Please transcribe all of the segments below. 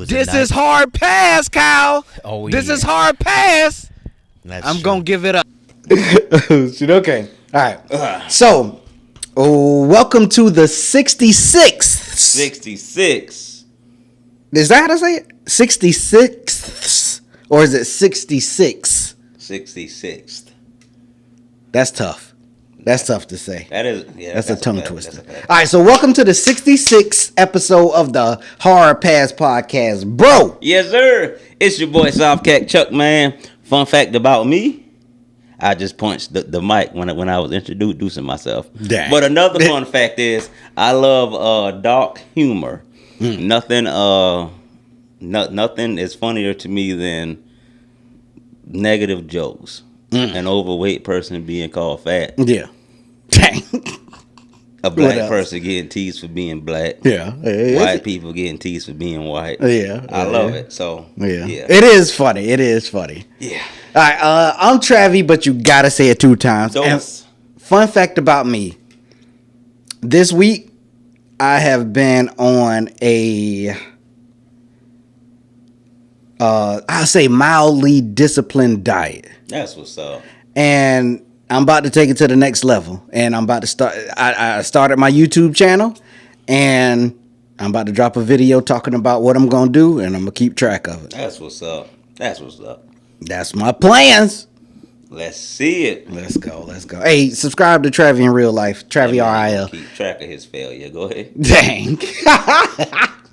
This is hard pass, Kyle. Oh, this yeah. is hard pass. I'm going to give it up. Okay. All right. So, welcome to the 66th. 66. Is that how to say it? 66th? Or is it 66? 66th. That's tough. That's tough to say. That is, yeah. That's a tongue twister. All right, so welcome to the 66th episode of the Hard Pass Podcast, bro. Yes, sir. It's your boy Softcat Chuck, man. Fun fact about me, I just punched the mic when I was introducing myself. Dang. But another fun fact is, I love dark humor. Nothing is funnier to me than negative jokes. An overweight person being called fat. Yeah. Dang. A black person getting teased for being black. Yeah. White people getting teased for being white. Yeah. I love it. So, yeah. It is funny. It is funny. Yeah. All right. I'm Travey, but you got to say it 2 times. And fun fact about me. This week, I have been on a, I'll say mildly disciplined diet. That's what's up. And I'm about to take it to the next level. And I'm about to start. I started my YouTube channel, and I'm about to drop a video talking about what I'm gonna do, and I'm gonna keep track of it. That's what's up. That's what's up. That's my plans. Let's see it. Let's go. Hey, subscribe to Travey in real life. Travey RIL. Keep track of his failure. Go ahead. Dang.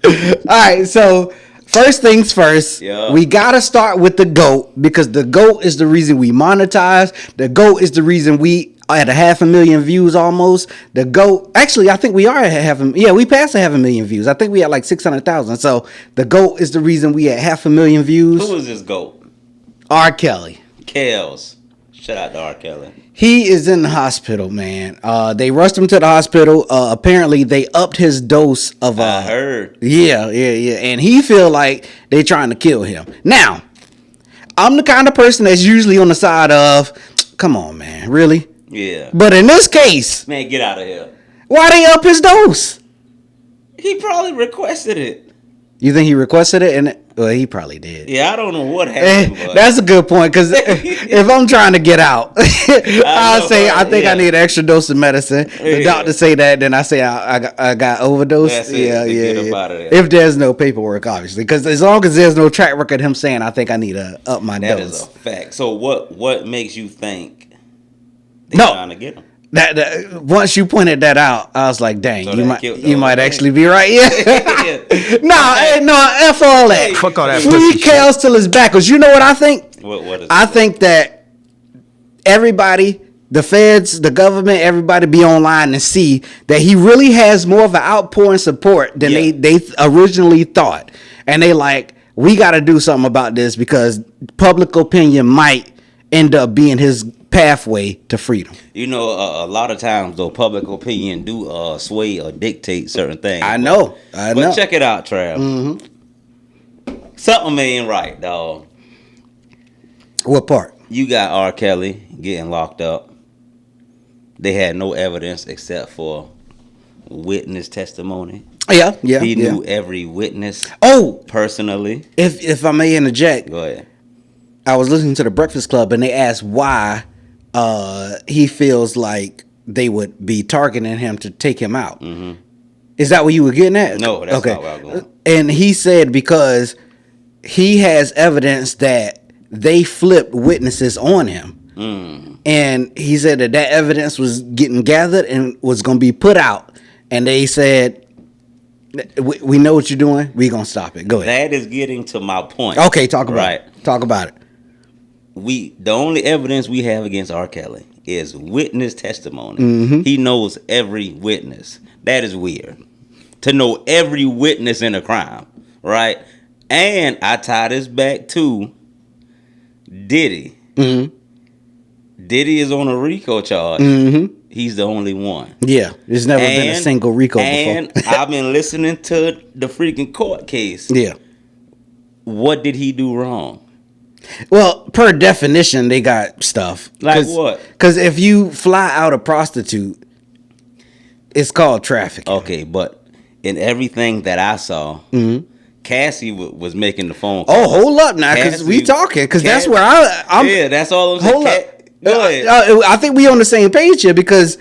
All right. So first things first, we got to start with the GOAT, because the GOAT is the reason we monetize. The GOAT is the reason we are at 500,000 views almost. The GOAT, actually, I think we are at we passed 500,000 views. I think we had like 600,000. So the GOAT is the reason we at 500,000 views. Who is this GOAT? R. Kelly. Kels. Shout out to R. Kelly. He is in the hospital, man. They rushed him to the hospital. Apparently, they upped his dose of. I heard. Yeah. And he feel like they trying to kill him. Now, I'm the kind of person that's usually on the side of, come on, man, really? Yeah. But in this case, man, get out of here. Why they up his dose? He probably requested it. You think he requested it? And well, he probably did. Yeah, I don't know what happened. That's a good point, because if I'm trying to get out, I'll say I think I need an extra dose of medicine. The doctor say that, then I say I got overdose. That's yeah. Get up out of there. If there's no paperwork, obviously, because as long as there's no track record of him saying I think I need to up my dose. That is a fact. So what makes you think they're trying to get him? That once you pointed that out, I was like, "Dang, So you might actually be right." Yeah. No, F all that. Fuck all that. Free Kels till his back. Cause you know what I think? What is I think that everybody, the feds, the government, everybody be online and see that he really has more of an outpouring support than they originally thought, and they like, we got to do something about this because public opinion might end up being his pathway to freedom. You know, a lot of times though, public opinion do sway or dictate certain things. I know. But check it out, Trav. Mm-hmm. Something ain't right, dog. What part? You got R. Kelly getting locked up. They had no evidence except for witness testimony. Yeah. He knew every witness. Personally. If I may interject, go ahead. I was listening to the Breakfast Club and they asked why he feels like they would be targeting him to take him out. Mm-hmm. Is that what you were getting at? No, that's not where I was going. And he said because he has evidence that they flipped witnesses on him. Mm. And he said that evidence was getting gathered and was going to be put out. And they said, we know what you're doing. We're going to stop it. Go ahead. That is getting to my point. Okay, talk about it. Talk about it. The only evidence we have against R. Kelly is witness testimony. Mm-hmm. He knows every witness. That is weird. To know every witness in a crime, right? And I tie this back to Diddy. Mm-hmm. Diddy is on a RICO charge. Mm-hmm. He's the only one. Yeah, there's never been a single RICO before. And I've been listening to the freaking court case. Yeah. What did he do wrong? Well, per definition, they got stuff. Like what? Because if you fly out a prostitute, it's called trafficking. Okay, but in everything that I saw, Cassie was making the phone call. Oh, hold up now, because we talking, because that's where I'm. Yeah, that's all I'm saying. Hold up. Go ahead. I think we on the same page here, because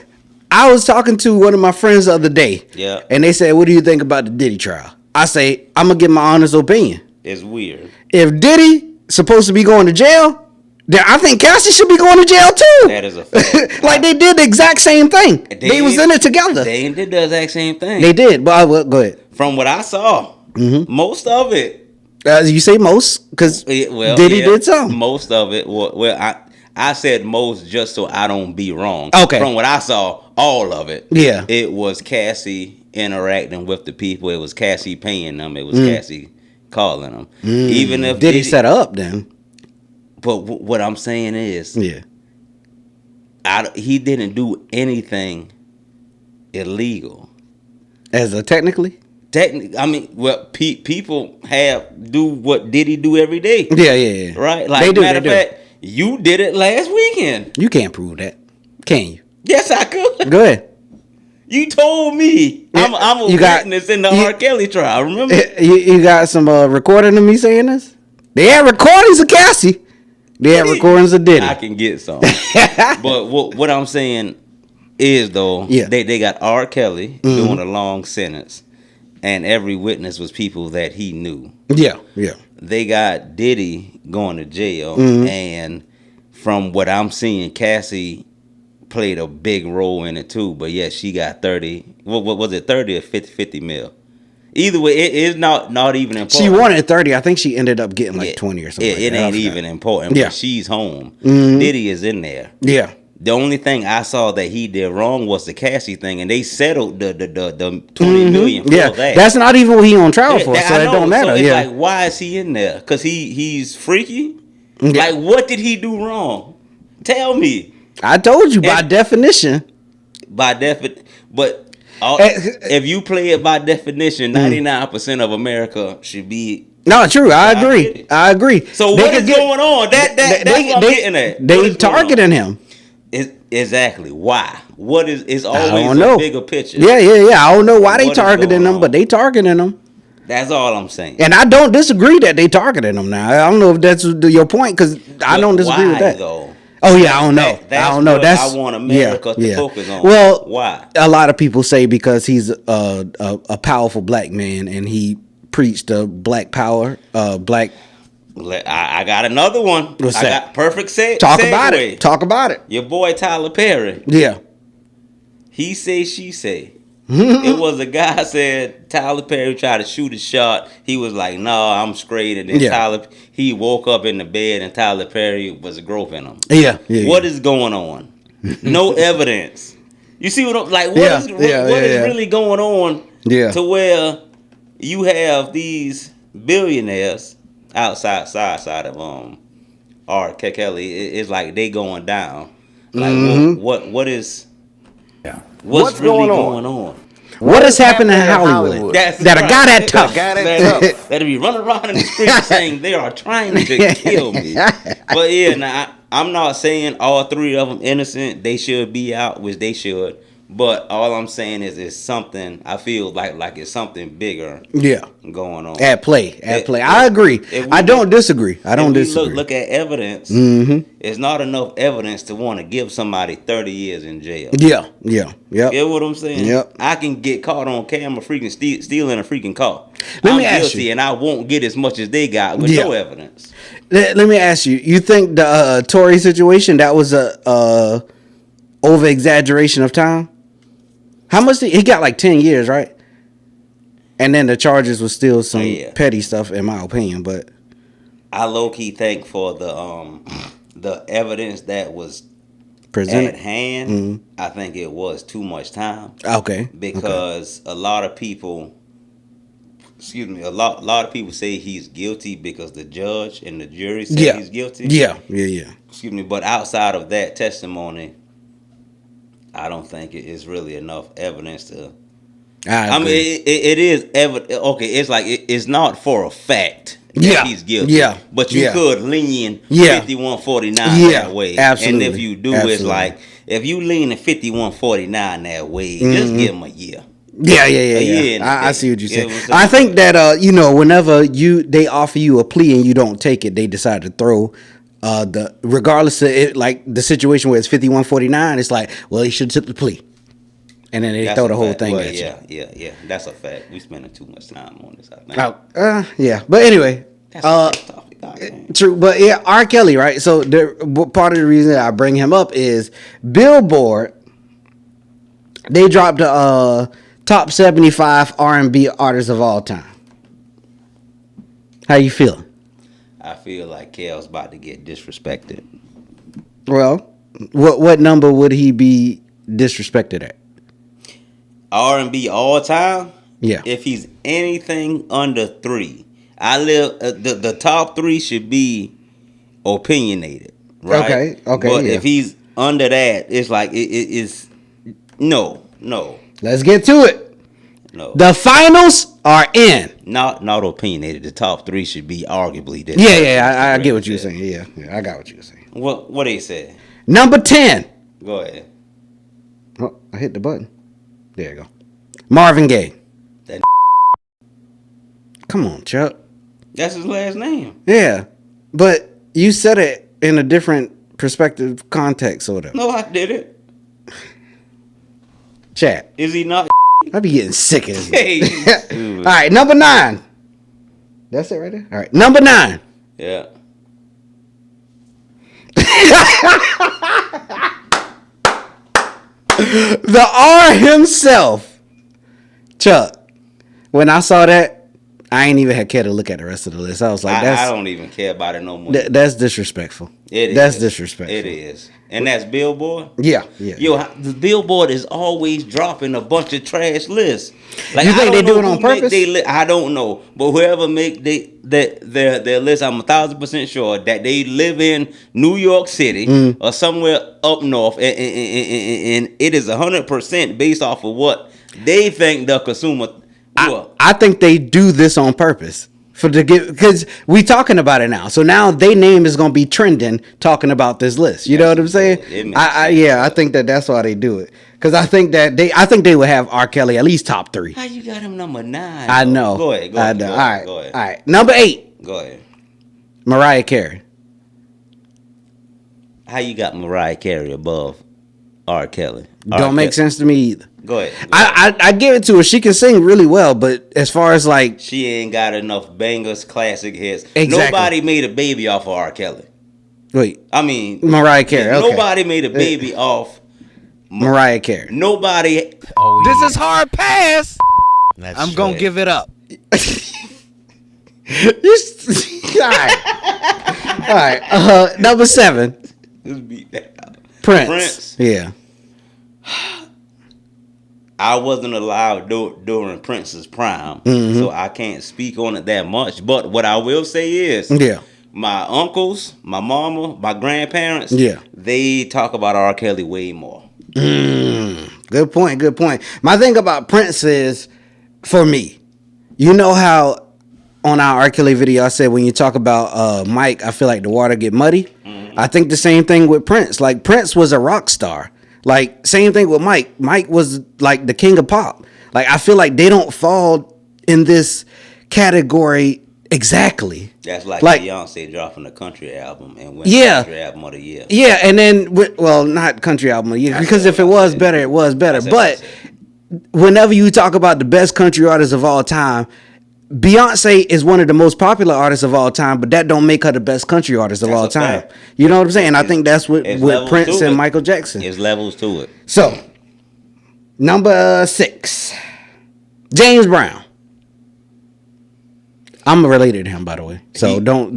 I was talking to one of my friends the other day. Yeah. And they said, what do you think about the Diddy trial? I say, I'm going to give my honest opinion. It's weird. If Diddy supposed to be going to jail, then I think Cassie should be going to jail too. That is a fact. Like they did the exact same thing. They was in it together. They did the exact same thing. They did. But go ahead. From what I saw, most of it. You say most because Diddy did some. Most of it. Well, I said most just so I don't be wrong. Okay. From what I saw, all of it. Yeah. It was Cassie interacting with the people. It was Cassie paying them. It was Cassie calling them. Even if Diddy set up then. But what I'm saying is, he didn't do anything illegal. As a technically? I mean, well, people do what Diddy do every day. Yeah. Right? Like, matter of fact, you did it last weekend. You can't prove that, can you? Yes, I could. Go ahead. You told me. I'm a witness in the R. Kelly trial, remember? You got some recording of me saying this? They had recordings of Cassie. They had recordings of Diddy. I can get some. But what I'm saying is, though, they got R. Kelly doing a long sentence, and every witness was people that he knew. Yeah. They got Diddy going to jail, and from what I'm seeing, Cassie played a big role in it too. But yeah, she got 30. What was it, 30 or 50 mil? Either way, it is not even important. She wanted 30. I think she ended up getting like 20 or something. It ain't even important. Yeah. But she's home. Diddy is in there. Yeah. The only thing I saw that he did wrong was the Cassie thing, and they settled the 20 million for that. That's not even what he on trial for, so it don't matter. So it's like, why is he in there? Because he's freaky? Like, what did he do wrong? Tell me. I told you, by definition. But if you play it by definition, 99% of America should be. No, true. I agree. So what is going on? That's what I'm getting at. They targeting him. Exactly. Why? What is? It's always a bigger picture. Yeah. I don't know why they targeting him, but they targeting him. That's all I'm saying. And I don't disagree that they targeting him. Now I don't know if that's your point, because I don't disagree with that. Though? Oh yeah, I don't know. I don't know. That's I want America to focus on. Well, why? A lot of people say because he's a powerful black man and he preached black power, black. I got another one. What's I that? Got perfect segue. Talk about it. Your boy Tyler Perry. Yeah. He say, she say. It was a guy said Tyler Perry tried to shoot a shot. He was like, "No, I'm straight." And then he woke up in the bed and Tyler Perry was groping him. Yeah. What is going on? No evidence. You see what I'm like? What is really going on? Yeah. To where you have these billionaires outside of R. Kelly. It's like they going down. Like what is? Yeah. What's really going on? What has happened in Hollywood? That a guy that tough. That'll be running around in the street saying they are trying to kill me. But yeah, now I'm not saying all three of them innocent. They should be out, which they should. But all I'm saying is it's something. I feel like it's something bigger. Going on at play. I agree. I don't disagree. Look at evidence. It's not enough evidence to want to give somebody 30 years in jail. Yeah. Get what I'm saying? Yep. I can get caught on camera freaking stealing a freaking car. Let me ask you, and I won't get as much as they got with no evidence. Let me ask you. You think the Tory situation, that was a over exaggeration of time? How much he got? Like 10 years, right? And then the charges was still some petty stuff, in my opinion. But I low key think for the evidence that was presented at hand, I think it was too much time. Okay. Because a lot of people, a lot of people say he's guilty because the judge and the jury say he's guilty. Yeah. Excuse me, but outside of that testimony, I don't think it is really enough evidence to. I mean, it is evidence. Okay, it's like it's not for a fact that he's guilty. Yeah, but you could lean 51-49 that way. Absolutely. And if you do, it's like if you lean 51-49 that way, just give him a year. Yeah. I see what you're saying. I think that whenever they offer you a plea and you don't take it, they decide to throw regardless of it, like the situation where it's 51-49, it's like, well, he should have took the plea. And then they throw the whole thing at you. Yeah. That's a fact. We spending too much time on this, I think. Yeah. But anyway. That's a topic. True. But yeah, R. Kelly, right? So part of the reason that I bring him up is Billboard, they dropped a top 75 R&B artists of all time. How you feeling? I feel like Kel's about to get disrespected. Well, what number would he be disrespected at? R&B all time? Yeah. If he's anything under 3, the top 3 should be opinionated, right? Okay. But if he's under that, it's like it's no. Let's get to it. No. The finals are in. Not opinionated. The top 3 should be arguably this. Yeah. I get what you're saying. Yeah, I got what you're saying. What they said? Number 10. Go ahead. Oh, I hit the button. There you go. Marvin Gaye. That Come on, Chuck. That's his last name. Yeah, but you said it in a different perspective, context, sort of. No, I did it. Chat. Is he not? I be getting sick of this. All right, number 9. That's it right there. All right, number 9. Yeah. The R himself, Chuck. When I saw that, I ain't even had care to look at the rest of the list. I was like, I don't even care about it no more. That's disrespectful. That's disrespectful. It is. And that's Billboard? Yeah. Yo, the Billboard is always dropping a bunch of trash lists. Like, you think they do it on purpose? I don't know. But whoever make their list, I'm 1,000% sure that they live in New York City or somewhere up north. And it is 100% based off of what they think the consumer... I think they do this on purpose because we talking about it now. So now their name is gonna be trending talking about this list. You know what I'm saying? I think that's why they do it. Because I think they would have R. Kelly at least top 3. How you got him number 9? I know. Go ahead. All right. Number 8. Go ahead. Mariah Carey. How you got Mariah Carey above R. Kelly? Don't make sense to me either. Go ahead. I give it to her. She can sing really well, but as far as like... She ain't got enough bangers, classic hits. Exactly. Nobody made a baby off of R. Kelly. Wait. I mean... Mariah Carey, okay. Nobody made a baby off... Mariah Carey. Nobody... Oh, yeah. This is hard pass. I'm going to give it up. All right. Number 7. Let's beat that out. Prince. Yeah. I wasn't alive during Prince's prime, so I can't speak on it that much. But what I will say is, my uncles, my mama, my grandparents, they talk about R. Kelly way more. Good point. My thing about Prince is, for me, you know how on our R. Kelly video I said when you talk about Mike, I feel like the water get muddy. I think the same thing with Prince. Like, Prince was a rock star. Like, same thing with Mike. Mike was like the king of pop. Like, I feel like they don't fall in this category exactly. That's like Beyonce dropping a country album and winning country album of the year. Yeah, and then, well, not country album of the year, because if it was better, it was better. But whenever you talk about the best country artists of all time, Beyonce is one of the most popular artists of all time, but that don't make her the best country artist of all time. Fact. You know what I'm saying? I think that's with Prince and Michael Jackson. There's levels to it. So, number 6, James Brown. I'm related to him, by the way. So don't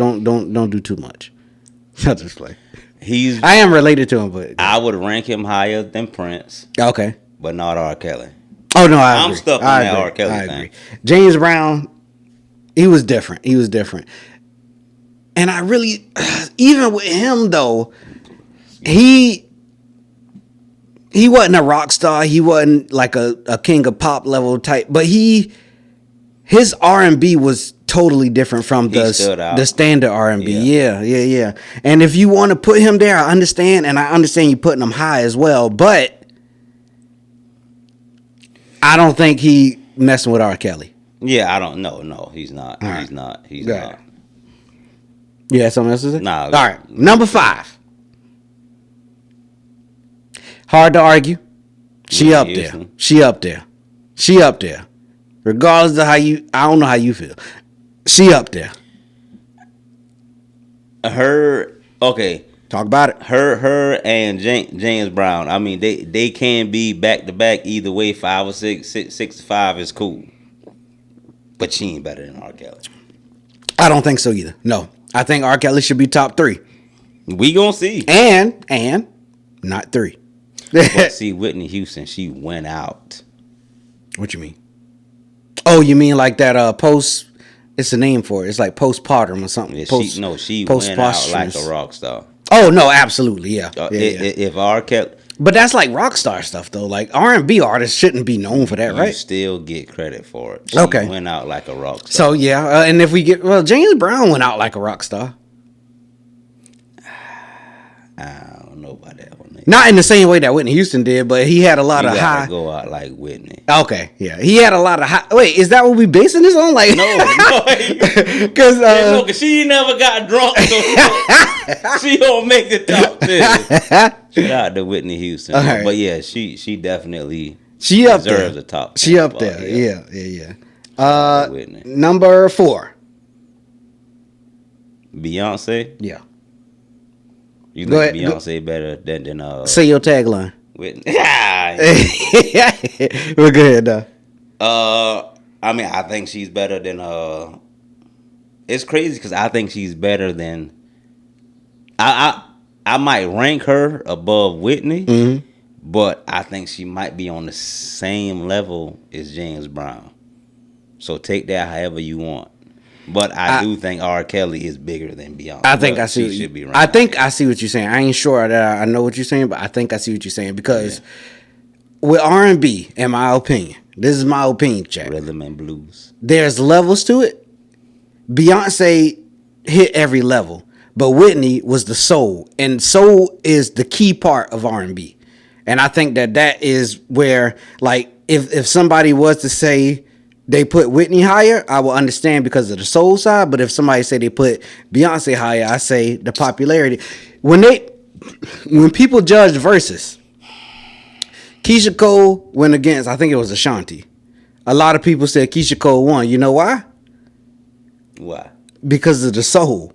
do too much. I just play. I am related to him, but I would rank him higher than Prince. Okay, but not R. Kelly. Oh no, I'm stuck on that R. Kelly thing. James Brown. He was different. And I really, even with him though, he wasn't a rock star. He wasn't like a king of pop level type. But his R&B was totally different from the standard R&B. Yeah. And if you want to put him there, I understand, and I understand you putting him high as well. But I don't think he messing with R. Kelly. Yeah, I don't know. No, he's not. Right. He's not. You had something else to say? Nah. All right. Number 5. Hard to argue. She up there. She up there. She up there. Regardless of I don't know how you feel. She up there. Okay. Talk about it. Her and James Brown. I mean, they can be back to back either way. 5 or 6 to 5 is cool. But she ain't better than R. Kelly. I don't think so either. No, I think R. Kelly should be top 3. We gonna see. And not 3. But see, Whitney Houston, she went out. What you mean? Oh, you mean like that post? It's a name for it. It's like postpartum or something. Yeah, she went out like a rock star. Oh no, absolutely, yeah. If R. Kelly, but that's like rock star stuff though. Like R&B artists shouldn't be known for that, right? You still get credit for it. She went out like a rock star. So yeah, and if we get James Brown went out like a rock star. I don't know about that one. Not in the same way that Whitney Houston did, but he had a lot of high. Go out like Whitney. Okay, yeah, he had a lot of high. Wait, is that what we basing this on? Like, no, because she never got drunk, so she don't make the top 10. Shout out to Whitney Houston, right. But yeah, she definitely deserves a top 10 She up there, yeah. Whitney. Number 4, Beyonce. Yeah. You think Beyonce better than say your tagline. Whitney. We're good though. I mean, I think she's better than it's crazy because I think she's better than I might rank her above Whitney, but I think she might be on the same level as James Brown. So take that however you want. But I do think R. Kelly is bigger than Beyonce. I think I see. I see what you're saying. I ain't sure that I know what you're saying, but I think I see what you're saying because with R&B, in my opinion, this is my opinion, Jack. Rhythm and blues. There's levels to it. Beyonce hit every level, but Whitney was the soul, and soul is the key part of R&B. And I think that is where, like, if somebody was to say they put Whitney higher, I will understand because of the soul side. But if somebody say they put Beyonce higher, I say the popularity. When people judge verses, Keisha Cole went against, I think it was Ashanti. A lot of people said Keisha Cole won. You know why? Why? Because of the soul.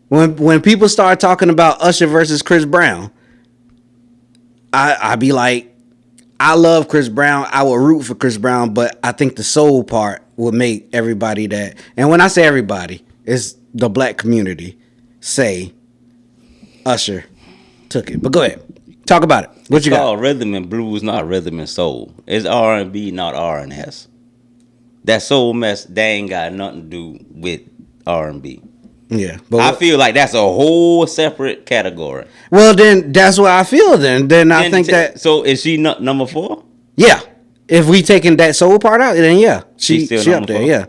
When people start talking about Usher versus Chris Brown, I be like, I love Chris Brown. I will root for Chris Brown, but I think the soul part would make everybody that, and when I say everybody, it's the black community, say Usher took it. But go ahead. Talk about it. What you got? It's called rhythm and blues, not rhythm and soul. It's R&B, not R&S. That soul mess, they ain't got nothing to do with R&B. Yeah, but I feel like that's a whole separate category. Well, then that's what I feel. Then I think that. So is she number 4? Yeah, if we taking that soul part out, then yeah, she up there. 4? Yeah,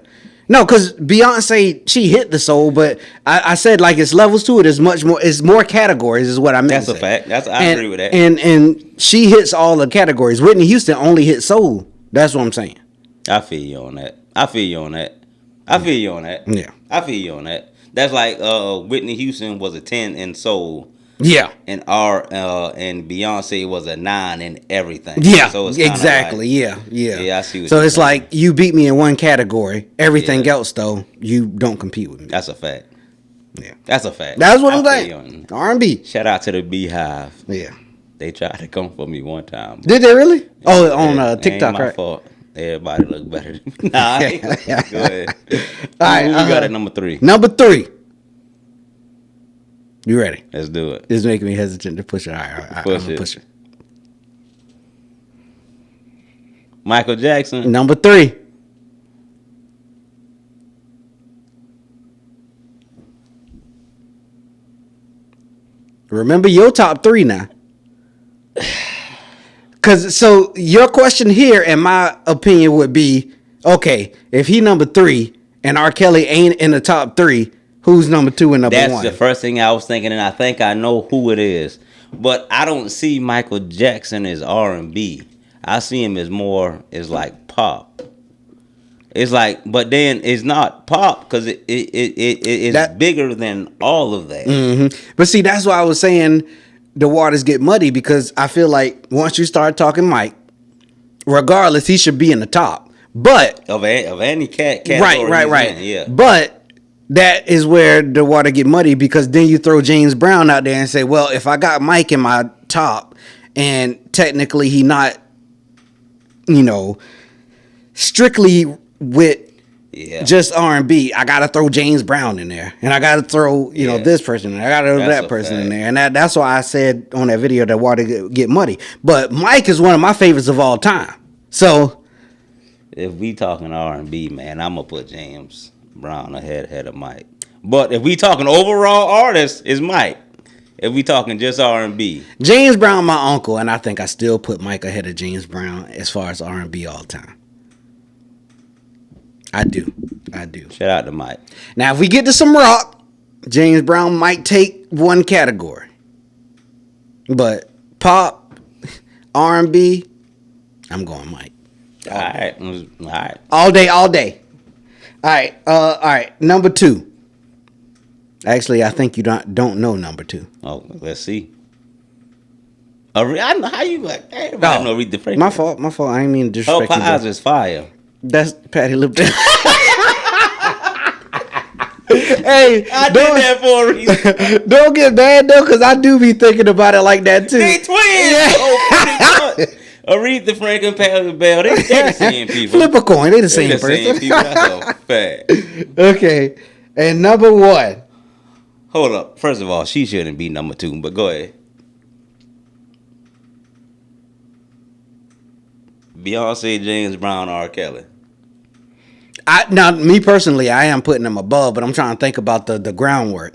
no, because Beyonce she hit the soul, but I said like it's levels to it. It's much more. It's more categories, is what I meant. That's a fact. I agree with that. And she hits all the categories. Whitney Houston only hit soul. That's what I'm saying. I feel you on that. Yeah. I feel you on that. That's like Whitney Houston was a 10 in soul. Yeah. And and Beyonce was a 9 in everything. Yeah. So it's exactly. Like, yeah. I see. So it's saying. Like you beat me in one category. Everything else though, you don't compete with me. That's a fact. Yeah. That's a fact. That's what I'm saying. R&B. Shout out to the Beehive. Yeah. They tried to come for me one time. Did they really? Oh, on TikTok, right? Fault. Everybody look better than me. Nah, go ahead. All right, we got at number 3. Number 3. You ready? Let's do it. It's making me hesitant to push it. All right. Push it. Michael Jackson. Number 3. Remember your top 3 now. Because so your question here, in my opinion, would be, okay, if he number 3 and R. Kelly ain't in the top 3, who's number 2 and number 1? That's the first thing I was thinking, and I think I know who it is. But I don't see Michael Jackson as R&B. I see him as like pop. It's like, but then it's not pop because it's bigger than all of that. Mm-hmm. But see, that's why I was saying the waters get muddy, because I feel like once you start talking Mike, regardless, he should be in the top. But of any category, right. Yeah. But that is where the water get muddy, because then you throw James Brown out there and say, well, if I got Mike in my top, and technically he not, strictly with just R&B, I gotta throw James Brown in there, and I gotta throw this person, and I gotta throw that person in there, and that's why I said on that video that water get muddy. But Mike is one of my favorites of all time. So if we talking R&B, man, I'm gonna put James Brown ahead of Mike. But if we talking overall artist, it's Mike. If we talking just R&B, James Brown, my uncle, and I think I still put Mike ahead of James Brown as far as R&B all time. I do. Shout out to Mike. Now, if we get to some rock, James Brown might take one category. But pop, R&B, I'm going Mike. All right. All day. All right. Number 2. Actually, I think you don't know number 2. Oh, let's see. I know how you like. Everybody know Read the Frank. My fault. I ain't mean to disrespect you. Oh, Pies is fire. That's Patty Lipton. Hey, I did that for a reason. Don't get mad though, because I do be thinking about it like that too. They twins. Yeah. Oh, pretty much. Aretha Franklin, Patti Bell, they the same people. Flip a coin, they the same person. Same people. That's a fact. Okay, and number 1. Hold up. First of all, she shouldn't be number 2, but go ahead. Beyonce, James Brown, R. Kelly. Now, me personally, I am putting them above, but I'm trying to think about the groundwork.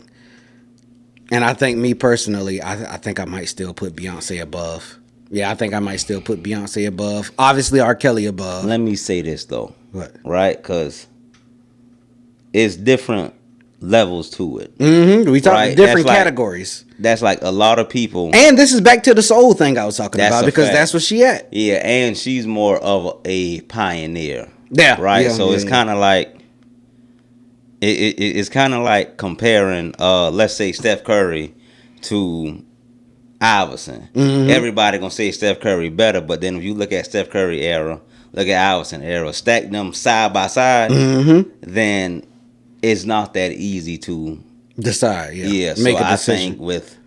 And I think me personally, I think I might still put Beyonce above. Yeah, I think I might still put Beyonce above. Obviously, R. Kelly above. Let me say this, though. What? Right? Because it's different levels to it. Mm-hmm. We talk different categories. That's like a lot of people. And this is back to the soul thing I was talking about, because that's what she at. Yeah, and she's more of a pioneer. Yeah. Right? Yeah, so it's kind of like, it's kind of like comparing, let's say, Steph Curry to Iverson. Mm-hmm. Everybody gonna say Steph Curry better, but then if you look at Steph Curry era, look at Iverson era, stack them side by side, then it's not that easy to decide. Yeah. Make so a decision. I think with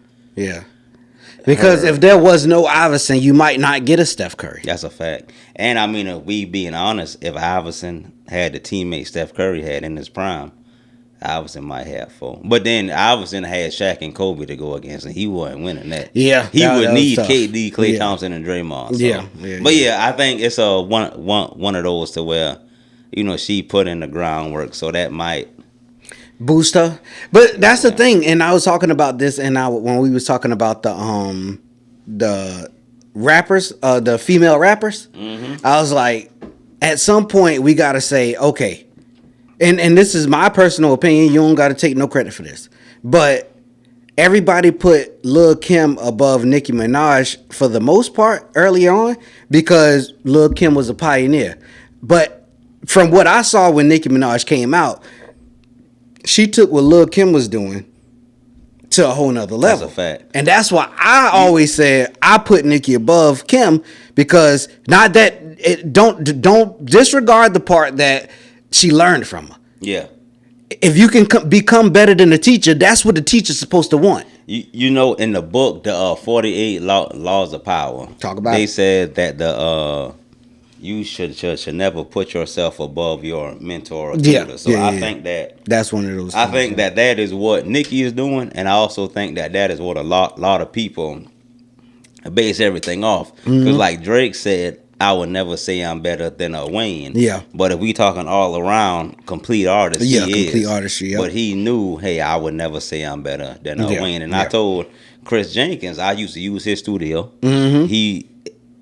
because if there was no Iverson, you might not get a Steph Curry. That's a fact. And I mean, if we being honest, if Iverson had the teammate Steph Curry had in his prime, Iverson might have 4. But then Iverson had Shaq and Kobe to go against, and he wasn't winning that. Yeah. He would need KD, Klay Thompson, and Draymond. So. Yeah. But I think it's a one of those to where, she put in the groundwork, so that might boost her. But that's the thing, and I was talking about this, and when we was talking about the rappers, the female rappers, I was like, at some point we gotta say, okay, and this is my personal opinion, you don't gotta take no credit for this, but everybody put Lil' Kim above Nicki Minaj for the most part early on, because Lil' Kim was a pioneer. But from what I saw when Nicki Minaj came out, she took what Lil' Kim was doing to a whole nother level. That's a fact. And that's why I always said I put Nicki above Kim, because not that don't disregard the part that she learned from her. Yeah. If you can become better than the teacher, that's what the teacher's supposed to want. You know, in the book, the 48 Laws of Power, they said that you should never put yourself above your mentor or tutor. So I think that's one of those. I think that is what Nicki is doing, and I also think that is what a lot of people base everything off. Because like Drake said, I would never say I'm better than a Wayne. Yeah. But if we talking all around complete artist, he complete is. Artistry. Yeah. But he knew, hey, I would never say I'm better than a Wayne. And I told Chris Jenkins, I used to use his studio. He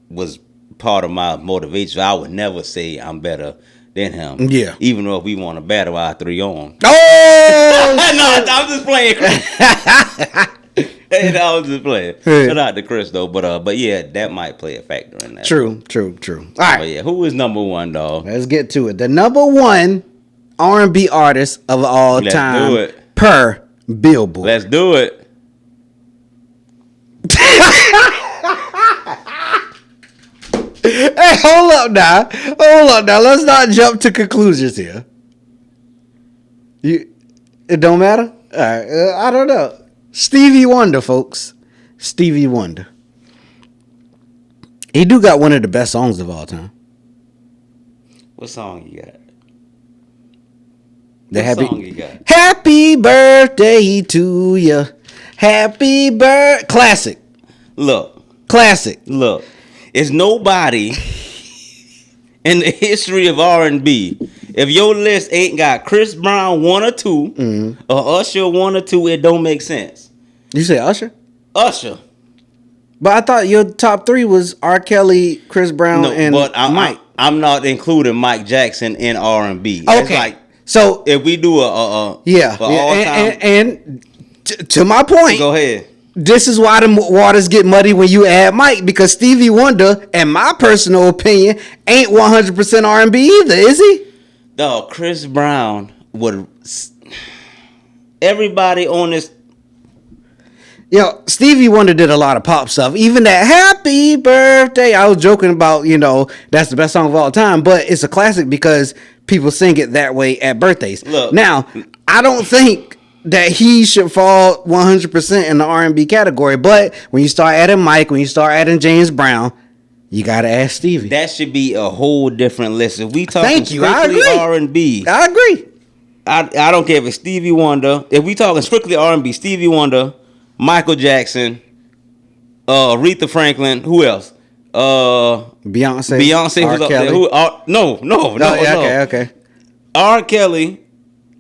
was part of my motivation. I would never say I'm better than him. Yeah. Even though if we want to battle our 3 on. Oh! No, I'm just playing. And I was just playing. Shout out to Chris though, but yeah, that might play a factor in that. True. All right. But yeah, who is number one, dog? Let's get to it. The number one R&B artist of all time do it. per Billboard. Let's do it. Hey, hold up now. Let's not jump to conclusions here. It don't matter? All right. I don't know. Stevie Wonder, folks. Stevie Wonder. He do got one of the best songs of all time. What song you got? Song you got? Happy birthday to you. Happy birthday. Classic. Classic. Look. It's nobody in the history of R&B. If your list ain't got Chris Brown 1 or 2, or Usher 1 or 2, it don't make sense. You say Usher? Usher. But I thought your top 3 was R. Kelly, Chris Brown, and Mike. I'm not including Mike Jackson in R&B. Okay. It's like, so if we do all time, and to my point, go ahead. This is why the waters get muddy when you add Mike, because Stevie Wonder, in my personal opinion, ain't 100% R&B either, is he? No, Chris Brown would. Everybody on this. Stevie Wonder did a lot of pop stuff. Even that Happy Birthday, I was joking about, that's the best song of all time, but it's a classic because people sing it that way at birthdays. Look. Now, I don't think that he should fall 100% in the R&B category, but when you start adding Mike, when you start adding James Brown, you gotta ask Stevie. That should be a whole different list. If we talking strictly R&B, I agree. I don't care if it's Stevie Wonder. If we talking strictly R&B, Stevie Wonder, Michael Jackson, Aretha Franklin, who else? Beyonce R. was up Kelly. there. No. Okay. R. Kelly,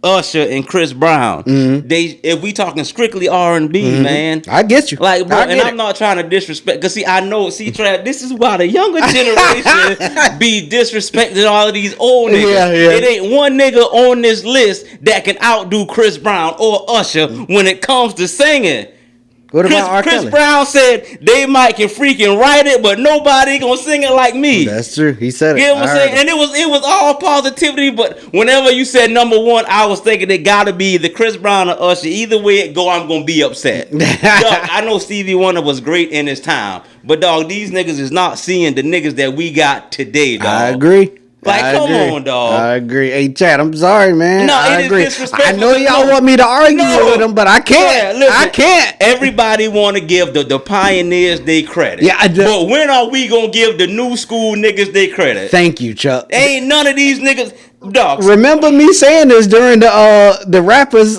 Usher, and Chris Brown. If we talking strictly R&B, man, I get you. Like, bro, and I'm not trying to disrespect, because I know, Trav, this is why the younger generation be disrespecting all of these old niggas. Yeah. It ain't one nigga on this list that can outdo Chris Brown or Usher when it comes to singing. What about R. Kelly? Chris Brown said they might can freaking write it, but nobody gonna sing it like me. That's true. He said it. You know what I'm saying? And it was all positivity, but whenever you said number one, I was thinking it gotta be the Chris Brown or Usher. Either way it go, I'm gonna be upset. Dog, I know Stevie Wonder was great in his time, but dog, these niggas is not seeing the niggas that we got today, dog. I agree. Come on, dog. I agree. Hey, Chad, I'm sorry, man. No, I it agree. is disrespectful. I know y'all want me to argue with them, but I can't. Yeah, listen, I can't. Everybody want to give the pioneers they credit. Yeah, but when are we gonna give the new school niggas they credit? Thank you, Chuck. Ain't none of these niggas. Dog. Remember me saying this during the rappers,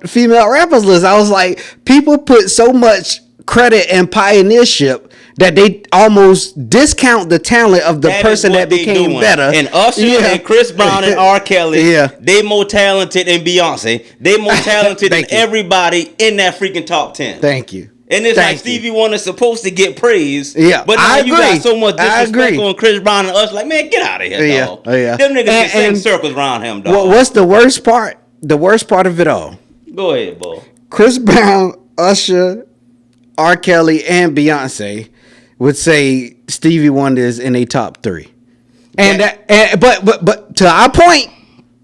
female rappers list. I was like, people put so much credit and pioneership that they almost discount the talent of the person that became better. And Usher and Chris Brown and R. Kelly, they more talented than Beyonce. They more talented than everybody in that freaking top 10. Thank you. And it's like Stevie Wonder's supposed to get praise. Yeah, but now you got so much disrespect on Chris Brown and us. Like, man, get out of here, dog. Them niggas just sing circles around him, dog. What's the worst part? The worst part of it all. Go ahead, boy. Chris Brown, Usher, R. Kelly, and Beyonce would say Stevie Wonder is in a top 3. But to our point,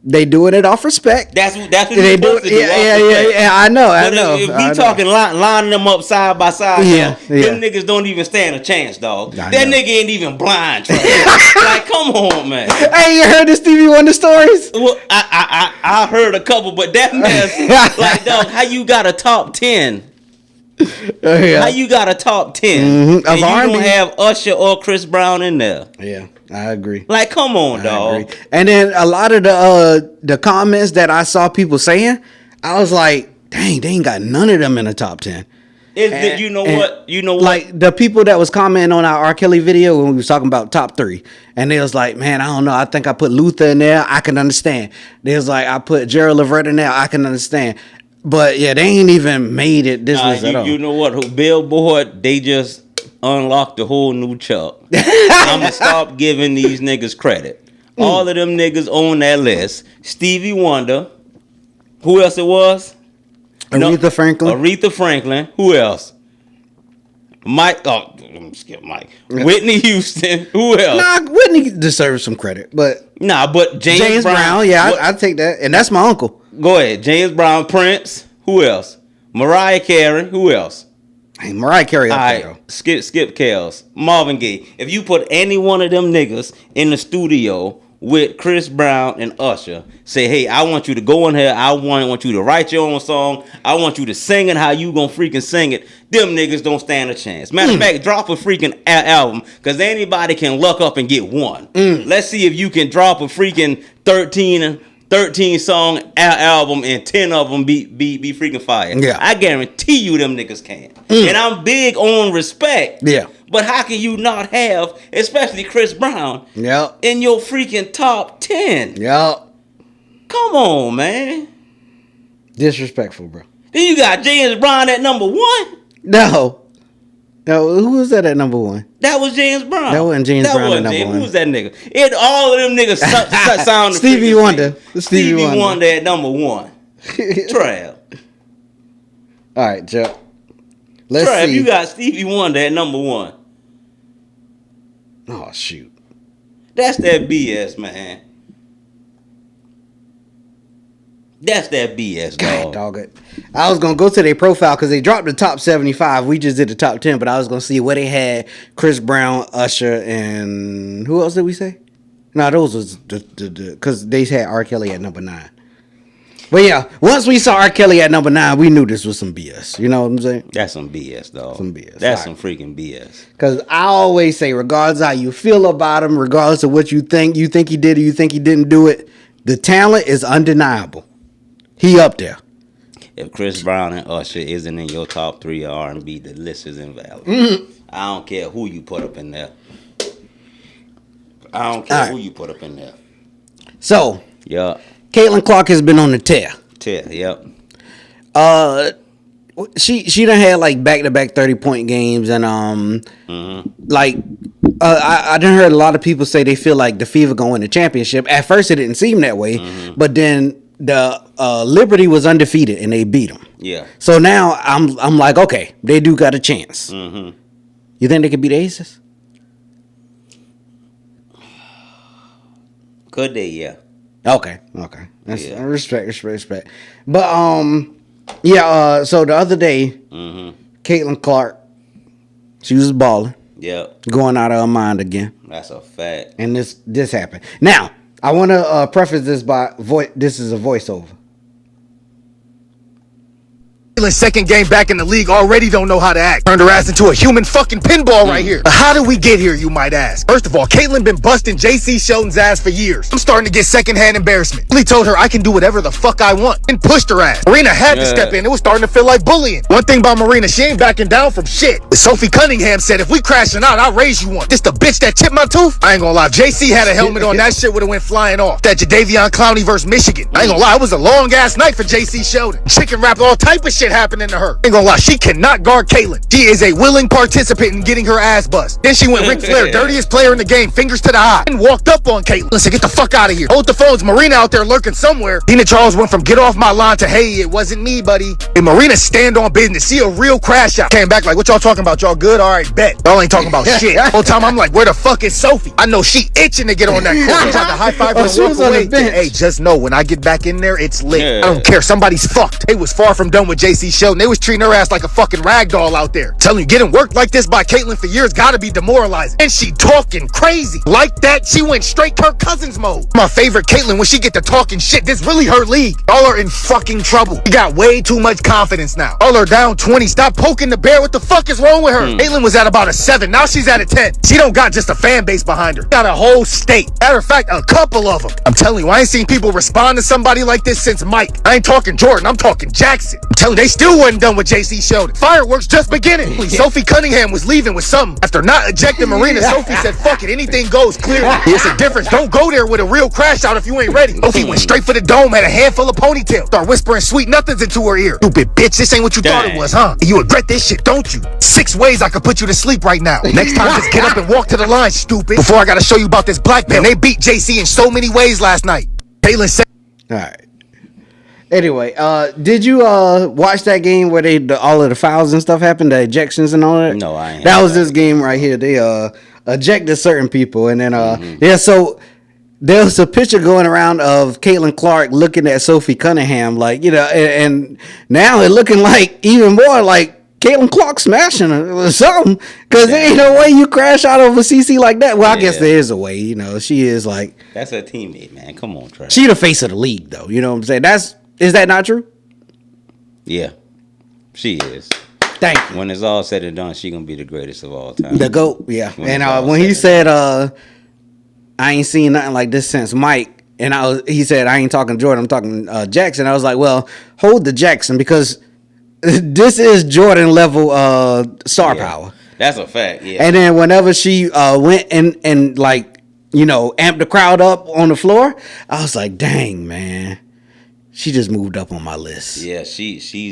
they doing it off respect. That's what they do. Yeah. I know. If we talking lining them up side by side, them niggas don't even stand a chance, dog. That nigga ain't even blind. Like, come on, man. Hey, you heard the Stevie Wonder stories? Well, I heard a couple, but that mess, like, dog, how you got a top 10? How you got a top 10 and you don't have Usher or Chris Brown in there? Yeah, I agree. Like, come on, dog. And then a lot of the comments that I saw people saying, I was like, dang, they ain't got none of them in the top 10. You know what? Like the people that was commenting on our R. Kelly video when we was talking about top 3, and they was like, man, I don't know. I think I put Luther in there. I can understand. They was like, I put Gerald Levert in there. I can understand. But yeah, they ain't even made it this list at all. You know what? Billboard, they just unlocked a whole new Chuck. I'm gonna stop giving these niggas credit. All of them niggas on that list. Stevie Wonder. Who else it was? Aretha Franklin. Who else? Mike. Oh, let me skip Mike. Whitney Houston. Who else? Nah, Whitney deserves some credit, but but James Brown. Yeah, I take that, and that's my uncle. Go ahead, James Brown, Prince. Who else? Mariah Carey. Who else? Hey, Mariah Carey up there. Skip Kells, Marvin Gaye. If you put any one of them niggas in the studio with Chris Brown and Usher, say, hey, I want you to go in here. I want you to write your own song. I want you to sing it how you gonna freaking sing it. Them niggas don't stand a chance. Matter of fact, drop a freaking album, because anybody can luck up and get one. Let's see if you can drop a freaking 13 song album and 10 of them be freaking fire. Yeah. I guarantee you them niggas can. And I'm big on respect. Yeah. But how can you not have, especially Chris Brown, in your freaking top 10? Yep. Come on, man. Disrespectful, bro. Then you got James Brown at number 1? No, who was that at number 1? That was James Brown. That wasn't James Brown at number 1. Who was that nigga? All of them niggas sound Stevie Wonder. Stevie Wonder at number 1. Trav. All right, Joe. Let's see. You got Stevie Wonder at number 1. Oh, shoot. That's that BS, man. That's that BS, dog. Dog it. I was going to go to their profile because they dropped the top 75. We just did the top 10, but I was going to see where they had Chris Brown, Usher, and who else did we say? No, those was because they had R. Kelly at number 9. But yeah, once we saw R. Kelly at number 9, we knew this was some BS. You know what I'm saying? That's some BS, dog. Some BS. That's some freaking BS. Because I always say, regardless of how you feel about him, regardless of what you think he did or you think he didn't do it, the talent is undeniable. He up there. If Chris Brown and Usher isn't in your top 3 of R&B, the list is invalid. I don't care who you put up in there. I don't care who you put up in there. So, yeah, Caitlin Clark has been on the tear. Yep. She done had like back-to-back 30-point games, and I done heard a lot of people say they feel like the Fever gonna win the championship. At first, it didn't seem that way, but then the Liberty was undefeated and they beat them. Yeah. So now I'm like, okay, they do got a chance. You think they could beat the Aces? Could they? Yeah. Okay. That's respect. But so the other day, Caitlin Clark, she was balling. Yep. Going out of her mind again. That's a fact. And this happened. Now, I want to preface this by this is a voiceover. Second game back in the league already don't know how to act. Turned her ass into a human fucking pinball right here. How did we get here, you might ask? First of all, Caitlin been busting JC Sheldon's ass for years. I'm starting to get secondhand embarrassment. Really told her I can do whatever the fuck I want and pushed her ass. Marina had to step in. It was starting to feel like bullying. One thing about Marina, she ain't backing down from shit. Sophie Cunningham said, if we crashing out, I'll raise you one. This the bitch that chipped my tooth? I ain't gonna lie. If JC had a helmet on, that shit would've went flying off. That Jadeveon Clowney versus Michigan. I ain't gonna lie. It was a long ass night for JC Sheldon. Chicken wrapped, all type of shit happening to her. Ain't gonna lie, she cannot guard Caitlin. She is a willing participant in getting her ass bust. Then she went Ric Flair, dirtiest player in the game, fingers to the eye, and walked up on Caitlin. Listen, get the fuck out of here. Hold the phones. Marina out there lurking somewhere. Tina Charles went from get off my line to hey, it wasn't me, buddy. And Marina stand on business. See a real crash out. Came back like, what y'all talking about? Y'all good? All right, bet. Y'all ain't talking about shit. Whole time I'm like, where the fuck is Sophie? I know she itching to get on that court. Tried to high five her and walk away. Hey, just know when I get back in there, it's lit. I don't care. Somebody's fucked. They was far from done with JC Sheldon. They was treating her ass like a fucking rag doll out there. Telling you, getting worked like this by Caitlin for years gotta be demoralizing. And she talking crazy. Like that, she went straight Kirk Cousins mode. My favorite Caitlin, when she get to talking shit, this really her league. Y'all are in fucking trouble. You got way too much confidence now. Y'all are down 20. Stop poking the bear. What the fuck is wrong with her? Caitlin was at about a 7. Now she's at a 10. She don't got just a fan base behind her. Got a whole state. Matter of fact, a couple of them. I'm telling you, I ain't seen people respond to somebody like this since Mike. I ain't talking Jordan. I'm talking Jackson. I'm telling you, they still wasn't done with JC Sheldon. Fireworks just beginning. Sophie Cunningham was leaving with something. After not ejecting Marina, Sophie said, fuck it, anything goes, clearly. It's a difference. Don't go there with a real crash out if you ain't ready. Sophie went straight for the dome, had a handful of ponytails. Start whispering sweet nothings into her ear. Stupid bitch, this ain't what you thought it was, huh? And you regret this shit, don't you? 6 ways I could put you to sleep right now. Next time, just get up and walk to the line, stupid. Before I gotta show you about this black belt. They beat JC in so many ways last night. Caitlin said, all right. Anyway, did you watch that game where all of the fouls and stuff happened, the ejections and all that? No, I ain't. That was this game right here. They ejected certain people, and then so there was a picture going around of Caitlin Clark looking at Sophie Cunningham, like, and now it looking like even more like Caitlin Clark smashing her or something, because there ain't no way you crash out over CC like that. Well, I guess there is a way. She is like, that's her teammate, man. Come on, Trey. She the face of the league, though. You know what I'm saying? Is that not true? Yeah, she is. Thank you. When it's all said and done, she gonna be the greatest of all time. The GOAT, yeah. When he said, "I ain't seen nothing like this since Mike," and he said, "I ain't talking Jordan, I'm talking Jackson." I was like, "Well, hold the Jackson, because this is Jordan level star power." That's a fact. Yeah. And then whenever she went and like amped the crowd up on the floor, I was like, "Dang, man." She just moved up on my list. Yeah, she's she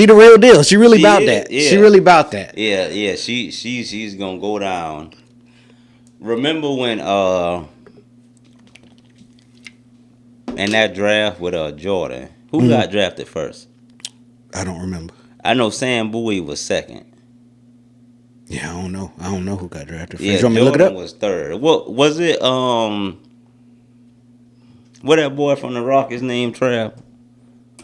the real deal. She really about that. Yeah. She really about that. Yeah. She's gonna go down. Remember when in that draft with Jordan, who got drafted first? I don't remember. I know Sam Bowie was second. Yeah, I don't know who got drafted first. Yeah, you want me to look it up? was third. What was it? What that boy from the Rockets named Trav?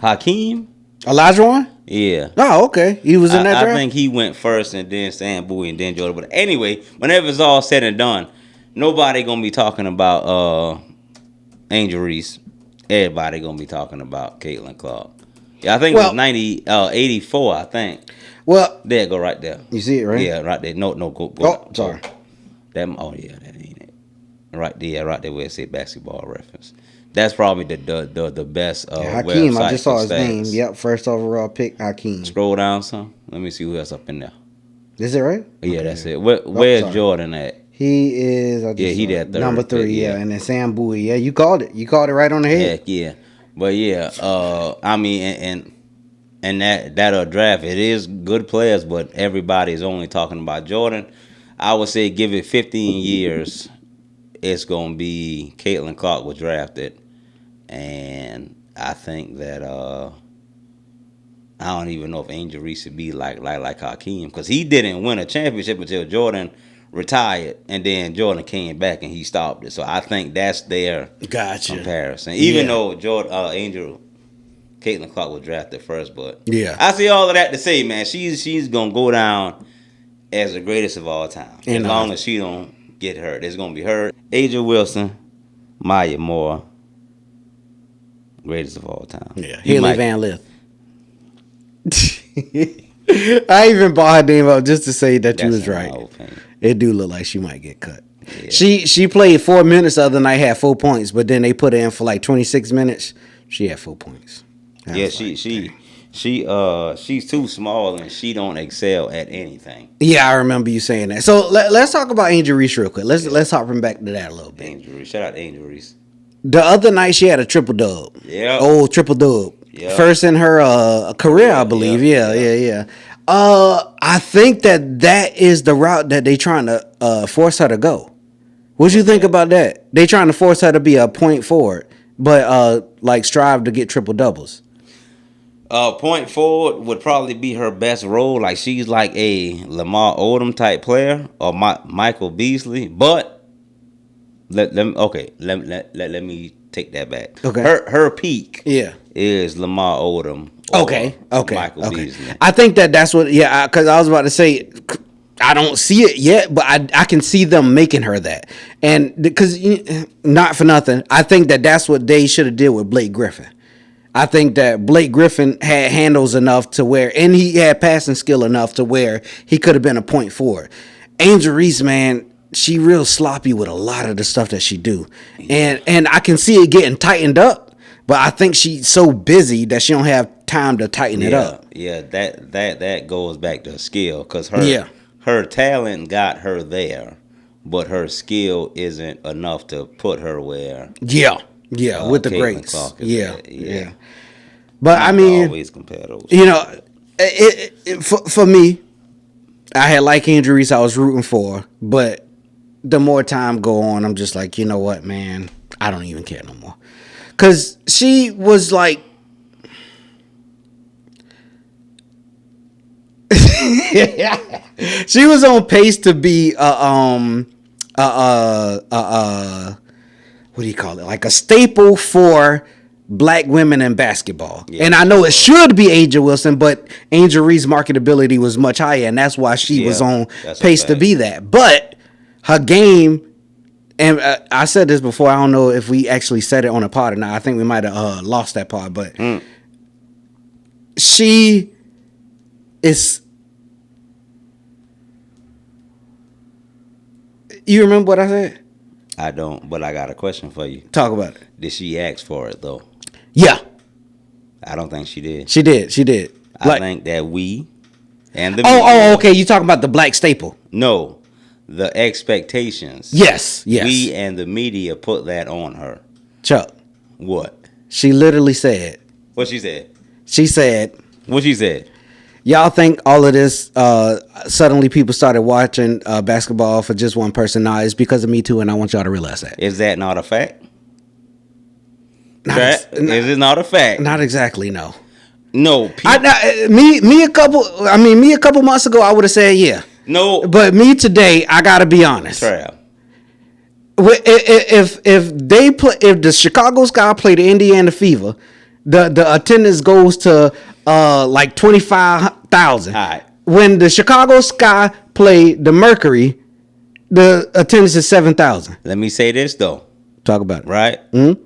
Hakeem? Olajuwon? Yeah. Oh, okay. He was in that draft? I think he went first, and then Sam Bowie, and then Jordan. But anyway, whenever it's all said and done, nobody gonna be talking about Angel Reese. Everybody gonna be talking about Caitlin Clark. Yeah, I think it was 84, I think. Well, there, go right there. You see it, right? Yeah, right there. No, go. Oh, sorry. That ain't it. Right there where it say basketball reference. That's probably the best Hakeem, website. I just saw his stats. name. Yep, first overall pick, Hakeem. Scroll down some. Let me see who else up in there. Is it right? Yeah, that's it. Where's Jordan at? He is. He that third number 3. pick, yeah. And then Sam Bowie. Yeah, you called it. You called it right on the head. Heck yeah, but yeah. I mean, and that draft, it is good players, but everybody's only talking about Jordan. I would say give it 15 years, it's gonna be Caitlin Clark was drafted. And I think that I don't even know if Angel Reese would be like Hakeem, because he didn't win a championship until Jordan retired, and then Jordan came back and he stopped it. So I think that's their comparison. Even though Caitlin Clark was drafted first, but I see all of that to say, man, she's gonna go down as the greatest of all time, as long as she don't get hurt. It's gonna be her, Aja Wilson, Maya Moore. Greatest of all time. Yeah, Haley Van Lith. I even brought her name up just to say that you was right. It do look like she might get cut. Yeah. She played 4 minutes the other night, had 4 points, but then they put her in for like 26 minutes. She had 4 points. She's too small and she don't excel at anything. Yeah, I remember you saying that. So let's talk about Angel Reese real quick. Let's hop back to that a little bit. Angel Reese, shout out to Angel Reese. The other night she had a triple dub. Yeah. Old triple dub. Yep. First in her career, I believe. Yeah. I think that is the route that they trying to force her to go. What you think about that? They trying to force her to be a point forward, but like strive to get triple doubles. Point forward would probably be her best role. Like she's like a Lamar Odom type player or Michael Beasley, but. Let me take that back. Okay. Her peak is Lamar Odom. Okay. Michael Beasley. I think that's what. Yeah, because I was about to say I don't see it yet, but I can see them making her that. And because not for nothing, I think that's what they should have did with Blake Griffin. I think that Blake Griffin had handles enough to where, and he had passing skill enough to where he could have been a point forward. Angel Reese, man. She real sloppy with a lot of the stuff that she do. And I can see it getting tightened up, but I think she's so busy that she don't have time to tighten it up. Yeah, that goes back to skill, because her talent got her there, but her skill isn't enough to put her where with the greats. Yeah. But I mean, always compare those. For me, I had like Angel Reese I was rooting for, but the more time go on, I'm just like, you know what, man, I don't even care no more. because she was like, she was on pace to be what do you call it? Like a staple for black women in basketball. Yeah. And I know it should be Angel Wilson, but Angel Reese's marketability was much higher, and that's why she was on pace to be that. But her game, and I said this before, I don't know if we actually said it on a pod or not. I think we might have lost that pod, but she is... You remember what I said? I don't, but I got a question for you. Talk about it. Did she ask for it, though? Yeah. I don't think she did. She did. I think that we and the okay. You talking about the black staple? No, the expectations. Yes. We and the media put that on her. Chuck. What? She literally said. What she said? She said. What she said? Y'all think all of this, suddenly people started watching basketball for just one person? Nah, it's because of Me Too, and I want y'all to realize that. Is that not a fact? Is it not a fact? Not exactly, no. No. Me a couple months ago, I would have said yeah. No. But me today, I got to be honest. Trav. If the Chicago Sky play the Indiana Fever, the attendance goes to like 25,000. All right. When the Chicago Sky play the Mercury, the attendance is 7,000. Let me say this though. Talk about it. Right. Mm-hmm.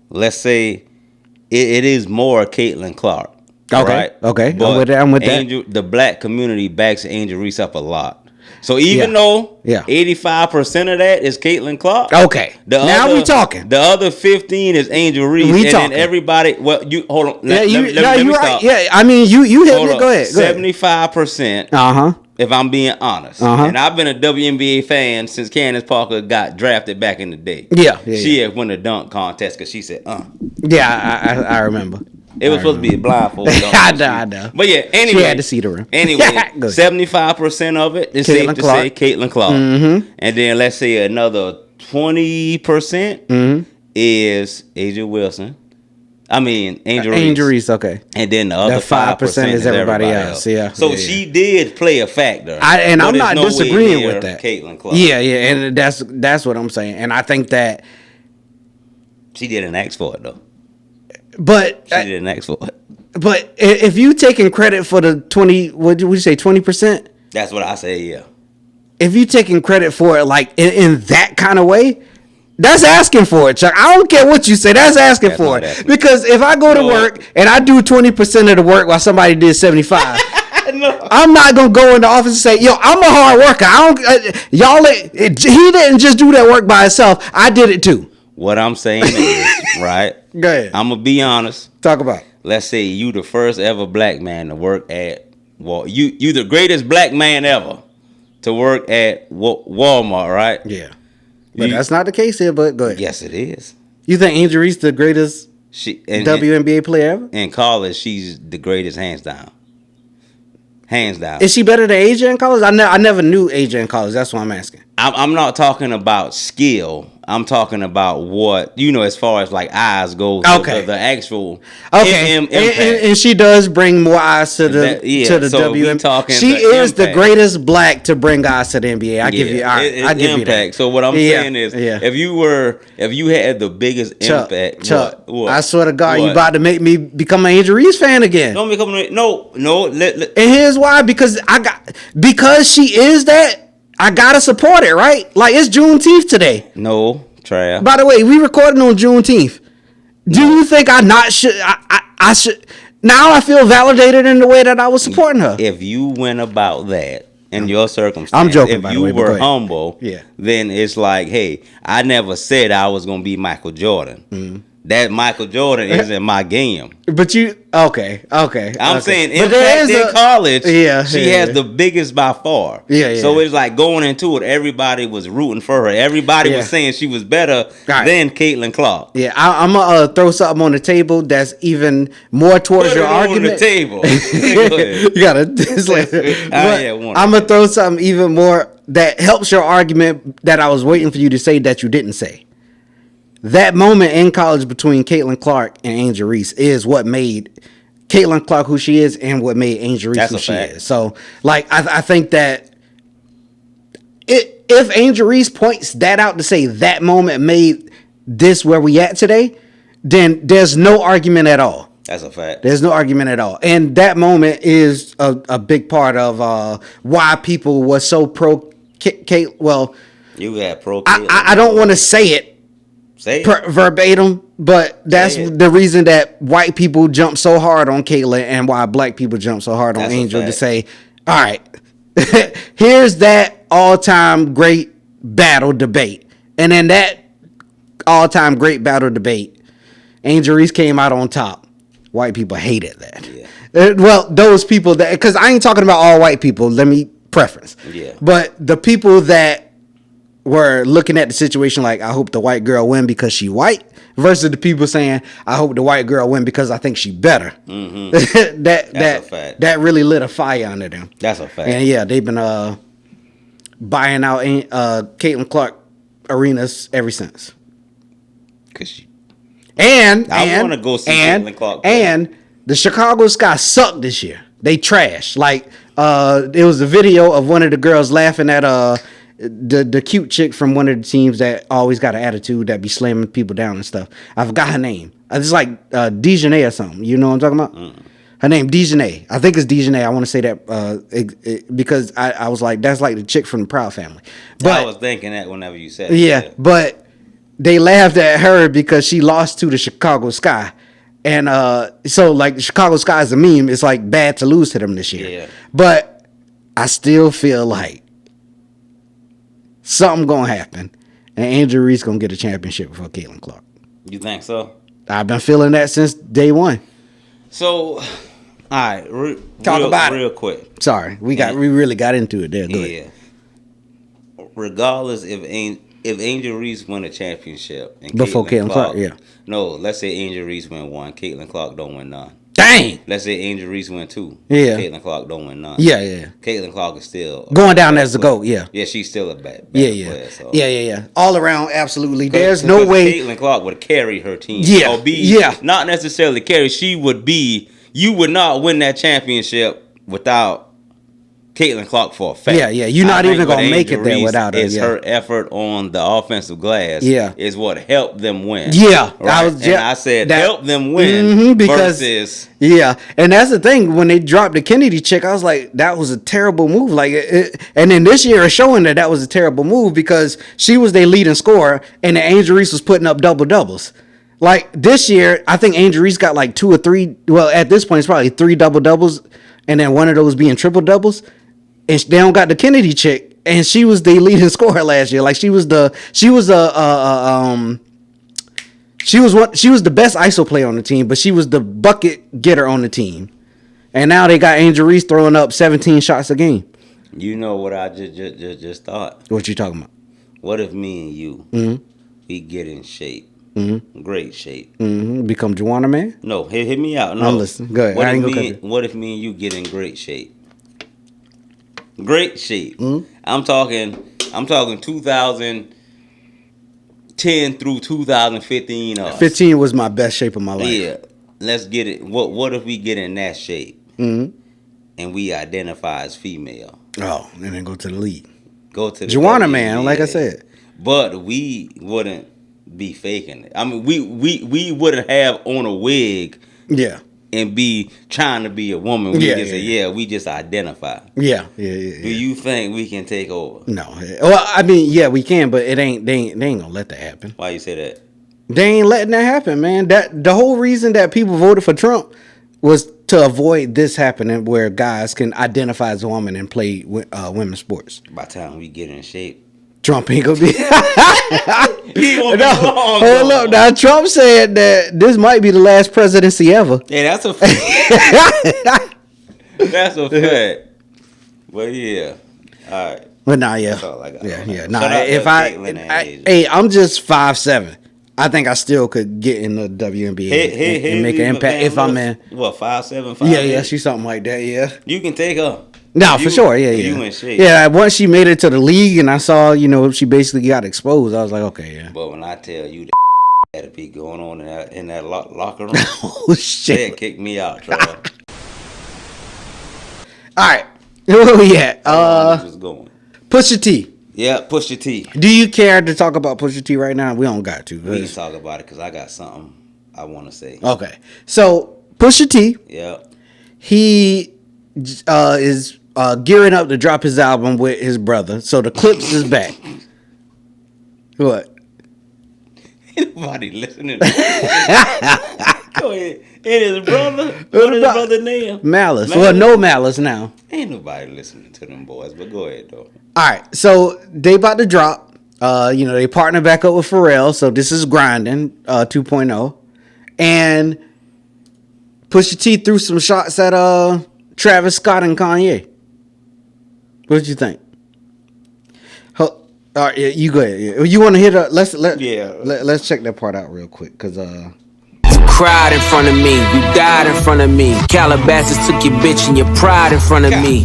Let's say it is more Caitlin Clark. Okay. Right? Okay. But I'm with that. The black community backs Angel Reese up a lot. So even though 85% of that is Caitlin Clark. Okay. We talking. The other 15 is Angel Reese. We and talking. then everybody. Well, you hold on. Let me right. stop. Yeah. I mean, you hit me. Go ahead. 75%. If I'm being honest, and I've been a WNBA fan since Candace Parker got drafted back in the day. She had won the dunk contest because she said, Yeah, I remember. It was supposed to be a blindfold. I know. But yeah, anyway. She had to see the rim. Anyway, 75% of it is safe to say Caitlin Clark. Mm-hmm. And then let's say another 20% is Angel Wilson. Angel Reese. Okay. And then the other 5% is everybody else. Yeah. So she did play a factor. I'm not disagreeing with that. Caitlin Clark. Yeah, and that's what I'm saying. And I think that she didn't ask for it though. But she didn't ask for it. But if you taking credit for the 20, what would you say, 20%? That's what I say. Yeah. If you taking credit for it like in that kind of way, that's asking for it, Chuck. I don't care what you say. That's asking for it. Because if I go to work and I do 20% of the work while somebody did 75, I'm not gonna go in the office and say, "Yo, I'm a hard worker." He didn't just do that work by himself. I did it too. What I'm saying is, right? Go ahead. I'm gonna be honest. Talk about it. Let's say you the first ever black man to work at you the greatest black man ever to work at Walmart, right? Yeah. But that's not the case here, but go ahead. Yes, it is. You think Angel Reese the greatest WNBA player ever? In college, she's the greatest, hands down. Hands down. Is she better than AJ in college? I never knew AJ in college. That's what I'm asking. I'm not talking about skill. I'm talking about what, as far as like eyes go. Okay. The actual impact. And she does bring more eyes to the WNBA. She is the greatest black to bring eyes to the NBA. I give you that. So what I'm saying is, if you had the biggest impact, Chuck, what? I swear to God, you about to make me become an Angel Reese fan again. Don't become no. And here's why: because she is that. I gotta support it, right? Like it's Juneteenth today. No, Trav. By the way, we recording on Juneteenth. Do you think I should? Now I feel validated in the way that I was supporting her. If you went about that in your circumstance, I'm joking. If you were humble, then it's like, hey, I never said I was gonna be Michael Jordan. Mm-hmm. That Michael Jordan isn't my game. But I'm saying impact in college, she has the biggest by far. Yeah. So it's like going into it, everybody was rooting for her. Everybody was saying she was better than Caitlin Clark. Yeah, I'm going to throw something on the table that's even more towards your argument. On the table. You got to. I'm going to throw something even more that helps your argument that I was waiting for you to say that you didn't say. that moment in college between Caitlin Clark and Angel Reese is what made Caitlin Clark who she is and what made Angel Reese who she is. So, like, I think that if Angel Reese points that out to say that moment made this where we at today, then there's no argument at all. That's a fact. There's no argument at all. And that moment is a big part of why people were so pro Kate. Well, you had pro. I don't want to say it verbatim, but that's the reason that white people jump so hard on Caitlyn and why black people jump so hard on Angel to say, all right, here's that all-time great battle debate. And then that all-time great battle debate, Angel Reese came out on top. White people hated that. Yeah. Well, those people that, because I ain't talking about all white people, let me preference. Yeah. But the people that were looking at the situation like, I hope the white girl win because she white, versus the people saying, I hope the white girl win because I think she better. Mm-hmm. that really lit a fire under them. That's a fact. And yeah, they've been buying out Caitlin Clark arenas ever since. I want to go see Caitlin Clark play. And the Chicago Sky sucked this year. They trash. Like there was a video of one of the girls laughing at the cute chick from one of the teams that always got an attitude that be slamming people down and stuff. I forgot her name. It's like Dejanay or something. You know what I'm talking about? Mm. Her name Dejanay. I think it's Dejanay. I want to say that because I was like, that's like the chick from the Proud Family. But I was thinking that whenever you said it. But they laughed at her because she lost to the Chicago Sky. And so, like, the Chicago Sky is a meme. It's, like, bad to lose to them this year. Yeah. But I still feel like something going to happen. And Angel Reese going to get a championship before Caitlin Clark. You think so? I've been feeling that since day one. So, all right. Talk about it real quick. Sorry. We really got into it there. Go ahead. Regardless if Angel Reese win a championship and before Caitlin Clark, yeah. No, let's say Angel Reese win one, Caitlin Clark don't win none. Dang. Let's say Angel Reese win two. Yeah. Caitlin Clark don't win none. Yeah. Caitlin Clark is still going down as the GOAT. Yeah. Yeah, she's still a bad player. So. Yeah. All around, absolutely. There's no way Caitlin Clark would carry her team. Yeah. Or not necessarily carry. She would be. You would not win that championship without Caitlin Clark for a fact. Yeah. You're not even gonna make it there without her. It's her effort on the offensive glass. Yeah. Is what helped them win. Yeah. Right? I said help them win because versus. Yeah, and that's the thing. When they dropped the Kennedy chick, I was like, that was a terrible move. Like, and then this year is showing that was a terrible move because she was their leading scorer, and the Angel Reese was putting up double doubles. Like this year, I think Angel Reese got like 2 or 3. Well, at this point, it's probably 3 double doubles, and then one of those being triple doubles. And they don't got the Kennedy chick, and she was the leading scorer last year. Like she was the best ISO player on the team, but she was the bucket getter on the team. And now they got Angel Reese throwing up 17 shots a game. You know what I just thought? What you talking about? What if me and you we get in shape, great shape, become Juwanna Man? No, hit me out. No, I'm listening. Go ahead. What if me and you get in great shape? Great shape. I'm talking 2010 through 2015. 15 was my best shape of my life. Yeah, let's get it. What if we get in that shape and we identify as female? Oh, and then go to the league. Go to the Juwanna Man, like I said. But we wouldn't be faking it. I mean, we wouldn't have on a wig. Yeah. And be trying to be a woman. We we just identify. Yeah. Do you think we can take over? No. Well, I mean, yeah, we can, but they ain't gonna let that happen. Why you say that? They ain't letting that happen, man. That the whole reason that people voted for Trump was to avoid this happening, where guys can identify as a woman and play women's sports. By the time we get in shape, Trump ain't gonna be. He won't be long. Hold up, now Trump said that this might be the last presidency ever. Yeah, that's a fact. That's a fact. But yeah, all right. But nah, yeah, that's all I got. Yeah. Nah, if I'm just 5'7". I think I still could get in the WNBA and make an impact if I'm in. What 5'7", 5'8"? Yeah, she's something like that. Yeah, you can take her. No, for sure. Yeah. You in shape. Yeah, once she made it to the league and I saw, she basically got exposed, I was like, okay, yeah. But when I tell you Had to be going on in that locker room. Oh shit! They kicked me out, Trevor. All right, where we at? Was going. Pusha T. Yeah, Pusha T. Do you care to talk about Pusha T right now? We don't got to. We can talk about it because I got something I want to say. Okay, so Pusha T. Yeah. He is gearing up to drop his album with his brother. So the Clips is back. What? Ain't nobody listening. Go ahead. And his brother. What is his brother's name? Malice. Well, no Malice now. Ain't nobody listening to them boys, but go ahead though. All right, so they about to drop. They partner back up with Pharrell, so this is Grinding 2.0. And Pusha T threw some shots at Travis Scott and Kanye. What did you think? All right, yeah, you go ahead. Yeah. You want to hit let's check that part out real quick, cause You cried in front of me, you died in front of me. Calabasas took your bitch and your pride in front of me.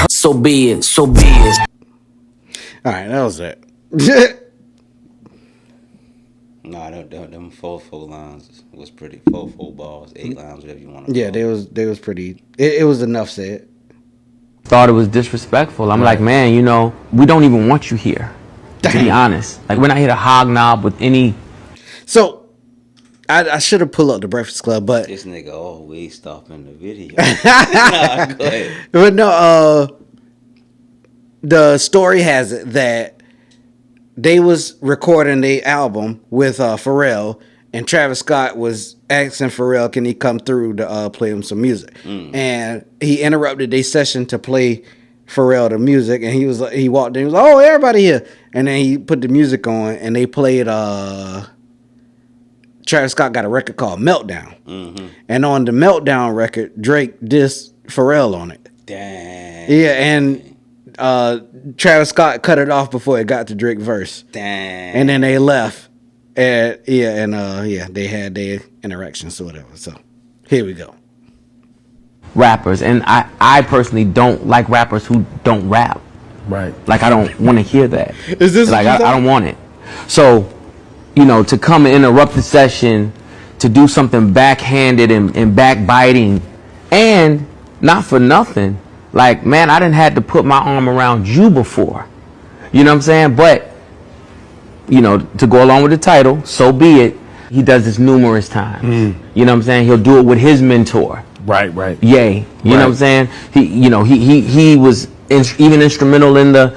So be it, so be it. All right, that was it. Nah, them 4 lines was pretty. 4 balls, 8 lines, whatever you want to. Yeah, they was pretty. It was enough said. Thought it was disrespectful. I'm like, man, we don't even want you here. To be honest, like we're not here to hognob with any. So, I should have pulled up the Breakfast Club, but This nigga always stopping the video. Nah, go ahead. But no, the story has it that they was recording the album with Pharrell, and Travis Scott was asking Pharrell, can he come through to play him some music? And he interrupted their session to play Pharrell the music, and he walked in, he was like, oh, everybody here. And then he put the music on, and they played Travis Scott got a record called Meltdown. Mm-hmm. And on the Meltdown record, Drake dissed Pharrell on it. Damn. Yeah, and Travis Scott cut it off before it got to Drake verse. Damn. And then they left. And they had their interactions or whatever. So here we go. Rappers, and I personally don't like rappers who don't rap. Right. Like I don't want to hear that. Is this like I don't want it. So, to come and interrupt the session, to do something backhanded and backbiting, and not for nothing, like, man, I didn't have to put my arm around you before. You know what I'm saying? But, to go along with the title, so be it. He does this numerous times. You know what I'm saying? He'll do it with his mentor. Right. Yay. You know what I'm saying? He was even instrumental in the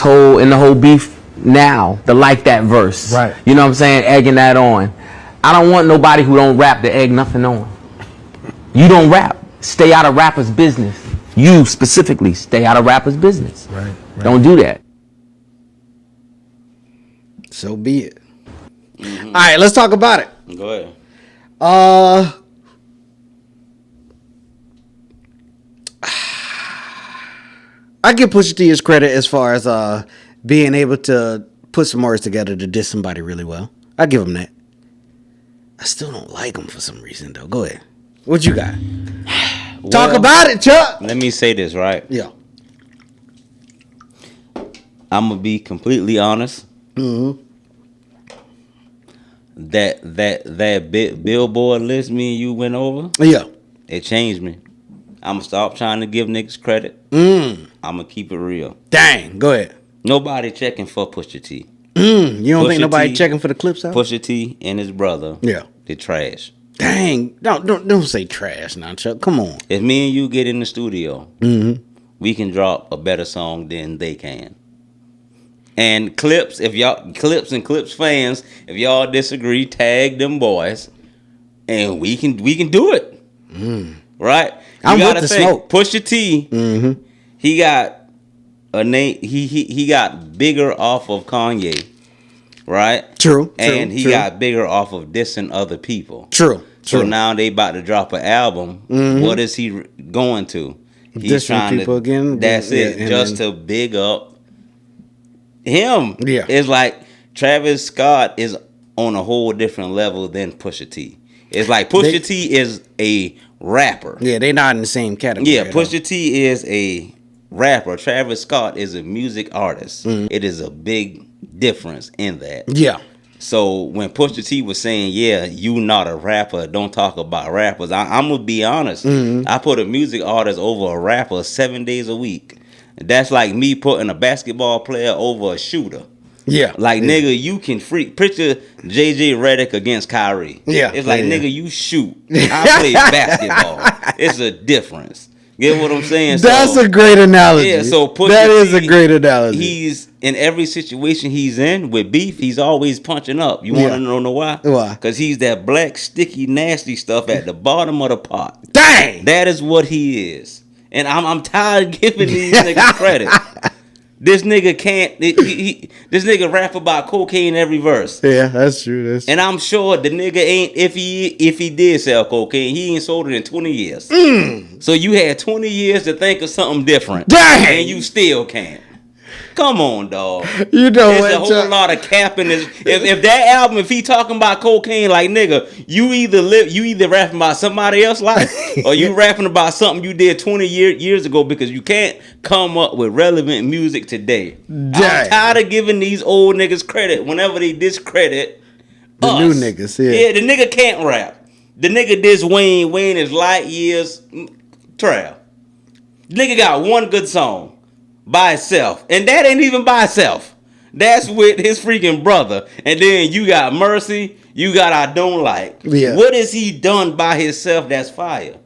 whole beef now, the Like That verse. Right. You know what I'm saying? Egging that on. I don't want nobody who don't rap to egg nothing on. You don't rap. Stay out of rappers' business. You specifically stay out of rappers' business. Right. Don't do that. So be it. Mm-hmm. All right, let's talk about it. Go ahead. I give Pusha T his credit as far as being able to put some words together to diss somebody really well. I give him that. I still don't like him for some reason, though. Go ahead. What you got? Talk about it, Chuck. Let me say this, right? Yeah. I'm going to be completely honest. Mm-hmm. That Billboard list me and you went over, Yeah. it changed me. I'm going to stop trying to give niggas credit. I'm going to keep it real. Dang. Go ahead. Nobody checking for Pusha T. You don't think Pusha nobody T, checking for the clips out? Pusha T and his brother. Yeah. They trash. Dang. Don't say trash now, Chuck. Come on. If me and you get in the studio, we can drop a better song than they can. And Clips, if y'all Clips fans, if y'all disagree, tag them boys, and we can do it. Right? I'm with the smoke. Pusha T, he got a name. He got bigger off of Kanye, right? True. And he got bigger off of dissing other people. True. So now they about to drop an album. What is he going to? He's Dissing trying people to. again. That's Yeah, it. Just to big up him. Yeah. It's like Travis Scott is on a whole different level than Pusha T. It's like Pusha T is a rapper. Yeah, they not in the same category. Yeah, Pusha T is a rapper. Travis Scott is a music artist. It is a big difference in that. Yeah. So when Pusha T was saying, yeah, you not a rapper, don't talk about rappers, I'm going to be honest. I put a music artist over a rapper 7 days a week. That's like me putting a basketball player over a shooter. Yeah. Like, nigga, you can freak. Picture JJ Redick against Kyrie. Yeah. It's like, nigga, you shoot. I play basketball. It's a difference. Get what I'm saying? That's a great analogy. Yeah, so Pusha that is T, a great analogy. He's in every situation he's in with beef, he's always punching up. You want to know why? Why? Because he's that black, sticky, nasty stuff at the bottom of the pot. Dang! That is what he is. And I'm tired of giving these niggas credit. This nigga can't. This nigga rap about cocaine every verse. Yeah, that's true. That's true. And I'm sure the nigga ain't. If he did sell cocaine, he ain't sold it in 20 years. So you had 20 years to think of something different. Dang! And you still can't. Come on, dog. You know There's what? a whole lot of cap in this. If that album, if he talking about cocaine, like nigga, you either rapping about somebody else's life or you rapping about something you did 20 years ago, because you can't come up with relevant music today. Dang. I'm tired of giving these old niggas credit whenever they discredit the us. new niggas. Yeah, the nigga can't rap. The nigga diss Wayne. Wayne is light years. Trav. Nigga got one good song. By itself. And that ain't even by itself. That's with his freaking brother. And then you got Mercy. You got I Don't Like. Yeah. What has he done by himself that's fire?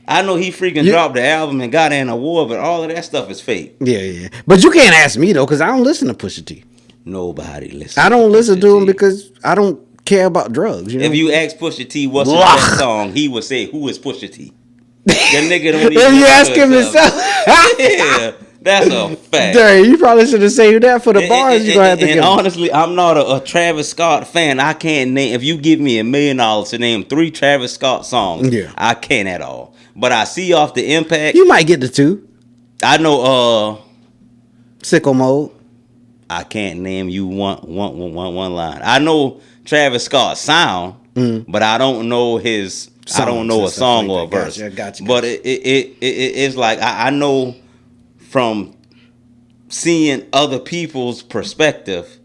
I know he freaking dropped the album and got an award, but all of that stuff is fake. Yeah. But you can't ask me, though, because I don't listen to Pusha T. Nobody listens. I don't listen to him because I don't care about drugs. You know? If you ask Pusha T what's his best song, he would say, who is Pusha T? That nigga don't even if you ask him himself. Yeah. That's a fact. Dang, you probably should have saved that for the bars. You're gonna have to. And honestly, I'm not a Travis Scott fan. I can't name. If you give me $1 million to name 3 Travis Scott songs, I can't at all. But I see off the impact. You might get the 2. I know. Sicko Mode. I can't name you one line. I know Travis Scott's sound, but I don't know his. Songs, I don't know a song or a verse. Gotcha. But it's like I know. From seeing other people's perspective,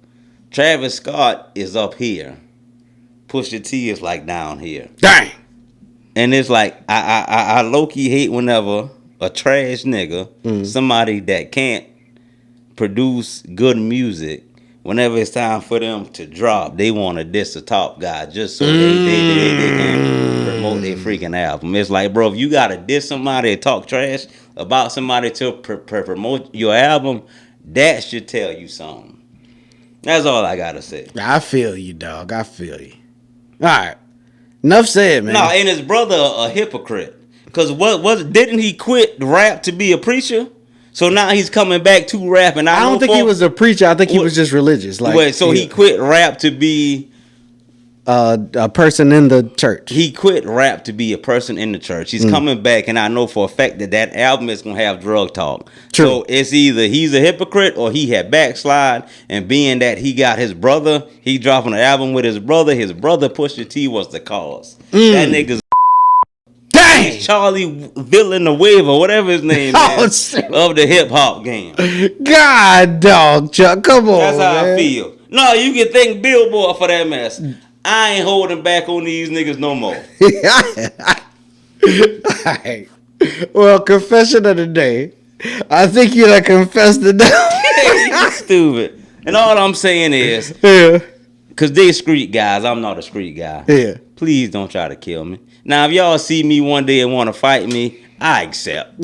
Travis Scott is up here. Pusha T is like down here. Dang. And it's like I low-key hate whenever a trash nigga, somebody that can't produce good music, whenever it's time for them to drop, they want to diss the top guy just so they can promote their freaking album. It's like, bro, if you got to diss somebody and talk trash about somebody to promote your album, that should tell you something. That's all I got to say. I feel you, dog. I feel you. All right. Enough said, man. No, and his brother a hypocrite. Because didn't he quit rap to be a preacher? So now he's coming back to rap, and I don't think he was a preacher. I think he was just religious. Like, wait, so he quit rap to be a person in the church. He quit rap to be a person in the church. He's coming back, and I know for a fact that album is gonna have drug talk. True. So it's either he's a hypocrite or he had backslide, and being that he got his brother, he dropping an album with his brother. His brother Pusha T was the cause. That nigga's. Dang! Charlie Villanueva, or whatever his name is, of the hip hop game. God, dog, Chuck, come on. That's how man. I feel. No, you can thank Billboard for that mess. I ain't holding back on these niggas no more. All right. Well, confession of the day. I think you done confessed the devil. Stupid. And all I'm saying is, because they street guys, I'm not a street guy. Yeah. Please don't try to kill me. Now, if y'all see me one day and want to fight me, I accept.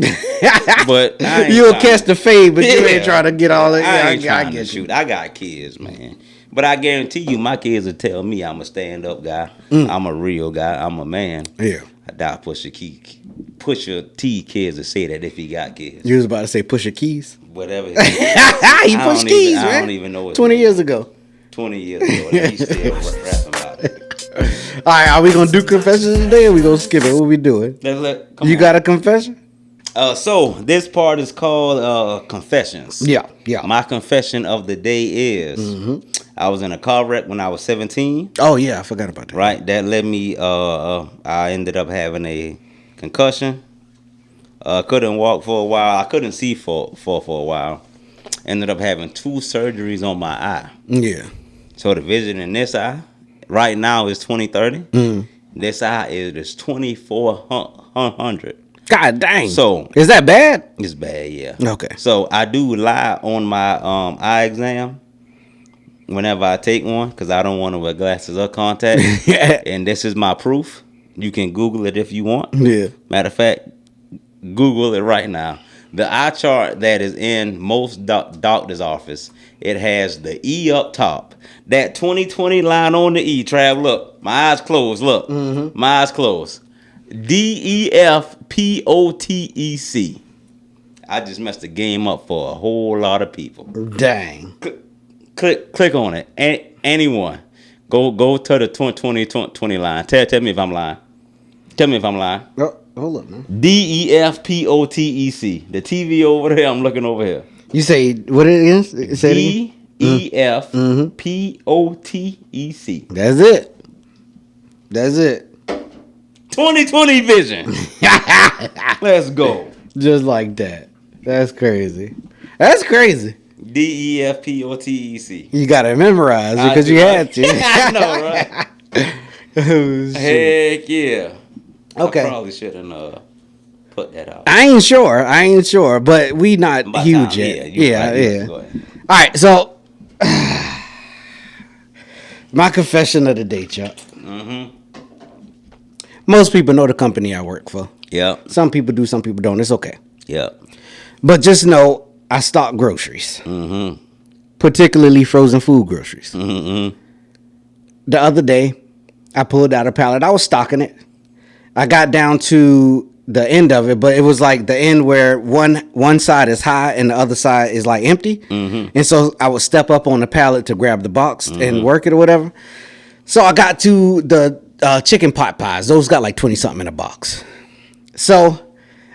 But you'll catch the fade, but you ain't trying to get all that. I ain't trying to shoot. I got kids, man. But I guarantee you, my kids will tell me I'm a stand-up guy. I'm a real guy. I'm a man. Yeah. I doubt Pusha T kids will say that if he got kids. You was about to say Pusha Keys. Whatever. He pushed keys, man. I don't even know what. 20 years ago. 20 years ago. He's still rapping about it. All right, are we gonna do confessions today, or we gonna skip it? What we doing? You got a confession? So this part is called confessions. Yeah. My confession of the day is I was in a car wreck when I was 17. Oh yeah, I forgot about that. Right, that led me. I ended up having a concussion. Couldn't walk for a while. I couldn't see for a while. Ended up having 2 surgeries on my eye. Yeah. So the vision in this eye right now is 20/30. This eye is 2400. God dang. So is that bad? It's bad, yeah. Okay. So I do lie on my eye exam whenever I take one because I don't want to wear glasses or contacts. And this is my proof. You can Google it if you want. Yeah. Matter of fact, Google it right now. The eye chart that is in most doctor's office, it has the E up top. That 20/20 line on the E, Trav, look. My eyes closed, look. My eyes closed. DEFPOTEC. I just messed the game up for a whole lot of people. Dang. Click on it. Anyone. Go to the 20/20 line. Tell me if I'm lying. Tell me if I'm lying. Oh, hold up, man. DEFPOTEC. The TV over there, I'm looking over here. You say what it is? Say DEFPOTEC. That's it. That's it. 20/20 vision. Let's go. Just like that. That's crazy. That's crazy. DEFPOTEC. You gotta memorize it because you had to. I know, right? Oh, heck yeah. Okay. I probably shouldn't put that out. I ain't sure, but we not huge yet. Yeah. Go ahead. All right, so my confession of the day, Chuck. Most people know the company I work for. Yep. Some people do, some people don't. It's okay. Yep. But just know I stock groceries, particularly frozen food groceries. The other day, I pulled out a pallet. I was stocking it. I got down to the end of it, but it was like the end where one side is high and the other side is like empty. And so I would step up on the pallet to grab the box and work it or whatever. So I got to the chicken pot pies. Those got like 20 something in a box. So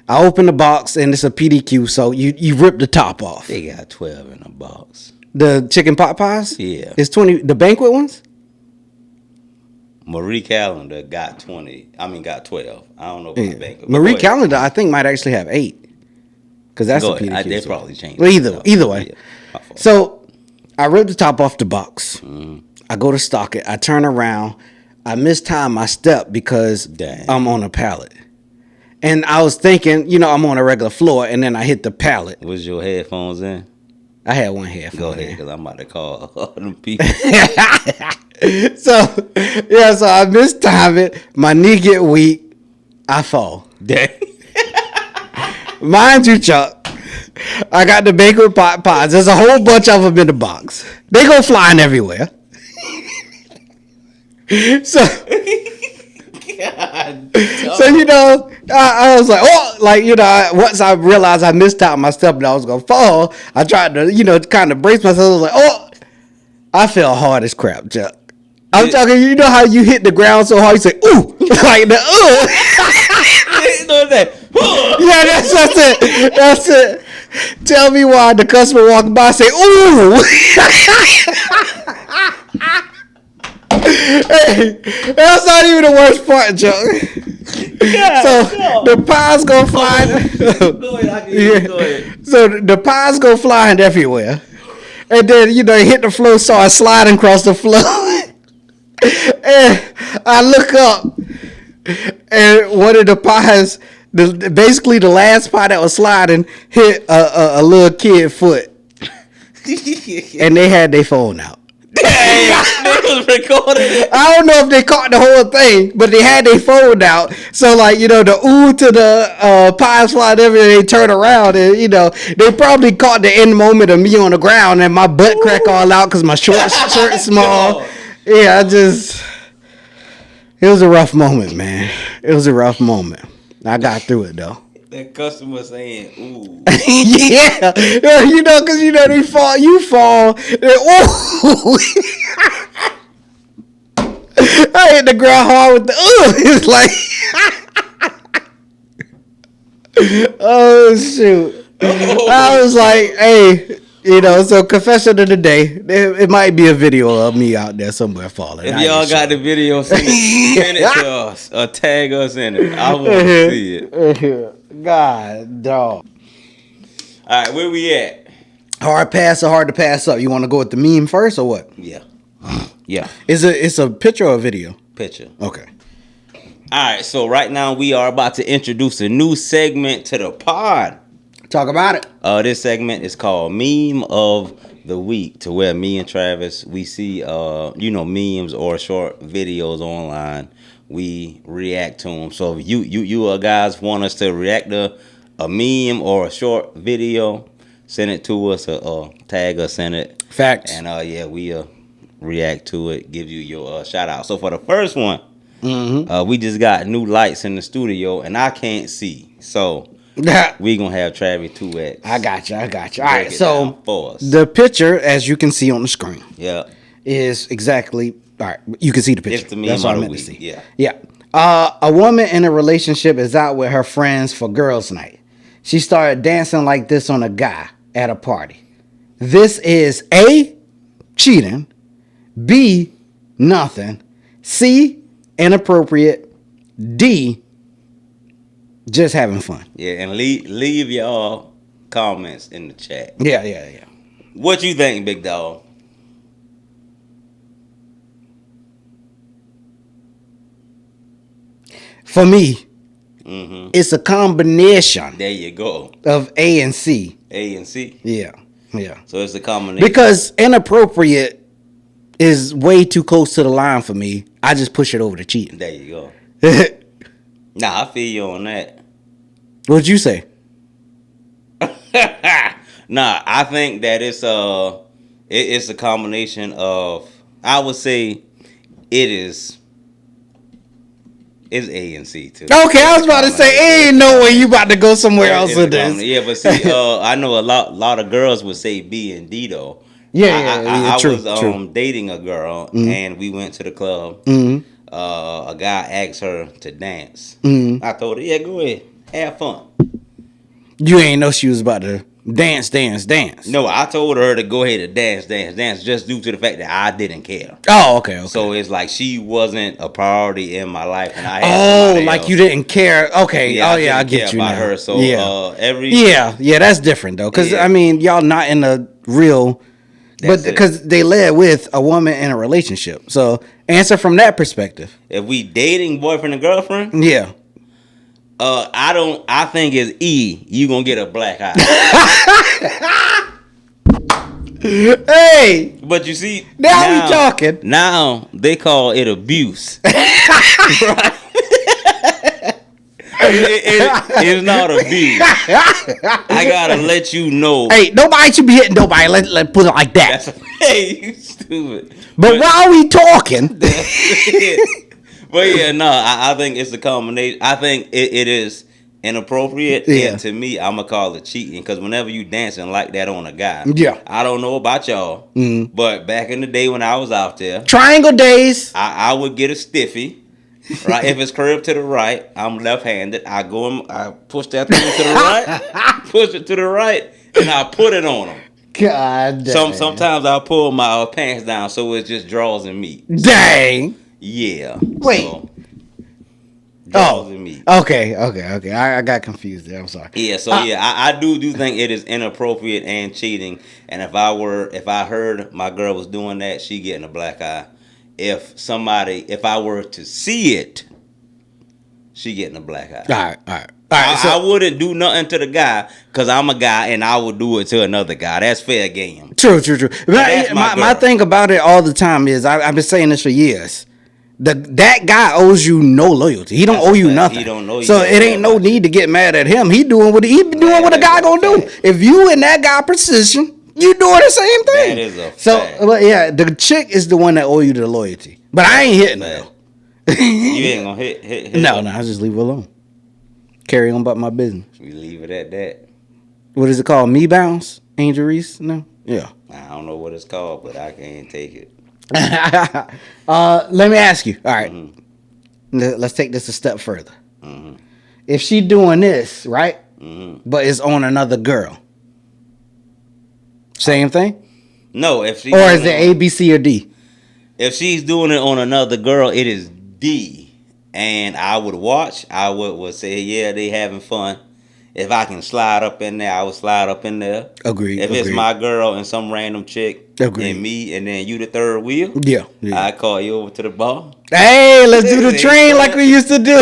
I opened the box and it's a PDQ. So you rip the top off. They got 12 in a box. The chicken pot pies? Yeah. It's 20. The banquet ones? Marie Callender got 12. I don't know if my banquet. Marie Callender, I think, might actually have 8. Because that's a PDQ. They probably changed. Well, either way. Yeah. So I ripped the top off the box. I go to stock it. I turn around. I mistime my step because I'm on a pallet. And I was thinking, I'm on a regular floor, and then I hit the pallet. Was your headphones in? I had one headphone. Go ahead, because I'm about to call all them people. So I mistime it. My knee get weak. I fall. Mind you, Chuck, I got the banquet pot pies. There's a whole bunch of them in the box. They go flying everywhere. So I was like, once I realized I missed out my step and I was gonna fall, I tried to, kind of brace myself. I was like, I fell hard as crap, Chuck. I'm talking, you know how you hit the ground so hard, you say, ooh, like the yeah, that's it. Tell me why the customer walking by say, ooh. Hey, that's not even the worst part, Joe. The pies go flying. Go ahead. So the pies go flying everywhere. And then, you hit the floor, start sliding across the floor. And I look up, and one of the pies, basically the last pie that was sliding, hit a little kid foot. And they had their phone out. They was recording it. I don't know if they caught the whole thing, but they had their phone out. So, the ooh to the pies flying everywhere, they turn around and, they probably caught the end moment of me on the ground and my butt crack all out because my shirt small. Yeah, it was a rough moment, man. It was a rough moment. I got through it, though. That customer saying, ooh. Yeah. Because, they fall, you fall. Ooh. I hit the ground hard with the, ooh. It's like, oh, shoot. I was like, hey. So confession of the day. It might be a video of me out there somewhere falling. If y'all got the video, send it to us or tag us in it. I want to see it. God, dog. All right, where we at? Hard pass or hard to pass up? You want to go with the meme first or what? Yeah. Yeah. It's a picture or a video? Picture. Okay. All right, so right now we are about to introduce a new segment to the pod. Talk about it. This segment is called Meme of the Week, to where me and Travis, we see, memes or short videos online. We react to them. So if you guys want us to react to a meme or a short video, send it to us or tag us in it. Facts. And we react to it, give you your shout out. So for the first one, we just got new lights in the studio and I can't see. So we gonna have Travey 2X. I got you. All right, so the picture, as you can see on the screen, is exactly all right. You can see the picture. It's the meme That's what I of meant the to see. week. Yeah. A woman in a relationship is out with her friends for girls' night. She started dancing like this on a guy at a party. This is A, cheating, B, nothing, C, inappropriate, D, just having fun. Yeah, and leave y'all comments in the chat. Yeah. What you think, big dog? For me, it's a combination. There you go. Of A and C. A and C? Yeah. So it's a combination. Because inappropriate is way too close to the line for me. I just push it over to cheating. There you go. Nah, I feel you on that. What'd you say? Nah, I think that it's a combination of, I would say it's A and C too. Okay, I was about to say, ain't no way you about to go somewhere else with this. Yeah, but see, I know a lot of girls would say B and D though. Yeah, I true, was dating a girl and we went to the club. A guy asked her to dance. I told her, yeah, go ahead, have fun. You ain't know she was about to dance. No, I told her to go ahead and dance, just due to the fact that I didn't care. Oh, okay. So it's like she wasn't a priority in my life, and I had like else. You didn't care. Okay. Yeah, I get you about now. her. So that's different though, because I mean, y'all not in a real, but because they led with a woman in a relationship. So answer from that perspective. If we dating boyfriend and girlfriend, yeah. I think it's E. You gonna get a black eye. Hey, but you see, now we talking. Now they call it abuse. It's not abuse. I gotta let you know. Hey, nobody should be hitting nobody. Let put it like that. Hey, you stupid. But while we talking. But yeah, no, I think it's a combination. I think it is inappropriate. Yeah. And to me, I'm going to call it cheating. Because whenever you dancing like that on a guy. Yeah. I don't know about y'all. But back in the day when I was out there. Triangle days. I would get a stiffy. Right? If it's curved to the right, I'm left-handed. I push that thing to the right. Push it to the right. And I put it on him. God dang. Sometimes I pull my pants down so it just draws in me. Dang. Yeah. Wait. So, me. Okay. I got confused there. I'm sorry. Yeah. So I do think it is inappropriate and cheating. And if I heard my girl was doing that, she getting a black eye. If I were to see it, she getting a black eye. All right. So I wouldn't do nothing to the guy because I'm a guy and I would do it to another guy. That's fair game. True. But my thing about it all the time is I've been saying this for years. That guy owes you no loyalty. He don't owe you nothing. He don't know you. So it ain't no need to get mad at him. He doing what a guy gonna do. If you in that guy position, you doing the same thing. That is a so fact. But yeah, the chick is the one that owe you the loyalty. But I ain't hitting her. You ain't gonna hit No, I just leave it alone. Carry on about my business. We leave it at that. What is it called? Me bounce? Angel Reese? No? Yeah. I don't know what it's called, but I can't take it. Let me ask you. All right. Let's take this a step further. If she doing this, right? But it's on another girl. Same thing? No, if she or is it A, B, C, or D? If she's doing it on another girl, it is D. And I would watch. I would say, yeah, they having fun. if I can slide up in there, I would slide up in there. Agreed. If it's my girl and some random chick, and me, and then you the third wheel, yeah. I call you over to the bar. Hey, let's do the train like we used to do.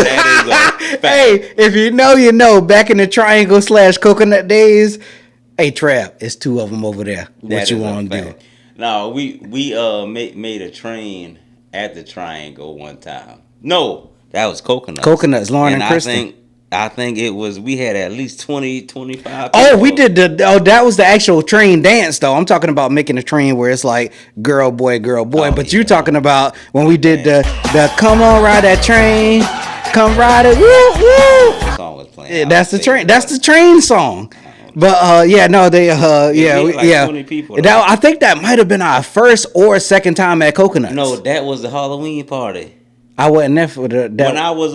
Hey, if you know, you know. Back in the Triangle/Coconut days, hey, Trav, it's two of them over there. What you want to do? No, we made a train at the Triangle one time. No, that was Coconuts, Lauren and Kristen. I think it was, we had at least 20, 25 people. Oh, we did that was the actual train dance, though. I'm talking about making a train where it's like girl, boy. But you talking about when we did the come on, ride that train, come ride it, woo, woo. The song was playing. Yeah, that's the train. That's the train song. But like 20 people. I think that might have been our first or second time at Coconuts. No, that was the Halloween party. I wasn't there for that. When I was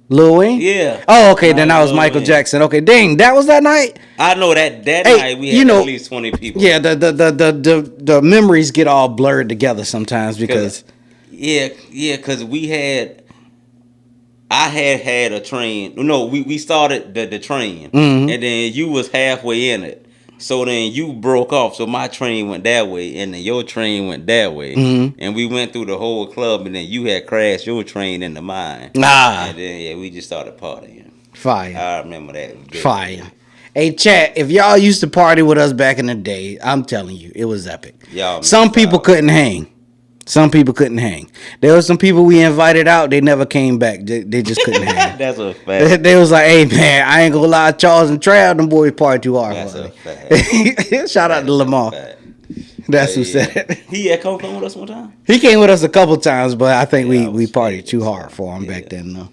Lil Wayne? Yeah. Oh, okay. Then I was Michael Jackson. Okay, dang, that was that night. I know that night we had at least 20 people. Yeah, the memories get all blurred together sometimes because. Because I had a train. No, we started the train, and then you was halfway in it. So then you broke off. So my train went that way, and then your train went that way, and we went through the whole club, and then you had crashed your train into mine. And then we just started partying. Fire. I remember that. Fire. Hey, chat, if y'all used to party with us back in the day, I'm telling you, it was epic. Some people couldn't hang. There were some people we invited out. They never came back. They just couldn't hang. That's a fact. They was like, hey, man, I ain't gonna lie. Charles and Trav, them boys party too hard. That's a fact. Shout out to Lamar. That's who said it. He had come with us one time? He came with us a couple times, but I think we partied too hard for him back then, though.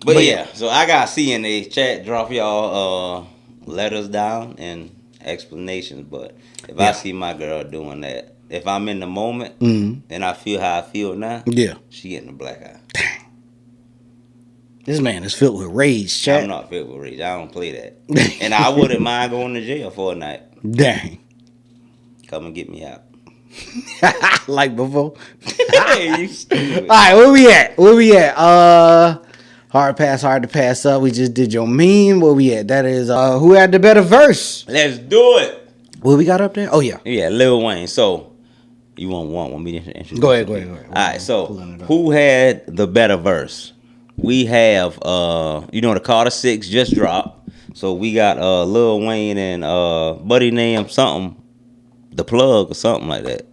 But so I got CNA chat. Drop y'all letters down and explanations. But if I see my girl doing that, if I'm in the moment and I feel how I feel now, she getting a black eye. Dang. This man is filled with rage, chat. I'm not filled with rage. I don't play that. And I wouldn't mind going to jail for a night. Dang. Come and get me out. Like before. Hey, you stupid. All right, where we at? Hard to pass up. We just did your meme. Where we at? That is who had the better verse? Let's do it. What we got up there? Oh yeah. Yeah, Lil Wayne. So you want me to introduce? Go ahead. All right. So who had the better verse? We have the Carter 6 just dropped. So we got Lil Wayne and buddy named something, The Plug or something like that.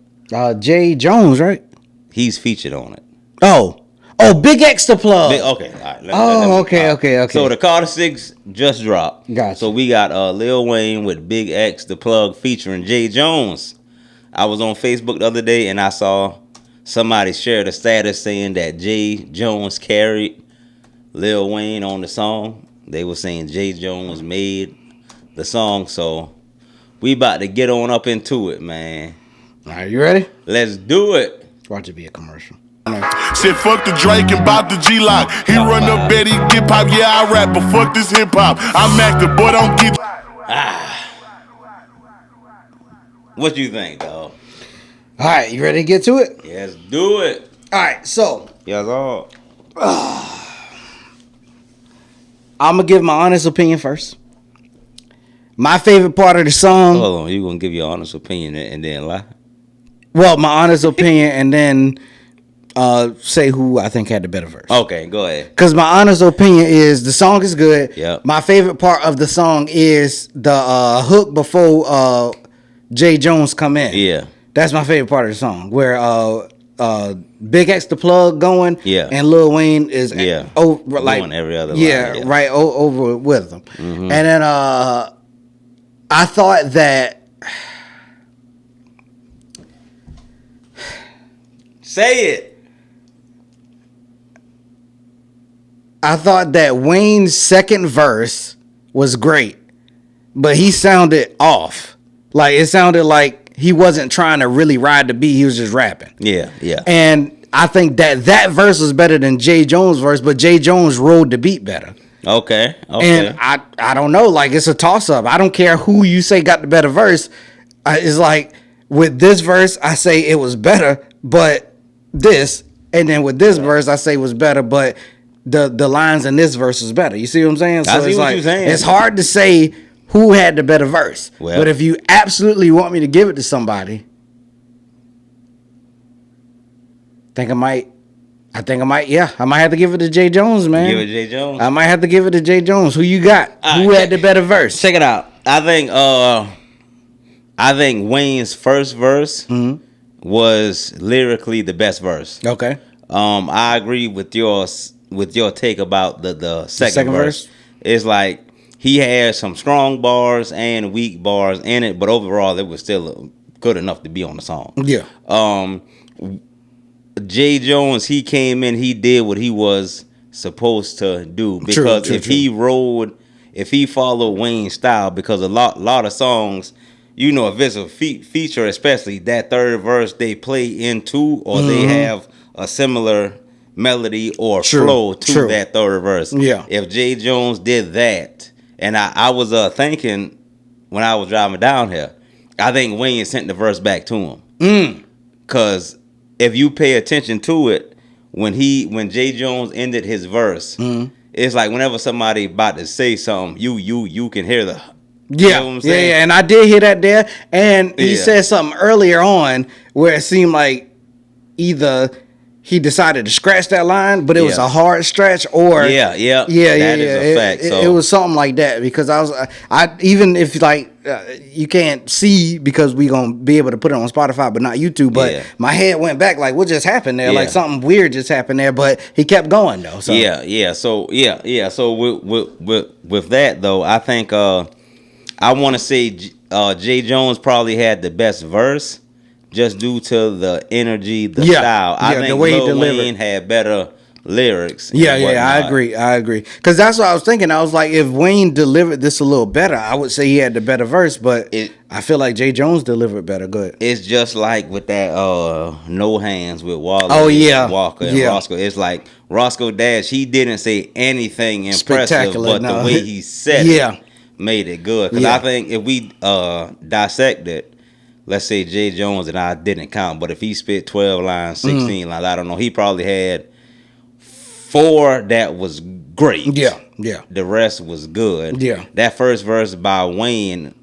Jay Jones, right? He's featured on it. Oh, Big X The Plug. Okay, all right. Okay. So the Carter 6 just dropped. Gotcha. So we got Lil Wayne with Big X The Plug featuring Jay Jones. I was on Facebook the other day and I saw somebody shared a status saying that Jay Jones carried Lil Wayne on the song. They were saying Jay Jones made the song. So we about to get on up into it, man. Are you ready? Let's do it. Watch it be a commercial. Said fuck the Drake and bought the G-Lock. He run up Betty, get pop, yeah I rap, but fuck this hip hop. I'm active, boy don't get. What you think, dog? All right, you ready to get to it? Yes, do it. All right, so Yes, all. I'm gonna give my honest opinion first. My favorite part of the song. Hold on, you gonna give your honest opinion and then lie? Well, my honest opinion, and then say who I think had the better verse. Okay, go ahead. Because my honest opinion is the song is good. Yep. My favorite part of the song is the hook before Jay Jones come in. Yeah. That's my favorite part of the song, where Big X The Plug going, and Lil Wayne is over like doing every other line, right over with them. And then I thought that. Say it. I thought that Wayne's second verse was great, but he sounded off. Like it sounded like he wasn't trying to really ride the beat. He was just rapping. Yeah. And I think that verse was better than Jay Jones' verse, but Jay Jones rode the beat better. Okay. And I don't know. Like it's a toss up. I don't care who you say got the better verse. It's like with this verse, I say it was better, but this, and then with this verse, I say it was better, but the lines in this verse is better. You see what I'm saying? So I see it's what like you're saying. it's hard to say who had the better verse. Well, but if you absolutely want me to give it to somebody, I might have to give it to Jay Jones, man. Give it to Jay Jones. I might have to give it to Jay Jones. Who you got? Who had the better verse? Check it out. I think Wayne's first verse was lyrically the best verse. Okay. I agree with your take about the second verse. It's like he had some strong bars and weak bars in it, but overall it was still good enough to be on the song. Yeah. Jay Jones, he came in, he did what he was supposed to do, because if he followed Wayne's style, because a lot of songs, you know, if it's a feature, especially that third verse, they play into or they have a similar melody or flow to that third verse. Yeah. If Jay Jones did that, and I was thinking when I was driving down here, I think Wayne sent the verse back to him. Because if you pay attention to it, when Jay Jones ended his verse, it's like whenever somebody about to say something, you can hear the you know what I'm saying? Yeah, and I did hear that there. And he said something earlier on where it seemed like either he decided to scratch that line, but it was a hard stretch, or that is a fact. It was something like that, because I even if like you can't see, because we gonna be able to put it on Spotify but not YouTube, but my head went back like, what just happened there? Like something weird just happened there, but he kept going though. So So with that though, I think I want to say Jay Jones probably had the best verse, just due to the energy, the style. I think the way Lil Wayne had better lyrics. I agree. Because that's what I was thinking. I was like, if Wayne delivered this a little better, I would say he had the better verse. But I feel like Jay Jones delivered better. Good. It's just like with that No Hands with Wally. Walker and Roscoe. It's like Roscoe Dash. He didn't say anything impressive, but the way he said it made it good. Because I think if we dissect it, let's say Jay Jones, and I didn't count, but if he spit 12 lines, 16 lines, I don't know, he probably had 4 that was great. Yeah. The rest was good. Yeah. That first verse by Wayne,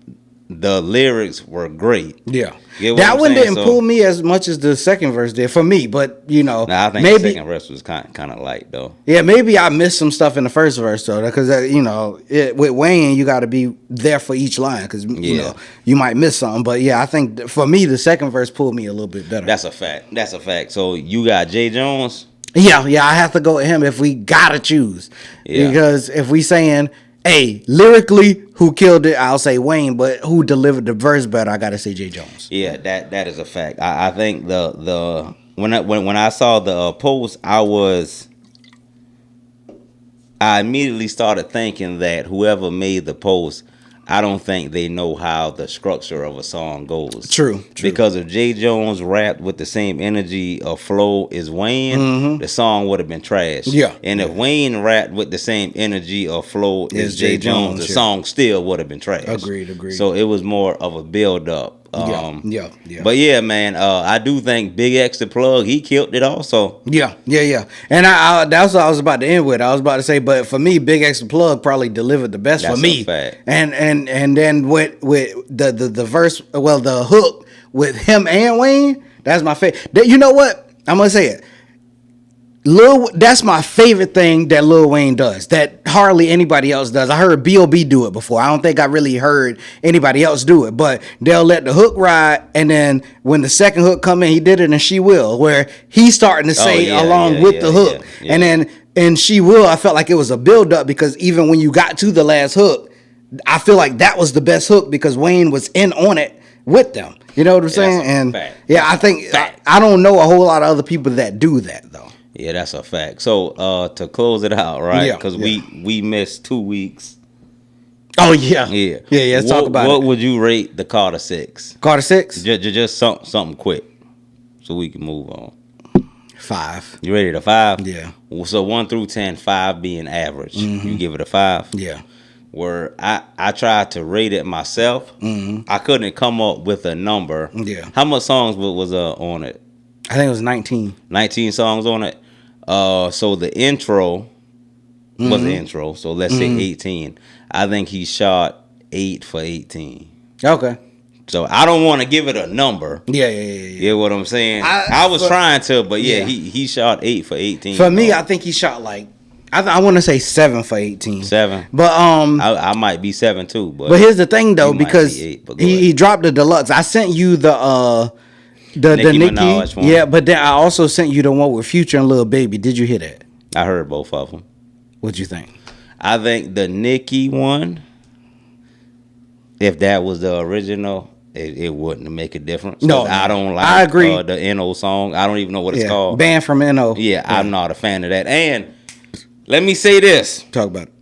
the lyrics were great. Yeah. That one didn't pull me as much as the second verse did for me, but you know, I think the second verse was kind of light though. Yeah, maybe I missed some stuff in the first verse though, because you know, with Wayne, you got to be there for each line, because you know you might miss something. But yeah, I think for me, the second verse pulled me a little bit better. That's a fact. So you got Jay Jones. Yeah, I have to go with him if we gotta choose, because if we saying, hey, lyrically, who killed it? I'll say Wayne, but who delivered the verse better? I gotta say Jay Jones. Yeah, that is a fact. I think the when I saw the post, I immediately started thinking that whoever made the post, I don't think they know how the structure of a song goes. True. Because if Jay Jones rapped with the same energy or flow as Wayne, the song would have been trash. Yeah. And if Wayne rapped with the same energy or flow as Jay Jones, the song still would have been trash. Agreed. So it was more of a build up. Yeah. But yeah, man, I do think Big X the Plug, he killed it also. Yeah. And I that's what I was about to end with. I was about to say, but for me, Big X the Plug probably delivered the best for me. Fact. And then with the verse, well, the hook with him and Wayne, that's my favorite. You know what? I'm gonna say it. That's my favorite thing that Lil Wayne does that hardly anybody else does. I heard B.O.B. do it before. I don't think I really heard anybody else do it, but they'll let the hook ride, and then when the second hook come in, he did it in She Will, where he's starting to say along with the hook. And then in She Will, I felt like it was a build up, because even when you got to the last hook, I feel like that was the best hook because Wayne was in on it with them. You know what I'm saying? And I think I don't know a whole lot of other people that do that though. Yeah, that's a fact. So to close it out, right? Because we missed 2 weeks. Oh yeah. Let's talk about what would you rate the Carter 6? Carter 6? Just something quick, so we can move on. 5. You rated a 5? Yeah. So 1 through 10, 5 being average. You give it a 5? Yeah. Where I tried to rate it myself. I couldn't come up with a number. Yeah. How much songs was on it? I think it was 19. 19 songs on it. So the intro was the intro. So let's say 18. I think he shot 8 for 18. Okay. So I don't want to give it a number. Yeah. You know what I'm saying? I was trying to, but he shot 8 for 18. For me, I think he shot like I want to say 7 for 18. 7. But I might be 7 too. But here's the thing though, because he dropped the deluxe. I sent you the Nicki Minaj one. Yeah, but then I also sent you the one with Future and Lil Baby. Did you hear that? I heard both of them. What'd you think? I think the Nicki one, if that was the original, it wouldn't make a difference. No, I don't like. I agree. The NO song. I don't even know what it's called. Banned from NO. Yeah, I'm not a fan of that. And let me say this. Talk about it.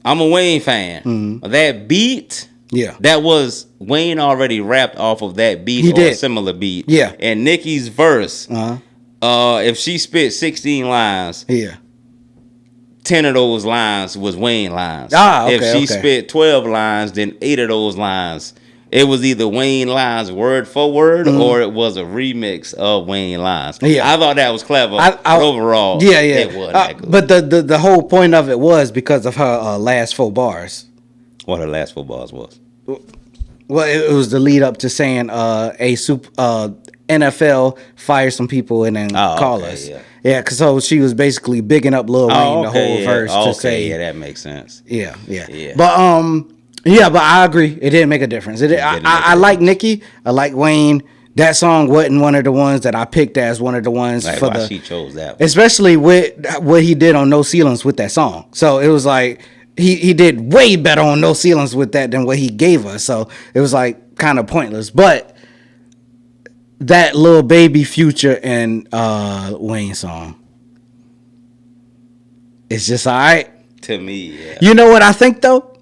I'm a Wayne fan. That beat. Yeah. That was Wayne already rapped off of that beat a similar beat. Yeah. And Nicki's verse. If she spit 16 lines. Yeah. 10 of those lines was Wayne lines. Okay, if she spit 12 lines, then 8 of those lines, it was either Wayne lines word for word or it was a remix of Wayne lines. Yeah. I thought that was clever. But overall, it wasn't that good. But the whole point of it was because of her last 4 bars. What her last 4 bars was? Well, it was the lead up to saying NFL fire some people and then call us. Yeah, because so she was basically bigging up Lil Wayne the whole verse to say. Yeah, that makes sense. Yeah. But but I agree. It didn't make a difference. I like Nicki. I like Wayne. That song wasn't one of the ones that I picked as one of the ones like for why she chose that one. Especially with what he did on No Ceilings with that song. So it was like he did way better on No Ceilings with that than what he gave us. So it was like kind of pointless. But that Lil Baby, Future, and Wayne song, it's just all right. To me, yeah. You know what I think, though?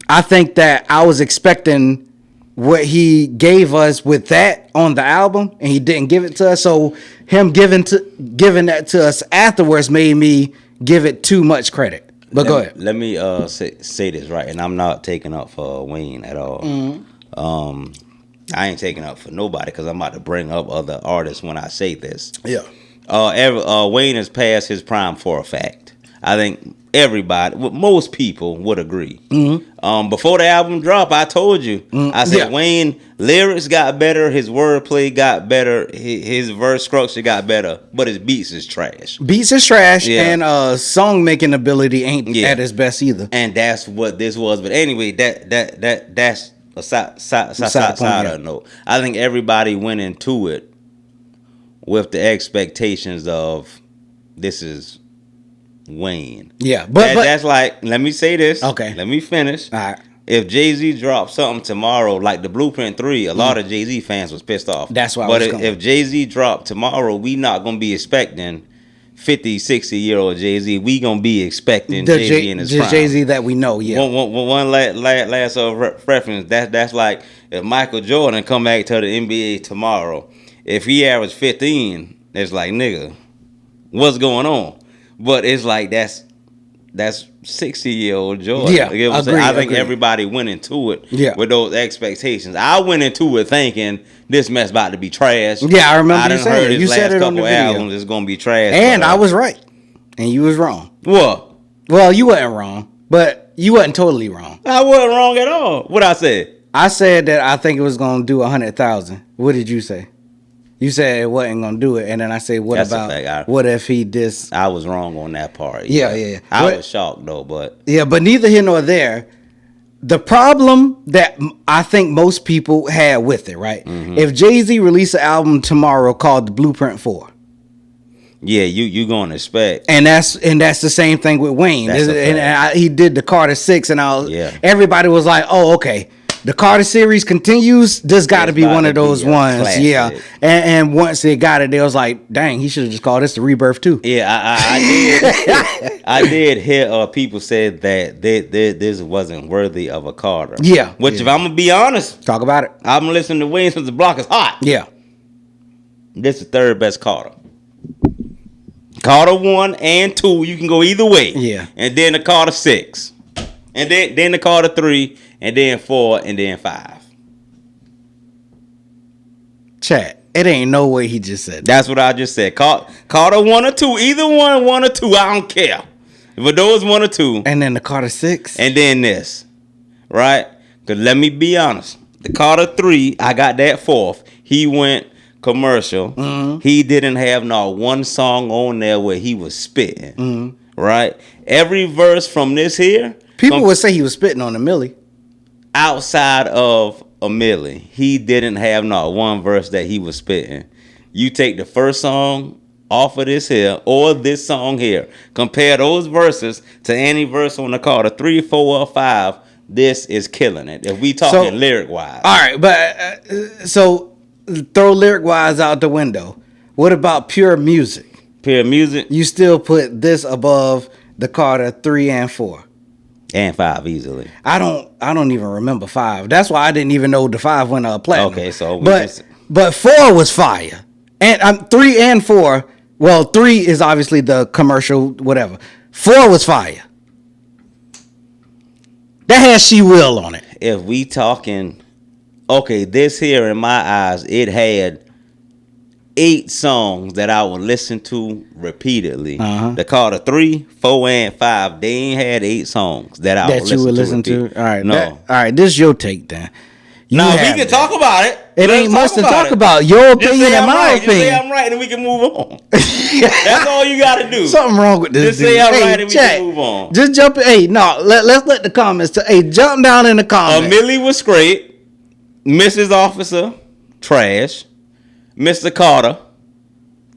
I think that I was expecting what he gave us with that on the album, and he didn't give it to us. So him giving that to us afterwards made me give it too much credit. But go ahead. Let me say this right, and I'm not taking up for Wayne at all. I ain't taking up for nobody because I'm about to bring up other artists when I say this. Yeah. Wayne has passed his prime for a fact. I think everybody, most people would agree. Before the album dropped, I told you. I said Wayne lyrics got better, his wordplay got better, his verse structure got better, but his beats is trash. And song making ability ain't at his best either. And that's what this was. But anyway, that's a side note. I think everybody went into it with the expectations of this is Wayne. Yeah, but that's like, let me say this. Okay. Let me finish. All right. If Jay-Z dropped something tomorrow, like the Blueprint 3, a lot of Jay-Z fans was pissed off. That's why if Jay-Z dropped tomorrow, we not going to be expecting 50, 60-year-old Jay-Z. We going to be expecting Jay-Z in his prime. Jay-Z that we know, yeah. One last reference, that's like if Michael Jordan come back to the NBA tomorrow, if he averaged 15, it's like, nigga, what's going on? But it's like that's 60-year-old Jordan. Yeah, you know what I'm saying? I think everybody went into it with those expectations. I went into it thinking this mess about to be trash. Yeah, I remember you saying it. You said it on the video. Albums is gonna be trash. And I was right, and you was wrong. What? Well, you wasn't wrong, but you wasn't totally wrong. I wasn't wrong at all. What I said? I said that I think it was gonna do 100,000. What did you say? You said it wasn't gonna do it, and then I say, "What That's about what if he dis?" I was wrong on that part. Yeah. I was shocked though, but but neither here nor there. The problem that I think most people had with it, right? If Jay-Z released an album tomorrow called The Blueprint 4, you gonna expect, and that's the same thing with Wayne. He did the Carter 6, and everybody was like, "Oh, okay." The Carter series continues. This got to be one of those ones, classic. And once they got it, they was like, "Dang, he should have just called this the Rebirth 2." Yeah, I did. I did hear people say that this wasn't worthy of a Carter. Yeah, which if I'm gonna be honest, talk about it. I'm listening to Wayne since the block is hot. Yeah, this is the third best Carter. Carter 1 and 2, you can go either way. Yeah, and then the Carter 6, and then the Carter 3. And then 4, and then 5. Chat. It ain't no way he just said that. That's what I just said. Carter 1 or 2. Either one or 2. I don't care. But those 1 or 2. And then the Carter 6. And then this. Right? Because let me be honest. The Carter 3, I got that 4th. He went commercial. Mm-hmm. He didn't have not one song on there where he was spitting. Mm-hmm. Right? Every verse from this here. People would say he was spitting on a Millie. Outside of a Millie, he didn't have not one verse that he was spitting. You take the first song off of this here or this song here. Compare those verses to any verse on the Carter 3, 4, or 5. This is killing it. If we talking lyric wise. All right, but so throw lyric wise out the window. What about pure music? Pure music. You still put this above the Carter 3 and 4. And 5 easily. I don't even remember 5. That's why I didn't even know the 5 went platinum. Okay, so but 4 was fire. And 3 and 4. Well, 3 is obviously the commercial whatever. 4 was fire. That has She Will on it. If we talking, okay, this here in my eyes, it had 8 songs that I would listen to repeatedly. Uh-huh. The Carter 3, 4, and 5, they ain't had 8 songs that I would listen to. All right, no. All right, this is your take then. No, we can talk about it. It ain't much to talk about. Your opinion and my opinion. Just say I'm right and we can move on. That's all you got to do. Something wrong with this. Just say I'm right and we can move on. Just jump in. Hey, no, let's let the comments. Jump down in the comments. Millie was great. Mrs. Officer, trash. Mr. Carter,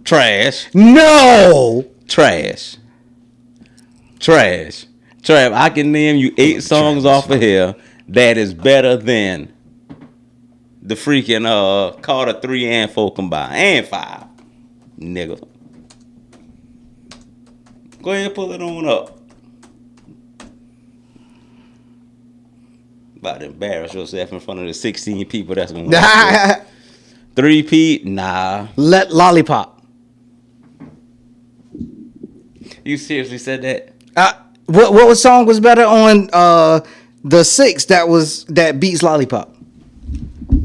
trash. No. Trash. Trav, I can name you 8 songs off of here that is better than the freaking Carter 3 and 4 combined. And 5. Nigga. Go ahead and pull it on up. About to embarrass yourself in front of the 16 people that's going to watch it. 3P, nah. Let Lollipop. You seriously said that? What song was better on the 6 that beats Lollipop?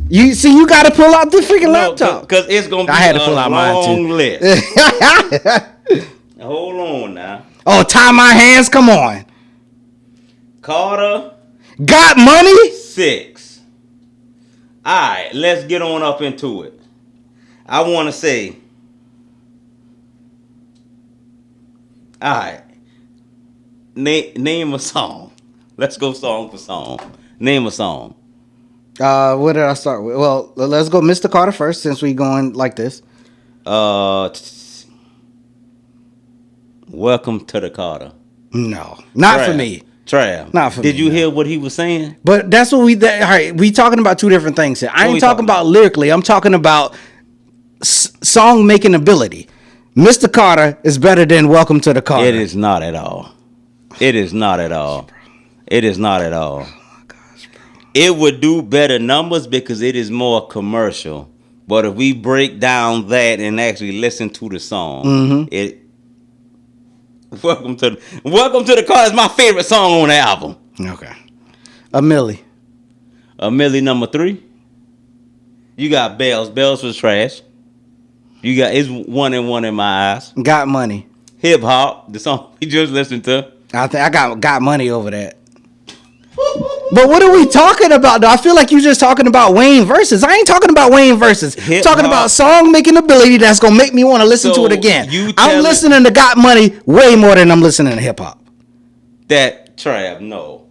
You see, you got to pull out the freaking laptop because it's gonna be I had to pull out long list. Hold on now. Oh, Tie My Hands, come on. Carter, Got Money, 6. All right, let's get on up into it. I want to say, all right, name a song. Let's go song for song. Name a song. What did I start with? Well, let's go Mr. Carter first since we going like this. Welcome to the Carter. No, not for me. Trav. Not for me. Did you hear what he was saying? But that's what all right, we talking about two different things here. I ain't talking about lyrically. I'm talking about song making ability. Mr. Carter is better than Welcome to the Carter. It is not at all. It is not at all. It is not at all. It would do better numbers because it is more commercial. But if we break down that and actually listen to the song, Welcome to the Carter is my favorite song on the album. Okay. A Millie number 3. You got Bells. Bells was trash. You got it's 1 and 1 in my eyes. Got Money. Hip Hop, the song we just listened to. I think I got Money over that. But what are we talking about, though? I feel like you're just talking about Wayne verses. I ain't talking about Wayne verses. I'm talking about song making ability that's gonna make me want to listen to it again. I'm listening to Got Money way more than I'm listening to hip hop. That Trav, no.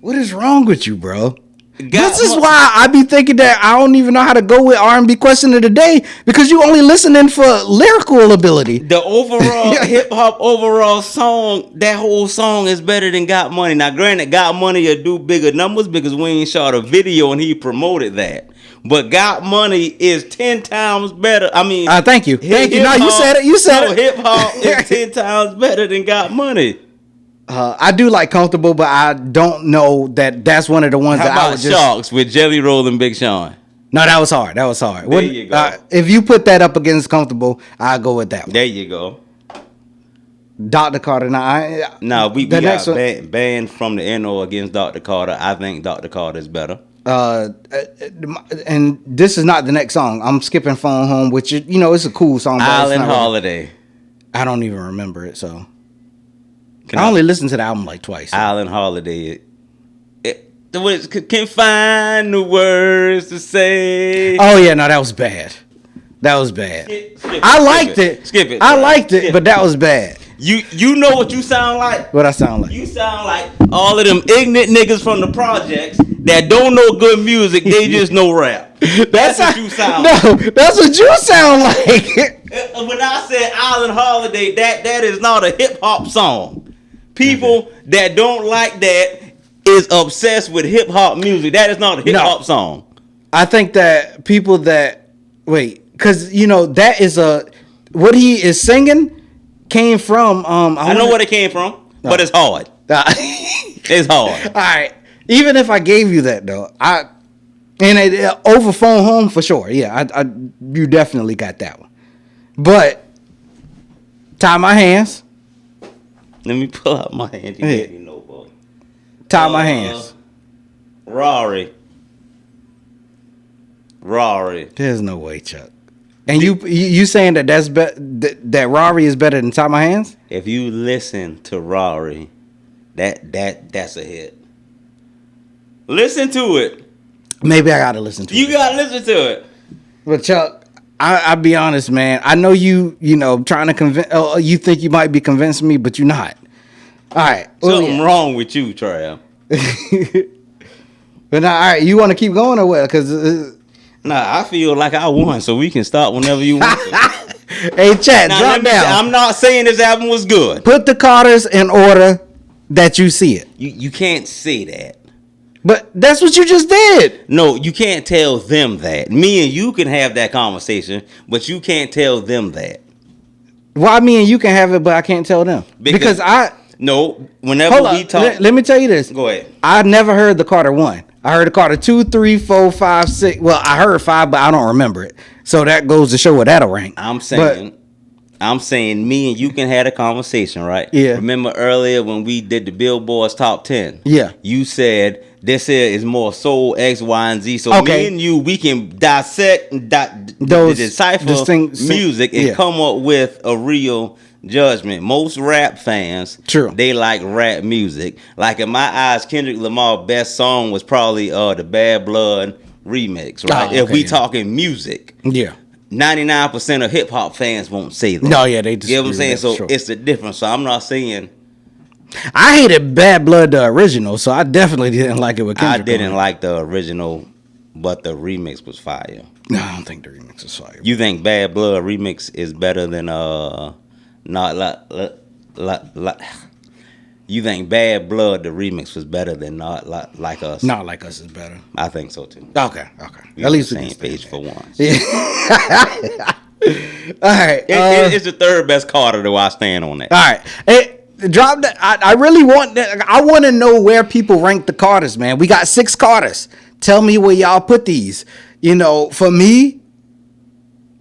What is wrong with you, bro? This is why I be thinking that I don't even know how to go with R&B question of the day because you only listening for lyrical ability. The overall hip hop overall song, that whole song is better than Got Money. Now, granted, Got Money will do bigger numbers because Wayne shot a video and he promoted that. But Got Money is 10 times better. I mean, thank you. No, you said it. You said it. Hip hop is 10 times better than Got Money. I do like Comfortable, but I don't know that that's one of the ones that I would just... Sharks with Jelly Roll and Big Sean? No, that was hard. There you go. If you put that up against Comfortable, I'll go with that one. There you go. Dr. Carter. We got banned from the NO against Dr. Carter. I think Dr. Carter is better. And this is not the next song. I'm skipping Phone Home, which, it's a cool song. Island Holiday. I don't even remember it, so I only listened to the album like twice. So. Island Holiday. Can't find the words to say. Oh yeah, no, that was bad. That was bad. I liked it. Skip it. I liked it, but that was bad. You know what you sound like? What I sound like? You sound like all of them ignorant niggas from the projects that don't know good music. They just know rap. That's what you sound like. No, that's what you sound like. When I said Island Holiday, that is not a hip hop song. People that don't like that is obsessed with hip hop music. That is not a hip hop song. I think that people that because that is what he is singing came from. I know where it came from, but it's hard. It's hard. All right. Even if I gave you that though, over phone home for sure. Yeah, you definitely got that one. But Tie My Hands. Let me pull out my handy notebook. Tie My Hands. Rory. There's no way, Chuck. And you saying that that Rory is better than Tie My Hands? If you listen to Rory, that's a hit. Listen to it. Maybe I gotta listen to it. You gotta listen to it. But Chuck, I'll be honest, man. I know you trying to convince. You think you might be convincing me, but you're not. All right. Something wrong with you, Trav. But now, all right. You want to keep going or what? Because I feel like I won, so we can start whenever you want to. Hey, chat, drop down. I'm not saying this album was good. Put the Carters in order that you see it. You can't say that. But that's what you just did. No, you can't tell them that. Me and you can have that conversation, but you can't tell them that. Well, me and you can have it, but I can't tell them. Because No, whenever we talk... Let me tell you this. Go ahead. I never heard the Carter 1. I heard the Carter 2, 3, 4, 5, 6. Well, I heard 5, but I don't remember it. So that goes to show what that'll rank. I'm saying me and you can have a conversation, right? Yeah. Remember earlier when we did the Billboards top 10? Yeah. You said this here is more soul X, Y, and Z. So okay. Me and you, we can dissect and decipher music and come up with a real judgment. Most rap fans, they like rap music. Like in my eyes, Kendrick Lamar's best song was probably the Bad Blood remix, right? Oh, okay, if we talking music. Yeah. 99% of hip hop fans won't say that. No, yeah, they just. You know what I'm saying? So it's the difference. So I'm not saying. I hated Bad Blood, the original, so I definitely didn't like it with Kendrick. I didn't like the original, but the remix was fire. No, I don't think the remix is fire. You think Bad Blood remix is better than You think Bad Blood the remix was better than Not Like Us? Not Like Us is better. I think so too. Okay. We're at least the same page for once. Yeah. All right. It's the third best Carter, though. I stand on that. All right. Drop that. I really want that. I want to know where people rank the Carters, man. We got 6 Carters. Tell me where y'all put these. For me.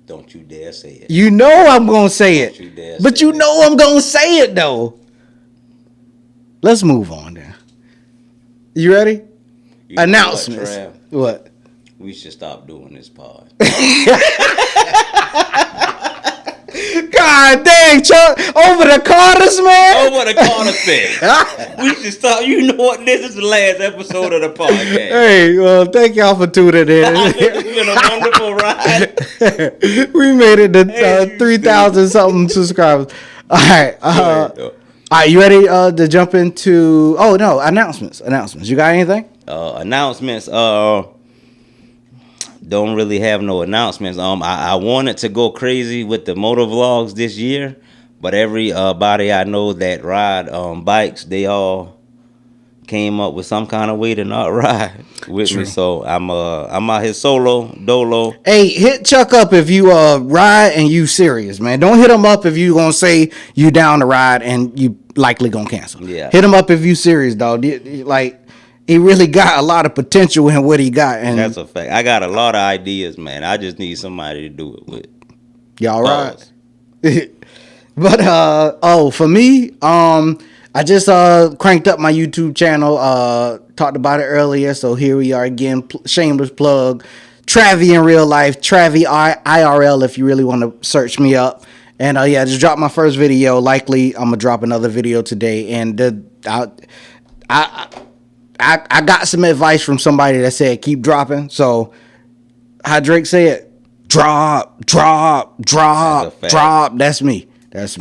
Don't you dare say it. You know I'm gonna say it. But you know I'm gonna say it though. Let's move on then. You ready? Announcements. What? We should stop doing this pod. God dang, Chuck. Over the Carters, man. Over the Carter thing. We should stop. You know what? This is the last episode of the podcast. Hey, well, thank y'all for tuning in. It's been a wonderful ride. We made it to 3,000 something subscribers. All right. All right, you ready to jump into... Oh, no, announcements. You got anything? Announcements. Don't really have no announcements. I wanted to go crazy with the motor vlogs this year, but everybody I know that ride bikes, they all came up with some kind of way to not ride with me. So I'm out here solo, dolo. Hey, hit Chuck up if you ride and you serious, man. Don't hit him up if you gonna say you down to ride and you likely gonna cancel. Yeah. Hit him up if you serious, dog. Like, he really got a lot of potential in what he got. And that's a fact. I got a lot of ideas, man. I just need somebody to do it with. Y'all right. But for me, I just cranked up my YouTube channel. Talked about it earlier, so here we are again. Shameless plug. Travey in real life. Travey IRL if you really want to search me up. And yeah, I just dropped my first video. Likely, I'm gonna drop another video today. And I got some advice from somebody that said keep dropping. So how Drake said, drop. That's me. That's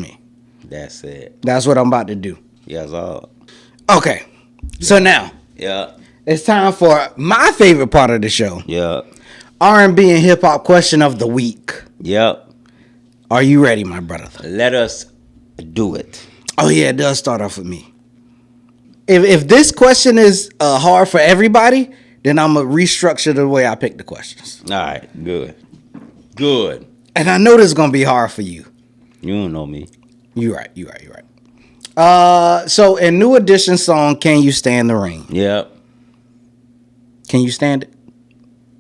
it. That's what I'm about to do. Yes, all. Okay. So now, it's time for my favorite part of the show. R&B and hip hop question of the week. Are you ready, my brother? Let us do it. Oh yeah, it does start off with me. If this question is hard for everybody, then I'm gonna restructure the way I pick the questions. All right, good. And I know this is gonna be hard for you. You don't know me. You're right. So in New Edition song, "Can You Stand the Rain"? Yep. Can you stand it?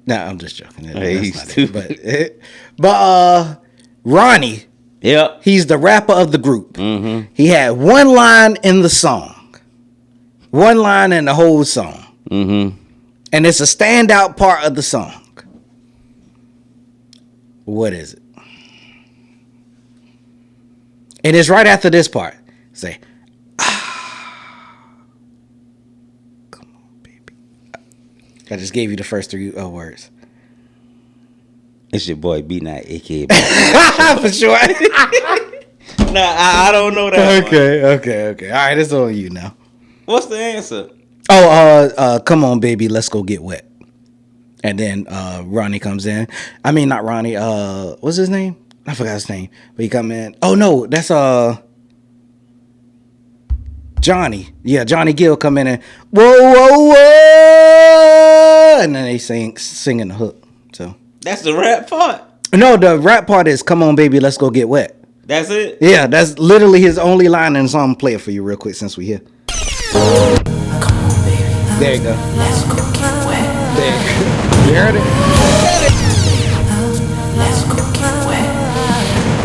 No, I'm just joking. He's stupid. But Ronnie. Yep. He's the rapper of the group. Mm-hmm. He had one line in the song. One line in the whole song. Mm-hmm. And it's a standout part of the song. What is it? And it's right after this part. Say, come on, baby. I just gave you the first three words. It's your boy B9, aka For sure. Nah, I don't know that. Okay. All right, it's on you now. What's the answer? Oh, come on, baby, let's go get wet. And then Ronnie comes in. I mean, not Ronnie. What's his name? I forgot his name. But he come in. Oh no, that's Johnny. Yeah, Johnny Gill come in and whoa, and then they singing the hook. So that's the rap part. No, the rap part is "Come on, baby, let's go get wet." That's it. Yeah, that's literally his only line in the song. I'm play it for you real quick since we here. Come on, baby. There you go. Let's go get wet. There you go. You heard it? Let's go get wet.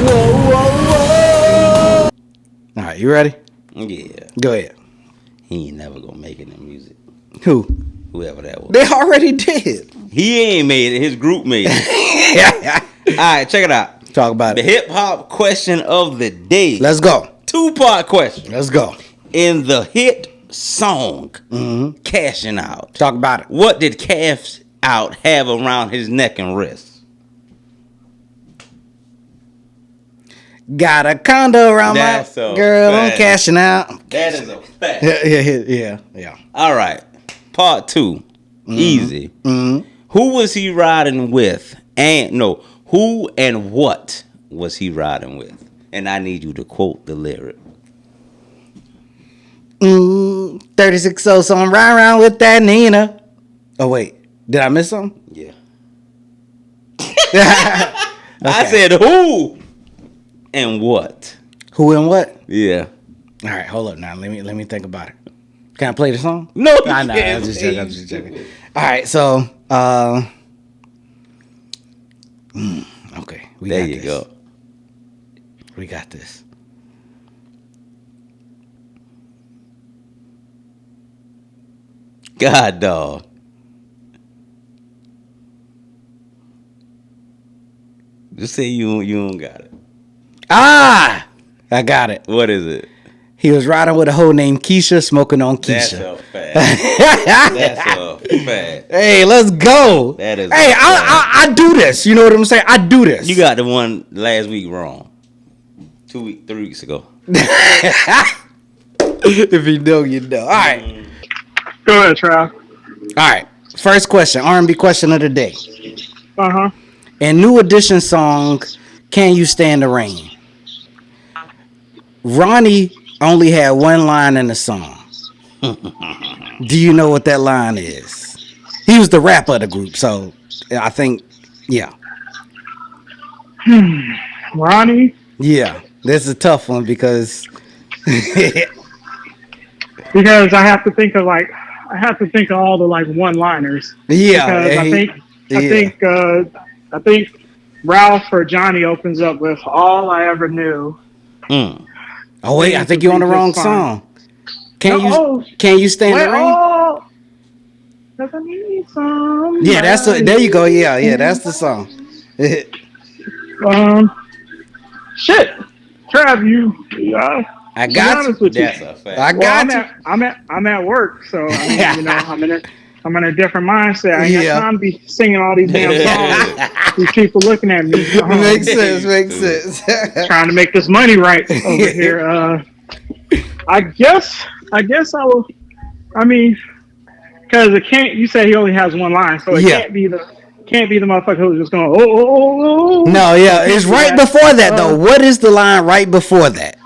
Whoa. All right, you ready? Yeah. Go ahead. He ain't never gonna make it in music. Who? Whoever that was. They already did. He ain't made it. His group made it. All right, check it out. Talk about The it. hip hop question of the day. Let's go. 2-part question. Let's go. In the hit song, Cashing Out. Talk about it. What did Cash Out have around his neck and wrist? Got a condo around That's my a girl. fact. I'm cashing out. That is a fact. Yeah. All right. Part 2. Easy. Who was he riding with? Who and what was he riding with? And I need you to quote the lyric. 36 so I'm riding around with that Nina. Oh wait, did I miss something? Yeah. I said who and what? Who and what? Yeah. All right, hold up now. Let me think about it. Can I play the song? No, Nah, I'm just joking. All right, so okay, There you go. We got this. God dog. Just say you don't got it. I got it. What is it? He was riding with a hoe named Keisha, smoking on That's Keisha. a fact. That's a fact. Hey, let's go. That is. Hey, I do this. You know what I'm saying? I do this. You got the one last week wrong. 3 weeks ago. If you know, you know. All right. Go ahead, Trav. All right. First question, R&B question of the day. Uh-huh. In New Edition song, "Can You Stand the Rain?" Ronnie only had one line in the song. Do you know what that line is? He was the rapper of the group, so I think, yeah. Ronnie? Yeah, this is a tough one because... Because I have to think of all the one-liners. Yeah. Because I think Ralph or Johnny opens up with "All I Ever Knew." Oh wait, I think you're on the wrong song. Can you stand the rain? Oh, 'cause I need some. Yeah, there you go. Yeah, that's the song. shit, Trav, I got you. That's a fact. I got you. I'm at work, so I'm in a different mindset. I ain't got time to be singing all these damn songs. These people looking at me. Makes sense. Trying to make this money right over here. I guess I will. I mean, because it can't. You say he only has one line, so it can't be the motherfucker who's just going. Oh. No, yeah, it's right before that though. What is the line right before that?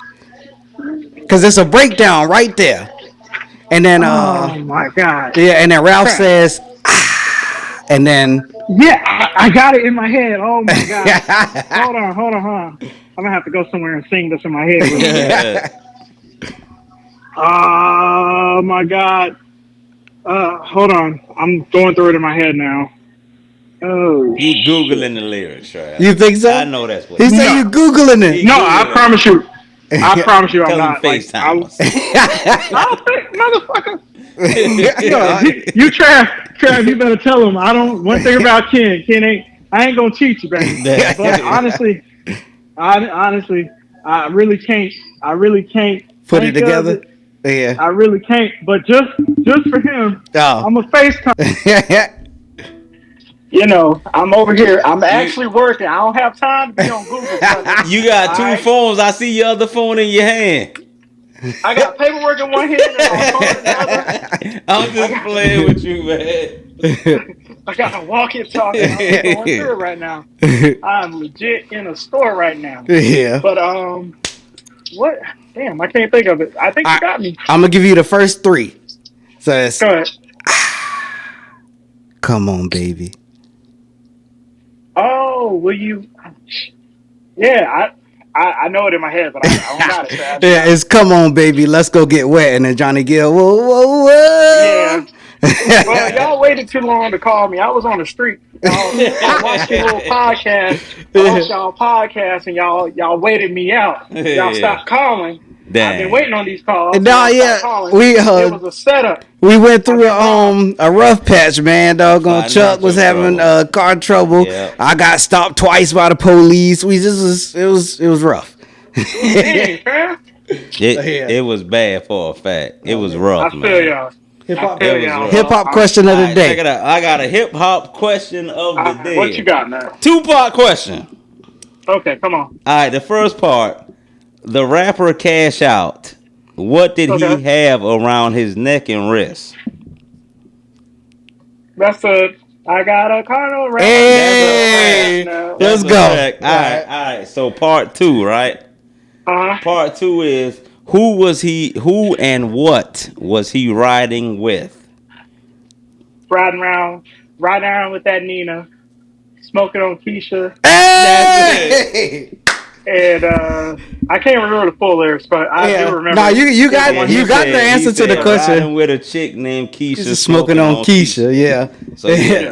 Because it's a breakdown right there, and then oh my god, yeah, and then Ralph says, and then I got it in my head. Oh my god, hold on. I'm gonna have to go somewhere and sing this in my head. Oh my god. Hold on. I'm going through it in my head now. Oh. You Googling the lyrics, right? You think so? I know that's what he said. You Googling it? No, I promise you. I'm not. FaceTime. Motherfucker. You Trav, you better tell him. One thing about Ken I ain't gonna cheat you, baby. But honestly, I really can't put it together. Yeah, I really can't. But just for him, I'm a FaceTime. I'm over here. I'm actually working. I don't have time to be on Google. You got two phones. I see your other phone in your hand. I got paperwork in one hand and my phone in the other. I'm just playing with you, man. I got a walkie-talkie. I'm going through it right now. I'm legit in a store right now. Yeah. But what? Damn, I can't think of it. I think you got me. I'm gonna give you the first three. So it's, go ahead. Come on, baby. Oh, will you? Yeah, I know it in my head, but I don't got it. Yeah, it's come on, baby. Let's go get wet. And then Johnny Gill, whoa. Yeah. Well, y'all waited too long to call me. I was on the street. I watched your little podcast. I watched y'all podcast, and y'all waited me out. Y'all stopped calling. Damn. I've been waiting on these calls. No, yeah, it was a setup. We went through a rough patch, man. Doggone Chuck was having car trouble. Yeah. I got stopped twice by the police. It was rough. It was bad for a fact. It was rough. I feel y'all. Hip hop question of the day. Check it out. I got a hip hop question of the day. What you got now? 2-part question. Okay, come on. All right, the first part. The rapper Cash Out. What did he have around his neck and wrist? That's I got a carnal rap. Hey, let's go. All right. So part 2, right? Part 2 is who and what was he riding with? Riding around with that Nina, smoking on Keisha. Hey! And I can't remember the full lyrics, but I do remember. No, you got the answer to the question. Riding with a chick named Keisha, smoking on Keisha. Yeah. So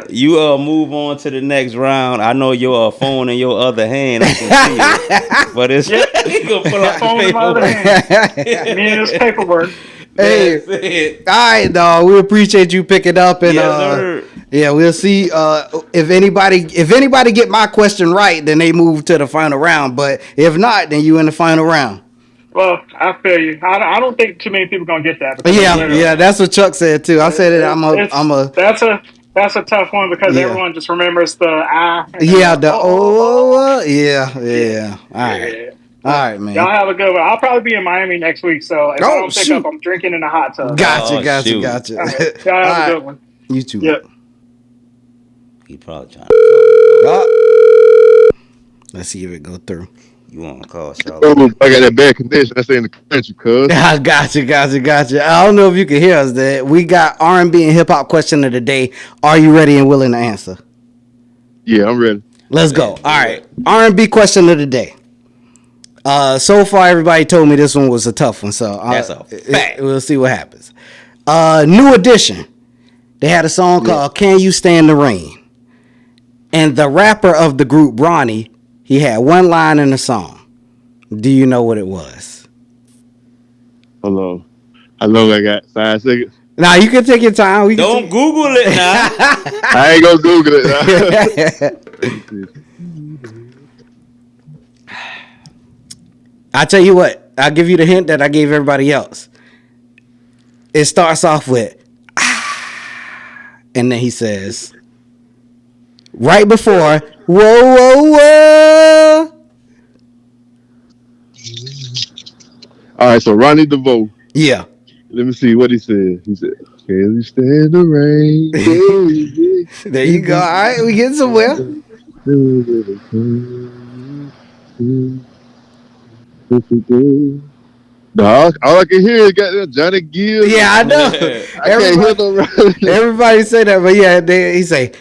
you move on to the next round. I know your phone in your other hand. I can see it, but it's you gonna pull out phone in my other hand. Me and this paperwork. Hey, all right, dog. We appreciate you picking up, and we'll see if anybody get my question right, then they move to the final round. But if not, then you in the final round. Well, I feel you. I don't think too many people gonna get that. Yeah, that's what Chuck said too. I said it. That's a tough one because everyone just remembers the I. Yeah, yeah. All right. Yeah. All right, man. Y'all have a good one. I'll probably be in Miami next week, so if I don't pick up, I'm drinking in a hot tub. Gotcha. Right. Y'all have a good one. You too. Yep. He probably trying to call. Let's see if it go through. You want to call Charlotte? I got that bad condition. That's in the country, cuz. I gotcha. I don't know if you can hear us there. We got R&B and hip hop question of the day. Are you ready and willing to answer? Yeah, I'm ready. Let's go. All right. R&B question of the day. So far, everybody told me this one was a tough one, so that's a fact. We'll see what happens. New Edition. They had a song called "Can You Stand the Rain," and the rapper of the group, Ronnie, he had one line in the song. Do you know what it was? Hello. How long I got? 5 seconds. Now you can take your time. Don't Google it now. I ain't gonna Google it now. I tell you what, I'll give you the hint that I gave everybody else. It starts off with, and then he says, right before, whoa, whoa, whoa. All right, so Ronnie DeVoe. Yeah. Let me see what he said. He said, "Can you stand the rain?" There you go. All right, we getting somewhere. No, all I can hear is got Johnny Gill. Yeah, I know. I can't hear no Ronnie. Everybody say that, but yeah, he say,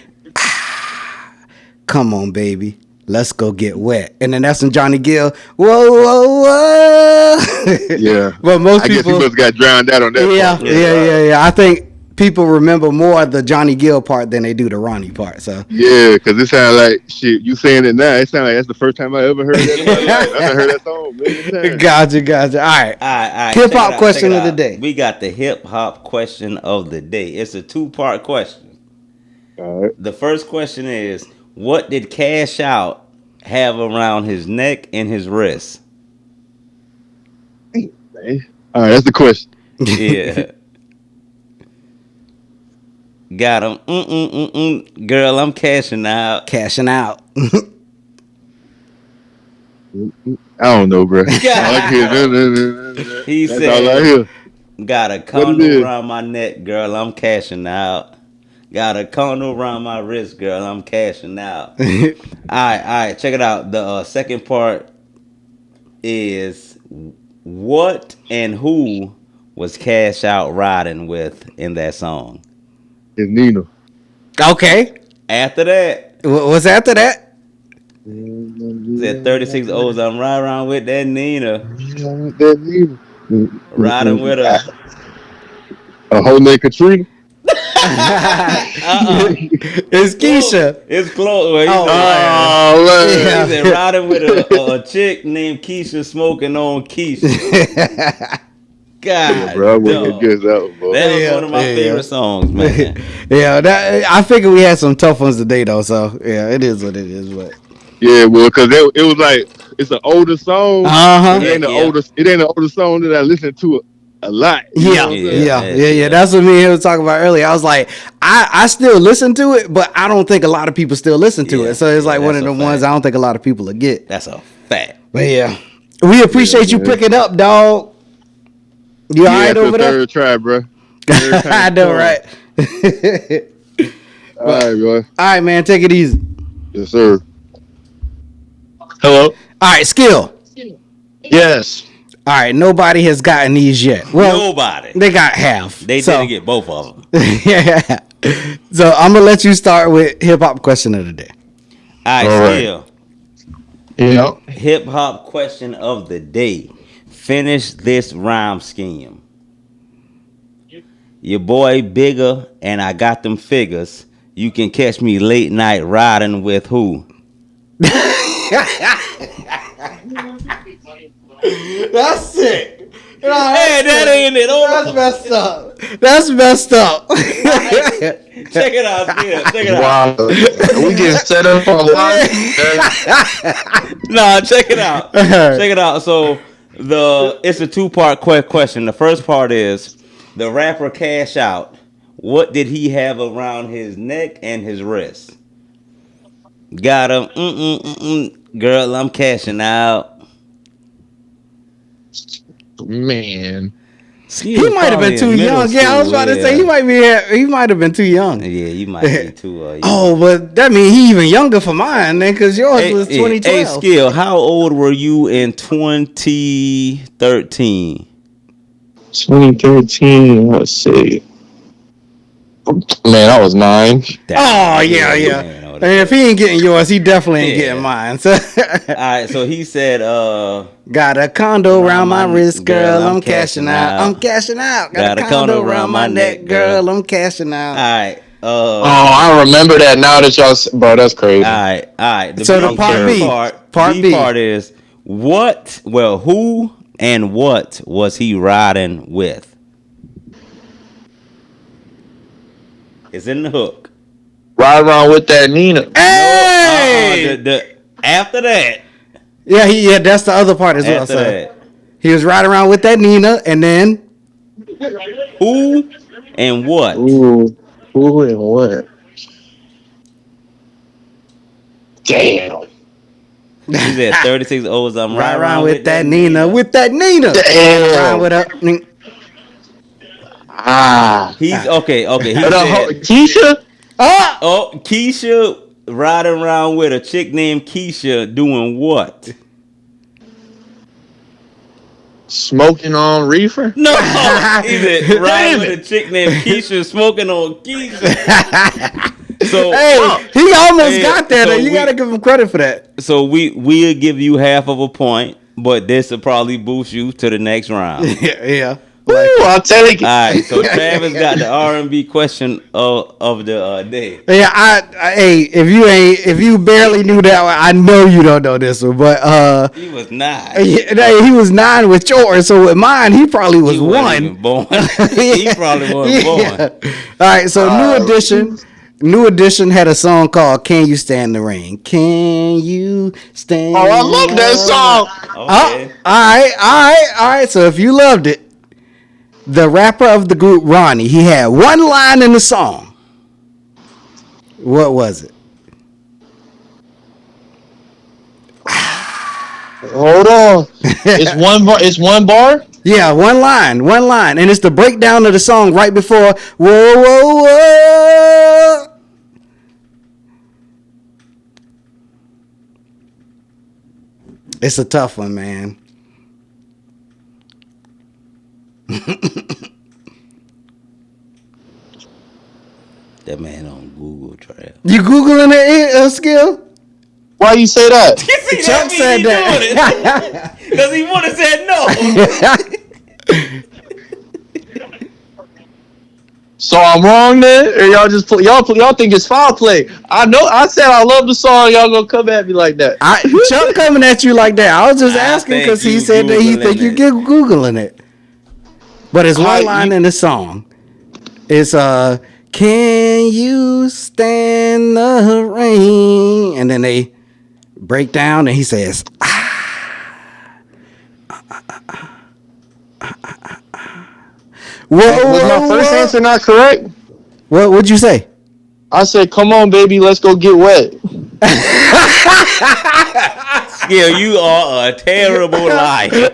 "Come on, baby, let's go get wet." And then that's when Johnny Gill, whoa, whoa, whoa. Yeah, but most I people, guess he must got drowned out on that. Yeah, part. Yeah. I think people remember more the Johnny Gill part than they do the Ronnie part. So yeah, because it sounds like shit. You saying it now? It sounds like that's the first time I ever heard that in my life. I done heard that song many times. Gotcha. All right. Hip hop question of the day. We got the hip hop question of the day. It's a 2-part question. All right. The first question is, what did Cash Out have around his neck and his wrist? All right, that's the question. Yeah. Got him. Girl, I'm cashing out. Cashing out. I don't know, bro. He That's said, all I hear. got a condom around my neck, girl, I'm cashing out. Got a condom around my wrist, girl, I'm cashing out. All right, check it out. The second part is, what and who was Cash Out riding with in that song? It's Nina. Okay. After that. What's after that? Said 36 O's, I'm riding around with that Nina. Riding with her. A whole name Katrina? It's Keisha. It's close. Man. He said riding with a chick named Keisha, smoking on Keisha. God, yeah, bro, I wouldn't guess that one, bro. That was one of my favorite songs, man. I figured we had some tough ones today, though. So yeah, it is what it is. But yeah, well, because it was like it's an older song. It ain't an older song that I listen to a lot. Yeah. That's what me and him was talking about earlier. I was like, I still listen to it, but I don't think a lot of people still listen to it. So it's like one of the ones I don't think a lot of people will get. That's a fact. But yeah, we appreciate you picking up, dog. You all right over there? Third try, bro. I know, right? All right, bro. All right, man. Take it easy. Yes, sir. Hello. All right, Skill. Yes. All right, nobody has gotten these yet. Well, nobody. They got half. They didn't get both of them. Yeah. So I'm gonna let you start with hip hop question of the day. All right, Skill. Yeah. Hip hop question of the day. Finish this rhyme scheme. Your boy bigger and I got them figures. You can catch me late night riding with who? That's sick. Hey, that ain't it. That's messed up. That's messed up. Check it out, Skill. Check it out. Wow. We get set up for a lot. Nah, check it out. Check it out. So it's a 2-part question. The first part is the rapper Cash Out. What did he have around his neck and his wrist? Got him. Girl, I'm cashing out. Man. He might have been too young. Yeah, I was about to say he might have been too young. Yeah, you might be too young. Oh, but that means he even younger for mine, then, because yours was 2012. Hey, Skill, how old were you in 2013? 2013, let's see. Man, I was 9. Oh, yeah. And if he ain't getting yours, he definitely ain't getting mine. So. All right, so he said, got a condo around my wrist, girl, I'm cashing out. I'm cashing out. Got a condo around my neck, girl, I'm cashing out. All right. I remember that now that y'all, bro, that's crazy. All right. So the part B is who and what was he riding with? It's in the hook. Ride around with that Nina. Hey! After that. Yeah, that's the other part as well. After So that, he was riding around with that Nina, and then who and what? Ooh, who and what? Damn. He said 36 O's. I'm ride right around with that Nina. With that Nina. Damn. With her. He's okay. He Keisha? Keisha riding around with a chick named Keisha doing what? Smoking on reefer? No, he said riding with a chick named Keisha smoking on Keisha. So hey, he almost got that. So you gotta give him credit for that. So we'll give you half of a point, but this will probably boost you to the next round. Yeah. Ooh, I'll take it. All right, so Travis got the R&B question of the day. Yeah, if you barely knew that one, I know you don't know this one, but he was 9. He was 9 with yours, so with mine he probably was 1. Even born. He probably wasn't born. All right, so New Edition had a song called "Can You Stand the Rain?" Can you stand? Oh, I love that song. Okay. All right. So if you loved it, the rapper of the group, Ronnie, he had one line in the song. What was it? Hold on. It's one bar. It's one bar. Yeah, one line, and it's the breakdown of the song right before. Whoa, whoa, whoa. It's a tough one, man. That man on Google Trav. You Googling it, Skill? Why you say that? Chuck said that. Because he would have said no. So I'm wrong then, or y'all just y'all think it's foul play? I know. I said I love the song. Y'all gonna come at me like that? Chuck coming at you like that. I was just asking because he said that he think you get Googling it. But it's one line in the song. It's can you stand the rain? And then they break down and he says, Was my first answer not correct? What would you say? I said, "Come on, baby, let's go get wet." Skill, you are a terrible liar.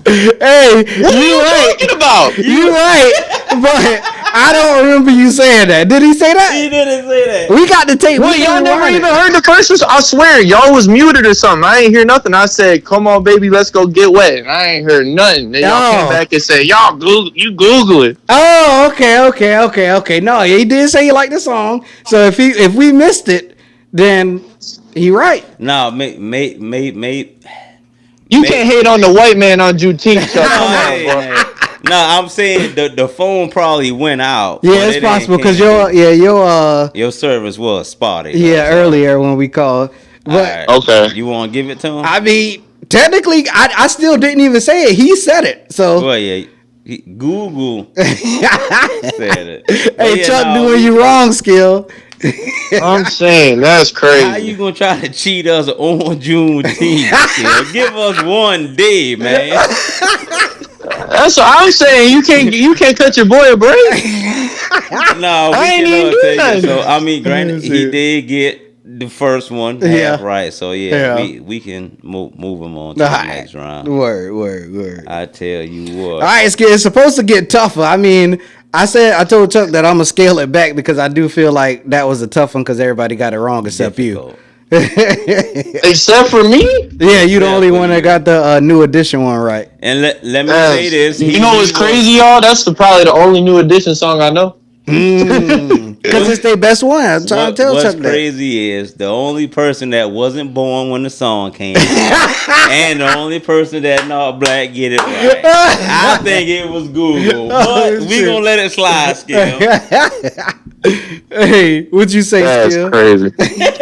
Hey, what are you talking about? You right, but I don't remember you saying that. Did he say that? He didn't say that. We got the tape. Well, y'all never even heard the first one. I swear, y'all was muted or something. I ain't hear nothing. I said, "Come on, baby, let's go get wet." And I ain't heard nothing. Then y'all came back and said, "Y'all Google it." Oh, okay. No, he did say he liked the song. So if we missed it, then he right. No, You can't hate on the white man on Juneteenth, Chuck. Come on, bro. No, I'm saying the phone probably went out. Yeah, it's possible because your service was spotty. Yeah, earlier when we called. But okay, you want to give it to him? I mean, technically, I still didn't even say it. He said it. So well, yeah. Google said it. Hey, yeah, Chuck, doing you wrong, Skill. I'm saying that's crazy. How you gonna try to cheat us on Juneteenth? Give us one day, man. That's what I'm saying. You can't cut your boy a break. No, we can tell you. So I mean, granted, he did get the first one half right. So we can move him on to the next round. Word. I tell you what. All right, it's supposed to get tougher. I mean, I told Chuck that I'm gonna scale it back because I do feel like that was a tough one because everybody got it wrong except you. Except for me? Yeah, you the only one that got the New Edition one right. And let me say this. You know what's crazy, y'all? That's probably the only New Edition song I know. Because it's their best one. I'm trying to tell Chuck that. What's crazy is the only person that wasn't born when the song came out, and the only person that not black get it right. I think it was Google, but we gonna let it slide, Skill. Hey, what'd you say, Skill? That's crazy.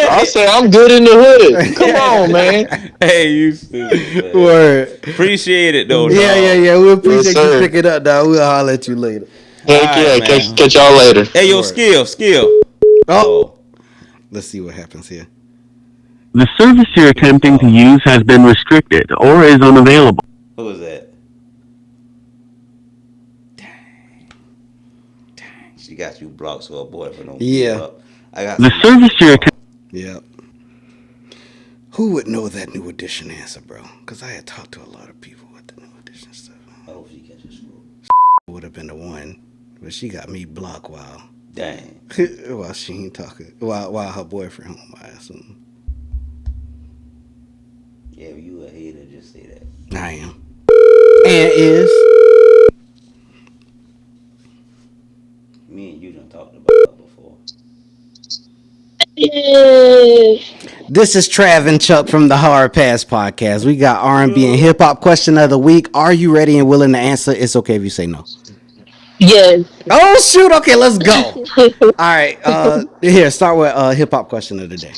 I say I'm good in the hood. Come on, man. Hey, you stupid. Word. Appreciate it though. Yeah. We appreciate you picking it up, dog. We'll holler at you later. Heck yeah, catch y'all later. Hey, yo, Skill. Oh. Let's see what happens here. The service you're attempting to use has been restricted or is unavailable. Who was that? Dang. She got you blocked so her boyfriend don't beat her up. I got the service you're attempting. Yep. Who would know that New Edition answer, bro? Because I had talked to a lot of people with the New Edition stuff. Oh, she got you screwed. Would have been the one, but she got me blocked while. Dang. While she ain't talking. While her boyfriend home, I assume. Yeah, you a hater, just say that. I am. And is. Me and you done talked about that before. This is Trav and Chuck from the Hard Pass Podcast. We got R&B and hip hop question of the week. Are you ready and willing to answer? It's okay if you say no. Yes. Oh shoot! Okay, let's go. All right. Here, start with hip hop question of the day.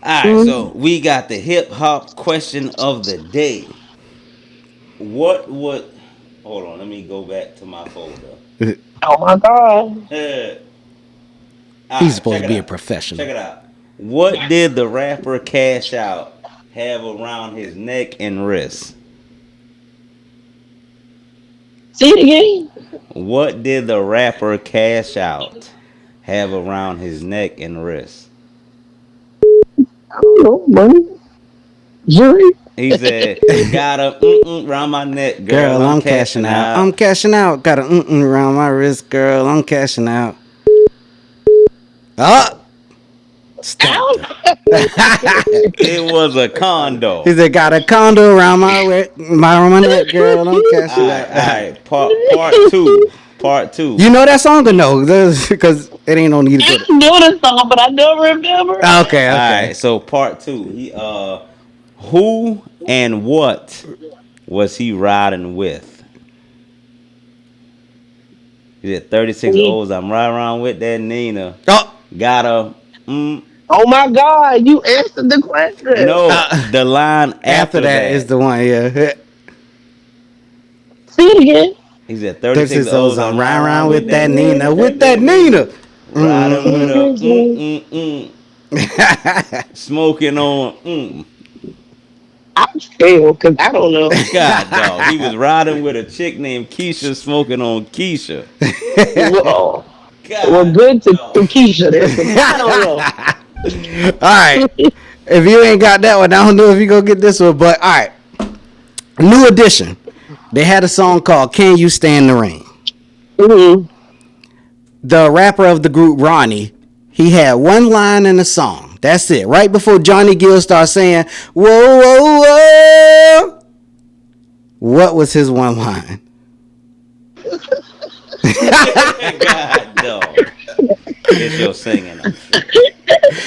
All right, so we got the hip hop question of the day. What would? Hold on, let me go back to my folder. Oh my God. He's supposed to be a professional. Check it out. What did the rapper Cash Out have around his neck and wrist? See it again? What did the rapper Cash Out have around his neck and wrist? I don't know, money. Jewelry. He said, got a around my neck, Girl, I'm cashing out. I'm cashing out. Got a around my wrist, girl. I'm cashing out. Oh! Stop. It was a condo. He said, got a condo around my neck, girl. I'm cashing out. All right, part two. You know that song or no? Because it ain't no need to I know the song, but I don't remember. Okay. All right, so part two. Who and what was he riding with? He said 36 O's. I'm riding around with that Nina. Oh. Got a. Oh my God! You answered the question. No, the line after that is the one. Yeah. See it again. He said 36 O's. I'm riding around with that Nina. With that Nina. Riding with a smoking on. I'm scared because I don't know. God, dog. He was riding with a chick named Keisha, smoking on Keisha. Whoa. God, well, good to Keisha. I don't know. All right. If you ain't got that one, I don't know if you gonna get this one. But all right. New Edition. They had a song called "Can You Stand the Rain." Mm-hmm. The rapper of the group, Ronnie, he had one line in the song. That's it. Right before Johnny Gill starts saying, "Whoa, whoa, whoa." What was his one line? God, dog. It's your singing.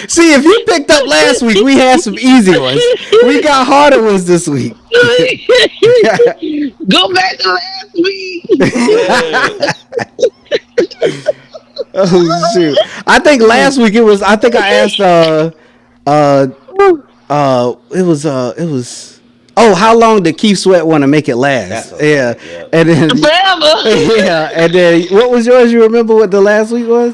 See, if you picked up last week, we had some easy ones. We got harder ones this week. Go back to last week. Oh shoot! I think last week it was. I think I asked. It was. Oh, how long did Keith Sweat want to make it last? Okay. Yeah, and then forever. Yeah, and then what was yours? You remember what the last week was?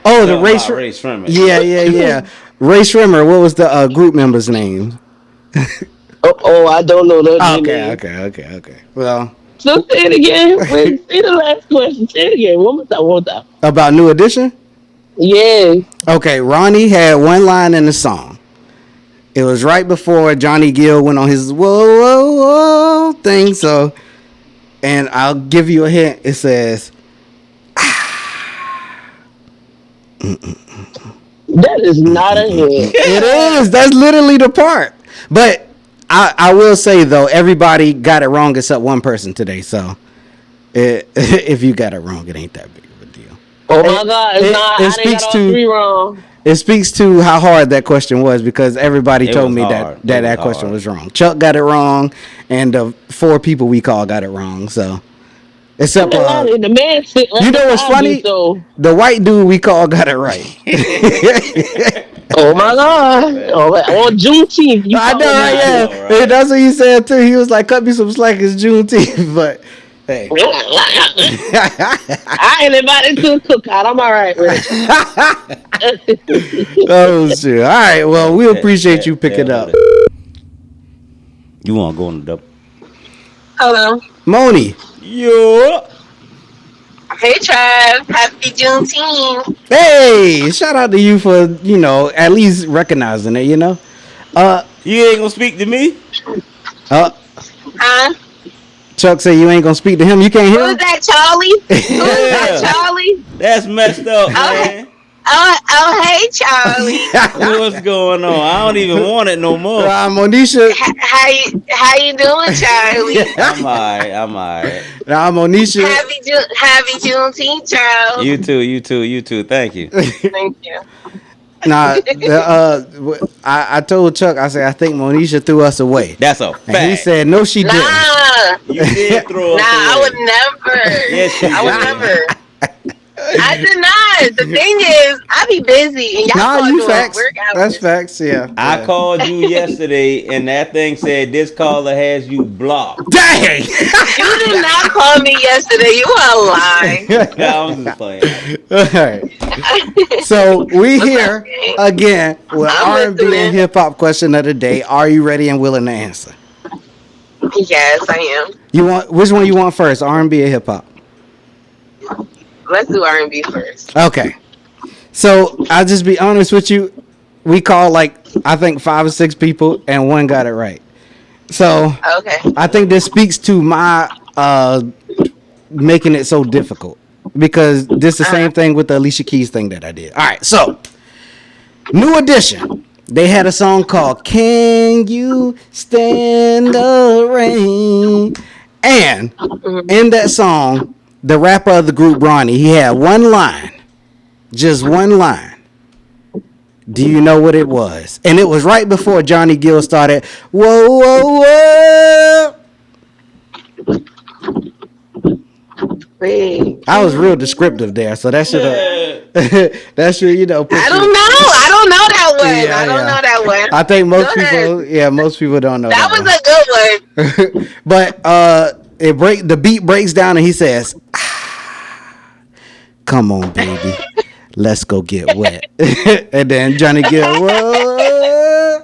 Oh, the Ray Shrimmer. Yeah. Ray Shrimmer. What was the group member's name? I don't know that. Okay. Well, so say it again. Wait, say the last question. Say it again. One more time. About New Edition? Yeah. Okay, Ronnie had one line in the song. It was right before Johnny Gill went on his whoa, whoa, whoa thing. So, and I'll give you a hint. It says, That is not a hint. It is. That's literally the part. But I will say, though, everybody got it wrong except one person today. So, if you got it wrong, it ain't that big of a deal. Oh, my God. I didn't got all three wrong. It speaks to how hard that question was because everybody told me that question was wrong. Chuck got it wrong, and the 4 people we called got it wrong. So, except the man you know what's funny? The white dude we called got it right. Oh my God! On Juneteenth, I know, right? Yeah, that's what he said too. He was like, "Cut me some slack, it's Juneteenth," but Hey. I ain't invited to a cookout. I'm all right with it. Oh shit! All right. Well, we appreciate you picking up. You want to go on the double? Hello, Moni. Yo. Hey, Trav. Happy Juneteenth. Hey, shout out to you for at least recognizing it. You ain't gonna speak to me. Huh? Chuck said you ain't gonna speak to him. You can't hear him? Who's that, Charlie? Who's that, Charlie? That's messed up, man. Oh, hey, Charlie. What's going on? I don't even want it no more. Monisha. How you doing, Charlie? I'm alright. Monisha. Happy Juneteenth, Charles. You too. Thank you. Thank you. I told Chuck, I said, I think Monisha threw us away. That's a fact. And he said, no, she didn't. You did throw us away. I would never. Yes, I would never. I did not. The thing is, I be busy and y'all you doing facts. work hours. That's facts, yeah. I called you yesterday and that thing said this caller has you blocked. Dang! You did not call me yesterday. You are lying. No, I'm just playing. All right. So we here again with R&B and hip hop question of the day. Are you ready and willing to answer? Yes, I am. Which one you want first, R&B or hip hop? Let's do R&B first. Okay. So I'll just be honest with you. We called I think 5 or 6 people and one got it right. So okay. I think this speaks to my making it so difficult because this is the same thing with the Alicia Keys thing that I did. All right. So New Edition. They had a song called Can You Stand the Rain? And in that song, the rapper of the group, Ronnie, he had one line. Just one line. Do you know what it was? And it was right before Johnny Gill started, whoa, whoa, whoa. Wait. I was real descriptive there, so that should have, that should, I don't know. I don't know that one. Yeah, I don't know that one. I think most people don't know that was one. a good one. But the beat breaks down and he says, come on, baby. Let's go get wet. And then Johnny Gill, whoa.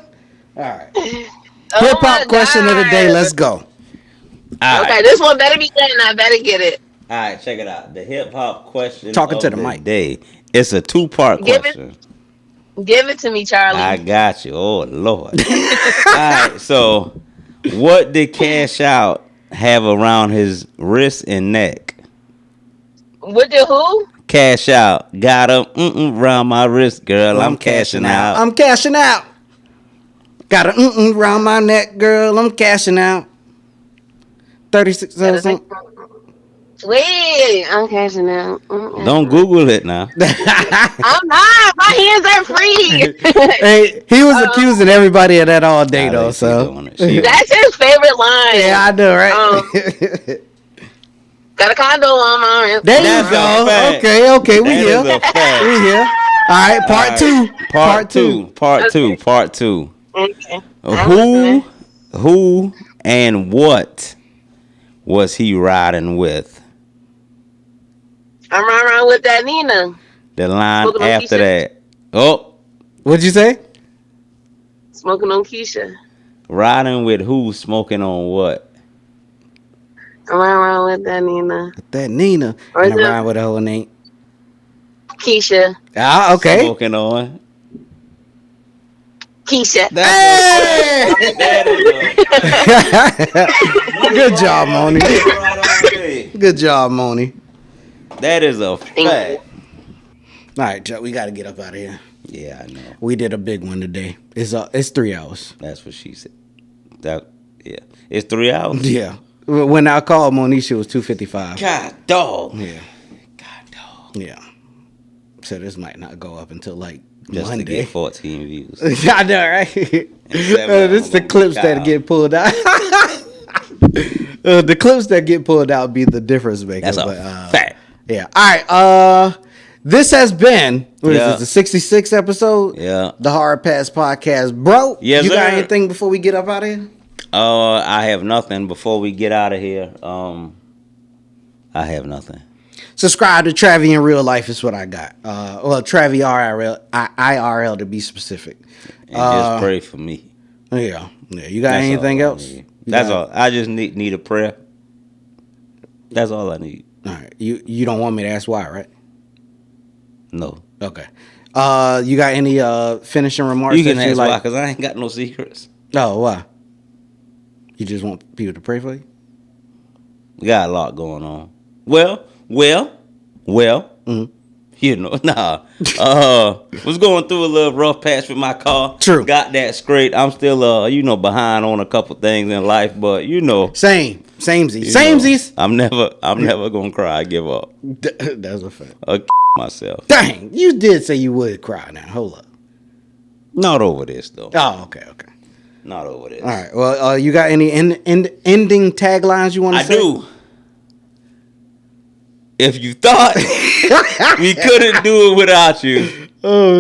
All right. Hip hop question of the day. Let's go. Okay, this one better be good and I better get it. All right, check it out. The hip hop question Talking of to the mic. day. It's a 2-part question. Give it to me, Charlie. I got you. Oh, Lord. All right, so what did Cash Out have around his wrist and neck? What did who? Cash Out. Got him around my wrist, girl. I'm cashing out. I'm cashing out. Got a around my neck, girl. I'm cashing out. 36,000. Wait, I'm cashing out. Don't Google it now. I'm not. My hands are free. Hey, he was accusing everybody of that all day, though. So that's his favorite line. Yeah, I know, right? Got a condo on my wrist. There you go. Okay, we here. We here. All right, part two. Okay. Who and what was he riding with? I'm riding around with that Nina. The line after that. Oh. What'd you say? Smoking on Keisha. Riding with who? Smoking on what? I'm riding around with that Nina. That Nina. Or and I'm riding with her whole name. Keisha. Ah, okay. Smoking on Keisha. Good job, Moni. Good job, Moni. That is a fact. All right, Chuck, we got to get up out of here. Yeah, I know. We did a big one today. It's 3 hours. That's what she said. It's 3 hours. Yeah. When I called Monisha, it was 2:55. God dog. Yeah. God dog. Yeah. So this might not go up until just Monday. To get 14 views. I know, right? This is the clips that get pulled out. The clips that get pulled out be the difference maker. That's a fact. Yeah. All right. This has been what is this, the 66th episode? Yeah. The Hard Pass Podcast, bro. Yes, you got sir. anything before we get up out of here? I have nothing before we get out of here. I have nothing. Subscribe to Travey in real life is what I got. Well, Travey IRL to be specific. And just pray for me. Yeah. You got anything else? That's all. I just need a prayer. That's all I need. All right. You don't want me to ask why, right? No. Okay. You got any finishing remarks? You can ask why, because I ain't got no secrets. Oh, why? You just want people to pray for you? We got a lot going on. Well. Mm-hmm. You know, was going through a little rough patch with my car. True. Got that straight. I'm still, behind on a couple things in life, but Samesies. I'm never gonna cry. I give up. That's a fact. Myself. Dang, you did say you would cry. Now hold up. Not over this though. Oh, okay. Not over this. All right. Well, you got any ending taglines you want to say? I do. If you thought we couldn't do it without you,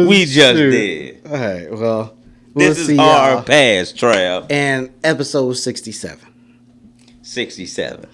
we just did. All right. Well, this is our past, Trav. And episode 67. 67.